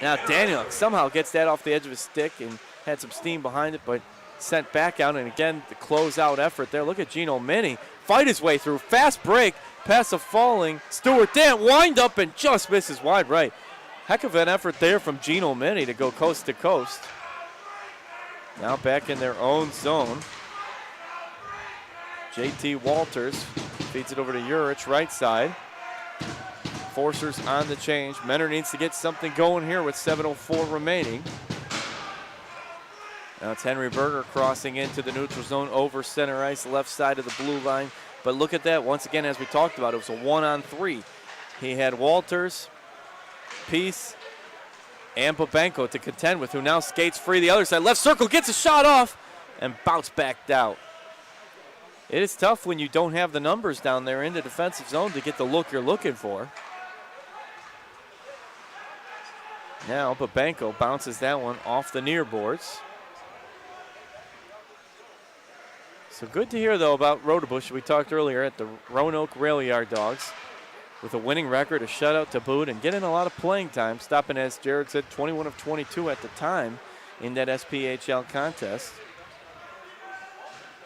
Now Daniel somehow gets that off the edge of his stick and had some steam behind it, but sent back out. And again, the closeout effort there. Look at Gino Mini fight his way through. Fast break past a falling Stuart Dant. Wind up and just misses wide right. Heck of an effort there from Gino Mini to go coast to coast. Now back in their own zone. JT Walters feeds it over to Urich, right side. Enforcers on the change. Mentor needs to get something going here with 7:04 remaining. Now it's Henry Berger crossing into the neutral zone over center ice, left side of the blue line. But look at that. Once again, as we talked about, it was a 1-on-3. He had Walters, Peace, and Babenko to contend with, who now skates free the other side. Left circle, gets a shot off, and bounced back out. It is tough when you don't have the numbers down there in the defensive zone to get the look you're looking for. Now Babenko bounces that one off the near boards. So good to hear, though, about Rodebush. We talked earlier at the Roanoke Rail Yard Dogs. With a winning record, a shutout to boot, and getting a lot of playing time, stopping, as Jared said, 21 of 22 at the time in that SPHL contest.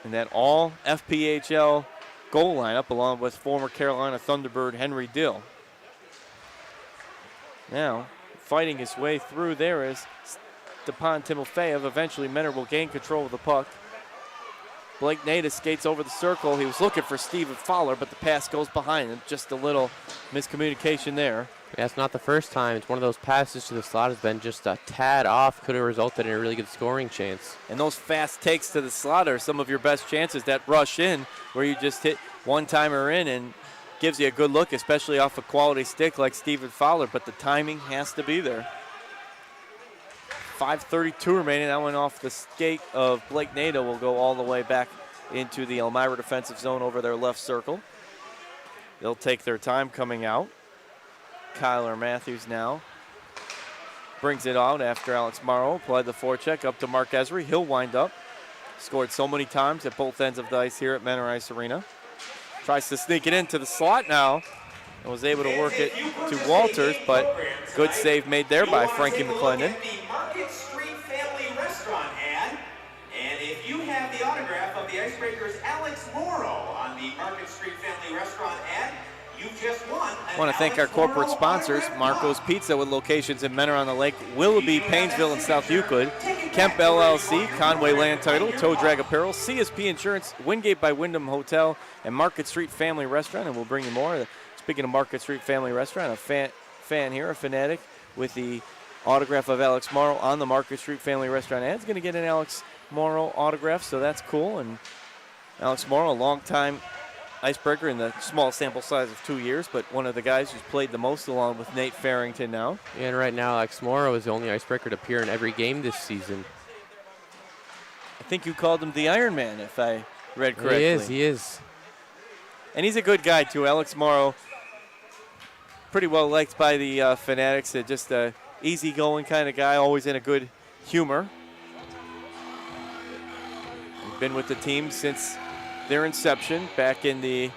And that all FPHL goal lineup, along with former Carolina Thunderbird Henry Dill. Now, fighting his way through there is Stepan Timofeyev. Eventually, Mentor will gain control of the puck. Blake Nader skates over the circle. He was looking for Stephen Fowler, but the pass goes behind him. Just a little miscommunication there. Yeah, it's not the first time. It's one of those passes to the slot has been just a tad off. Could have resulted in a really good scoring chance. And those fast takes to the slot are some of your best chances. That rush in where you just hit one-timer in and gives you a good look, especially off a quality stick like Stephen Fowler, but the timing has to be there. 5:32 remaining. That one off the skate of Blake Nato will go all the way back into the Elmira defensive zone over their left circle. They'll take their time coming out. Kyler Matthews now brings it out after Alex Morrow applied the forecheck up to Mark Esri. He'll wind up. Scored so many times at both ends of the ice here at Menor Ice Arena. Tries to sneak it into the slot now and was able to work it to Walters, but good save made there by Frankie McClendon. The Market Street Family Restaurant ad, and if you have the autograph of the Icebreakers' Alex Morrow on the Market Street Family Restaurant ad, you just won. I want to thank our corporate sponsors, Marco's Pizza with locations in Menor on the Lake, Willoughby, Painesville, and South Euclid, Kemp LLC, Conway Land Title, Toe Drag Apparel, CSP Insurance, Wingate by Wyndham Hotel, and Market Street Family Restaurant, and we'll bring you more. Speaking of Market Street Family Restaurant, a fan here, a fanatic, with the autograph of Alex Morrow on the Market Street Family Restaurant ad is going to get an Alex Morrow autograph, so that's cool. And Alex Morrow, a long-time icebreaker in the small sample size of 2 years, but one of the guys who's played the most along with Nate Farrington now. Yeah, and right now Alex Morrow is the only icebreaker to appear in every game this season. I think you called him the Iron Man, if I read correctly. He is. And he's a good guy, too. Alex Morrow, pretty well liked by the Fanatics. Just a easygoing kind of guy, always in a good humor. Been with the team since their inception back in the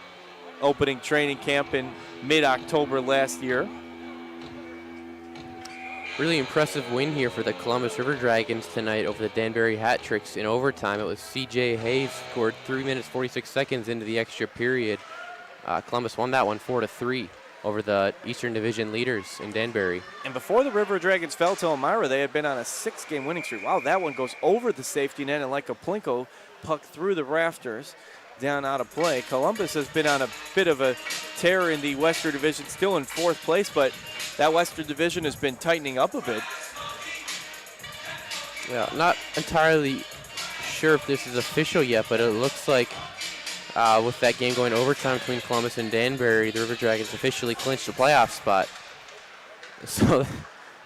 opening training camp in mid-October last year. Really impressive win here for the Columbus River Dragons tonight over the Danbury Hat Tricks in overtime. It was C.J. Hayes scored 3 minutes 46 seconds into the extra period. Columbus won that one 4-3 over the Eastern Division leaders in Danbury. And before the River Dragons fell to Elmira, they had been on a 6-game winning streak. Wow, that one goes over the safety net and like a Plinko puck through the rafters, down out of play. Columbus has been on a bit of a tear in the Western Division, still in 4th place, but that Western Division has been tightening up a bit. Yeah, not entirely sure if this is official yet, but it looks like with that game going overtime between Columbus and Danbury, the River Dragons officially clinched a playoff spot. So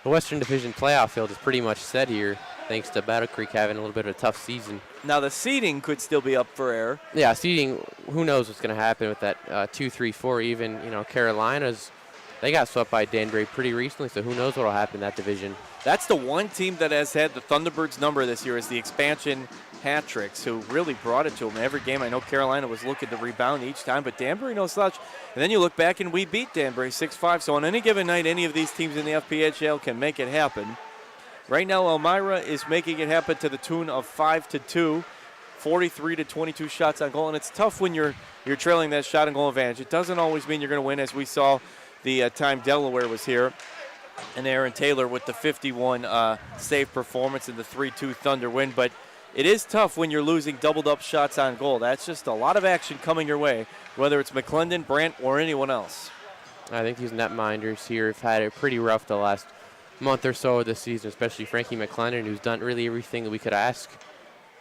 the Western Division playoff field is pretty much set here, thanks to Battle Creek having a little bit of a tough season. Now the seeding could still be up for air. Yeah, seeding, who knows what's going to happen with that 2, 3, 4 even. You know, Carolinas, they got swept by Danbury pretty recently, so who knows what will happen in that division. That's the one team that has had the Thunderbirds number this year is the expansion Hat Tricks, who really brought it to them in every game. I know Carolina was looking to rebound each time, but Danbury no slouch. And then you look back and we beat Danbury 6-5. So on any given night, any of these teams in the FPHL can make it happen. Right now, Elmira is making it happen to the tune of 5-2, 43-22 shots on goal. And it's tough when you're trailing that shot and goal advantage. It doesn't always mean you're going to win, as we saw the time Delaware was here. And Aaron Taylor with the 51 save performance and the 3-2 Thunder win. But it is tough when you're losing doubled-up shots on goal. That's just a lot of action coming your way, whether it's McClendon, Brandt, or anyone else. I think these netminders here have had it pretty rough the last month or so of the season, especially Frankie McClendon, who's done really everything that we could ask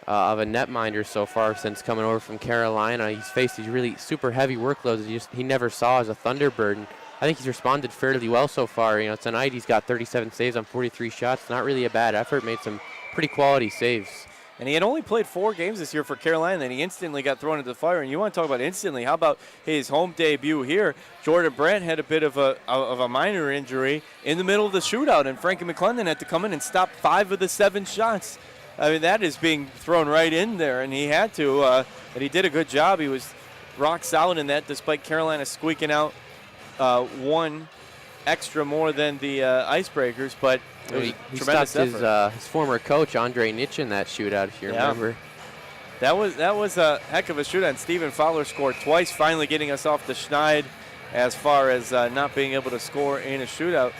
of a netminder so far since coming over from Carolina. He's faced these really super heavy workloads he never saw as a Thunderbird. And I think he's responded fairly well so far. You know, tonight he's got 37 saves on 43 shots. Not really a bad effort. Made some pretty quality saves. And he had only played 4 games this year for Carolina, and then he instantly got thrown into the fire. And you want to talk about instantly, how about his home debut here? Jordan Brandt had a bit of a minor injury in the middle of the shootout, and Frankie McClendon had to come in and stop 5 of the 7 shots. I mean, that is being thrown right in there, and he had to. And he did a good job. He was rock solid in that, despite Carolina squeaking out 1 extra more than the Icebreakers, but it was he tremendous stopped effort. his former coach, Andre Nitch, in that shootout, if you remember. That was a heck of a shootout. Stephen Fowler scored twice, finally getting us off the schneid as far as not being able to score in a shootout.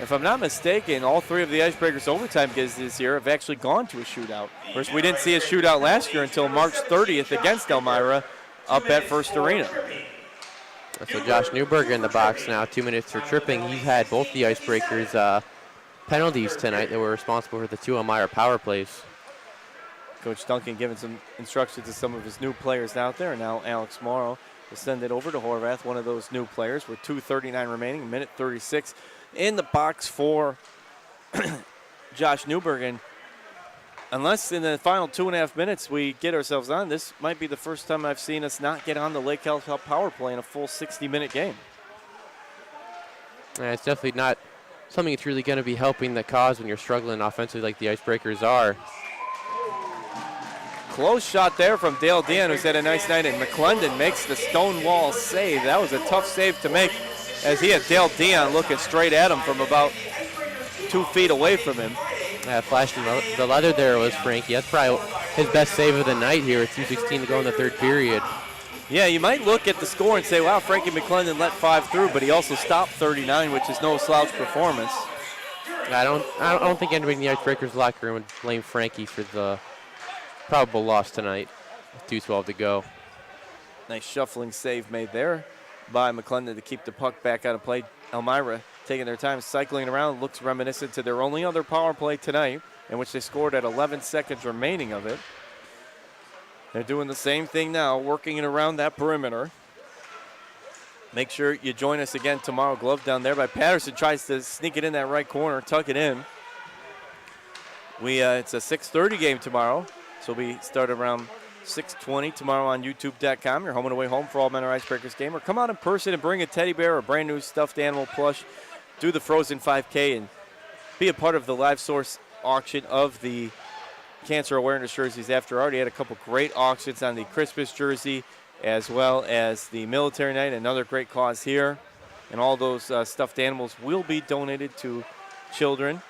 If I'm not mistaken, all 3 of the Icebreakers overtime games this year have actually gone to a shootout. Of course, we didn't see a shootout last year until March 30th against Elmira up at First Arena. So Josh Newberger in the box now, 2 minutes for tripping. He's had both the Icebreakers penalties tonight that were responsible for the 2 Elmira power plays. Coach Duncan giving some instructions to some of his new players out there. And now Alex Morrow will send it over to Horvath, one of those new players, with 2:39 remaining, 1:36 in the box for Josh Newberg. And unless in the final 2.5 minutes we get ourselves on, this might be the first time I've seen us not get on the Lake Health power play in a full 60-minute game. Yeah, it's definitely not something that's really going to be helping the cause when you're struggling offensively like the Icebreakers are. Close shot there from Dale Dion, who's had a nice night, and McClendon makes the stonewall save. That was a tough save to make, as he had Dale Dion looking straight at him from about 2 feet away from him. Flashing the leather there was Frankie. That's probably his best save of the night here with 2:16 to go in the third period. Yeah, you might look at the score and say, wow, Frankie McClendon let 5 through, but he also stopped 39, which is no slouch performance. I don't think anybody in the Icebreakers locker room would blame Frankie for the probable loss tonight. 2:12 to go. Nice shuffling save made there by McClendon to keep the puck back out of play. Elmira taking their time cycling around, looks reminiscent to their only other power play tonight, in which they scored at 11 seconds remaining of it. They're doing the same thing now, working it around that perimeter. Make sure you join us again tomorrow. Glove down there by Patterson, tries to sneak it in that right corner, tuck it in. It's a 6:30 game tomorrow, so we start around 6:20 tomorrow on YouTube.com. Your home and away home for all Mentor Icebreakers game. Or come out in person and bring a teddy bear or a brand new stuffed animal plush. Do the Frozen 5K and be a part of the live source auction of the cancer awareness jerseys. After already had a couple great auctions on the Christmas jersey as well as the military night, another great cause here. And all those stuffed animals will be donated to children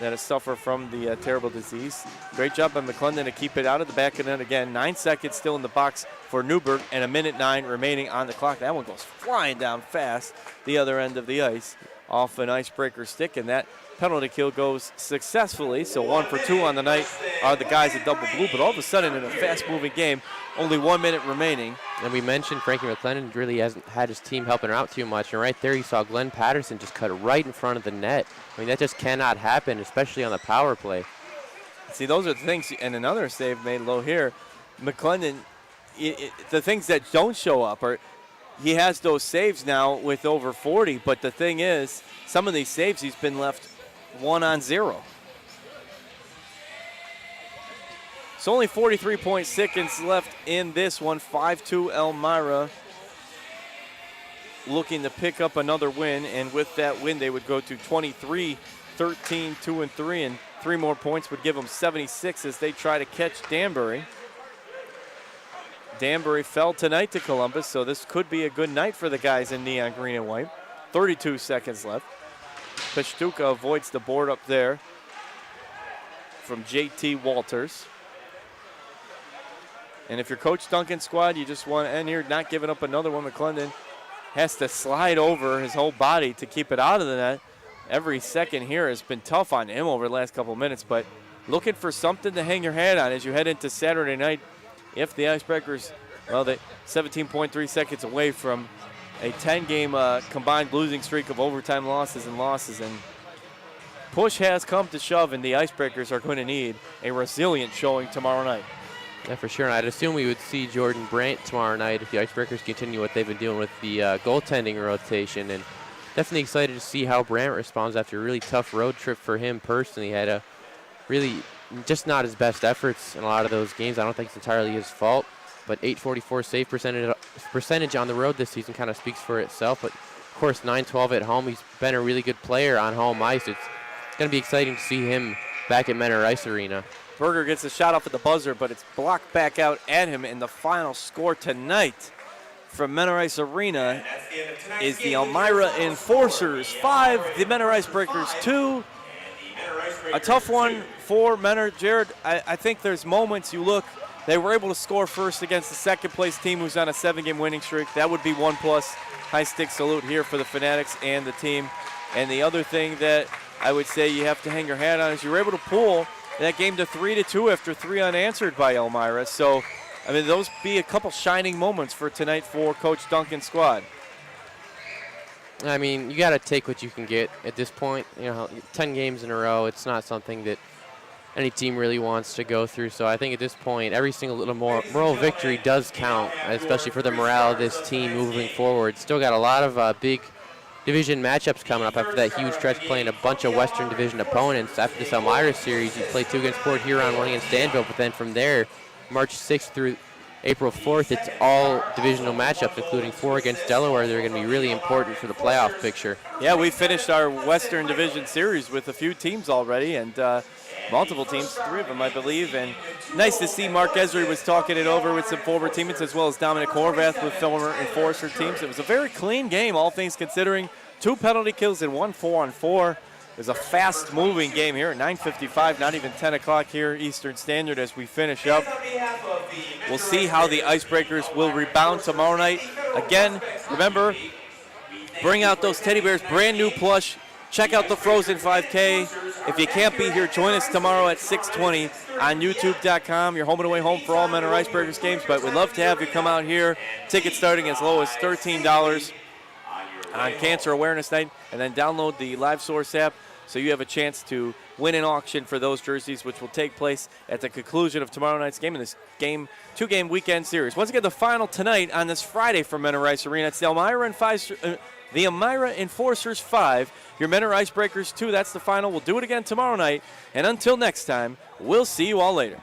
that suffer from the terrible disease. Great job by McClendon to keep it out of the back of the net again. 9 seconds still in the box for Newberg and 1:09 remaining on the clock. That one goes flying down fast the other end of the ice off an Icebreaker stick, and that penalty kill goes successfully. So 1 for 2 on the night are the guys at double blue, but all of a sudden in a fast-moving game, only 1 minute remaining. And we mentioned Frankie McClendon really hasn't had his team helping her out too much, and right there you saw Glenn Patterson just cut right in front of the net. I mean, that just cannot happen, especially on the power play. See, those are the things, and another save made low here. McClendon, the things that don't show up are he has those saves now with over 40, but the thing is, some of these saves he's been left 1-on-0. It's only 43 seconds left in this one. 5-2 Elmira looking to pick up another win, and with that win they would go to 23-13, 2-3, and 3 more points would give them 76 as they try to catch Danbury. Danbury fell tonight to Columbus, so this could be a good night for the guys in neon green and white. 32 seconds left. Pashtuka avoids the board up there from JT Walters. And if you're Coach Duncan's squad, you just want to end here, not giving up another one. McClendon has to slide over his whole body to keep it out of the net. Every second here has been tough on him over the last couple of minutes, but looking for something to hang your hat on as you head into Saturday night. If the Icebreakers, well, they're 17.3 seconds away from a 10-game combined losing streak of overtime losses, and push has come to shove, and the Icebreakers are going to need a resilient showing tomorrow night. Yeah, for sure. And I'd assume we would see Jordan Brandt tomorrow night if the Icebreakers continue what they've been doing with the goaltending rotation. And definitely excited to see how Brandt responds after a really tough road trip for him personally. He had a really just not his best efforts in a lot of those games. I don't think it's entirely his fault, but 844 save percentage on the road this season kind of speaks for itself. But of course, 912 at home. He's been a really good player on home ice. It's going to be exciting to see him back at Mentor Ice Arena. Berger gets a shot off at the buzzer, but it's blocked back out at him, and the final score tonight from Mentor Ice Arena is the Elmira Enforcers 5, the Mentor Icebreakers 2. A tough one for Mentor. Jared, I think there's moments you look, they were able to score first against the second-place team who's on a 7-game winning streak. That would be 1+. High-stick salute here for the Fanatics and the team. And the other thing that I would say you have to hang your hat on is you were able to pull that game to 3-2 after 3 unanswered by Elmira. So, I mean, those be a couple shining moments for tonight for Coach Duncan's squad. I mean, you got to take what you can get at this point. You know, 10 games in a row, it's not something that any team really wants to go through. So I think at this point, every single little moral victory does count, especially for the morale of this team moving forward. Still got a lot of big division matchups coming up after that huge stretch playing a bunch of Western Division opponents. After this Elmira series, you play 2 against Port Huron, 1 against Danville, but then from there, March 6th through April 4th, it's all divisional matchups, including 4 against Delaware. They're going to be really important for the playoff picture. Yeah, we finished our Western Division series with a few teams already, and multiple teams, 3 of them, I believe. And nice to see Mark Esri was talking it over with some former teammates, as well as Dominic Horvath with Elmira Enforcer teams. It was a very clean game, all things considering. 2 penalty kills and 1 4-on-4. It was a fast-moving game here at 9:55, not even 10 o'clock here Eastern Standard as we finish up. We'll see how the Icebreakers will rebound tomorrow night. Again, remember, bring out those teddy bears, brand new plush. Check out the Frozen 5K. If you can't be here, join us tomorrow at 6:20 on YouTube.com. Your home and away home for all Mentor Icebreakers games, but we'd love to have you come out here. Tickets starting as low as $13 on Cancer Awareness Night, and then download the Live Source app so you have a chance to win an auction for those jerseys, which will take place at the conclusion of tomorrow night's game in this 2-game weekend series. Once again, the final tonight on this Friday from Mentor Ice Arena. It's the Elmira Enforcers 5, your Mentor Icebreakers 2. That's the final. We'll do it again tomorrow night, and until next time, we'll see you all later.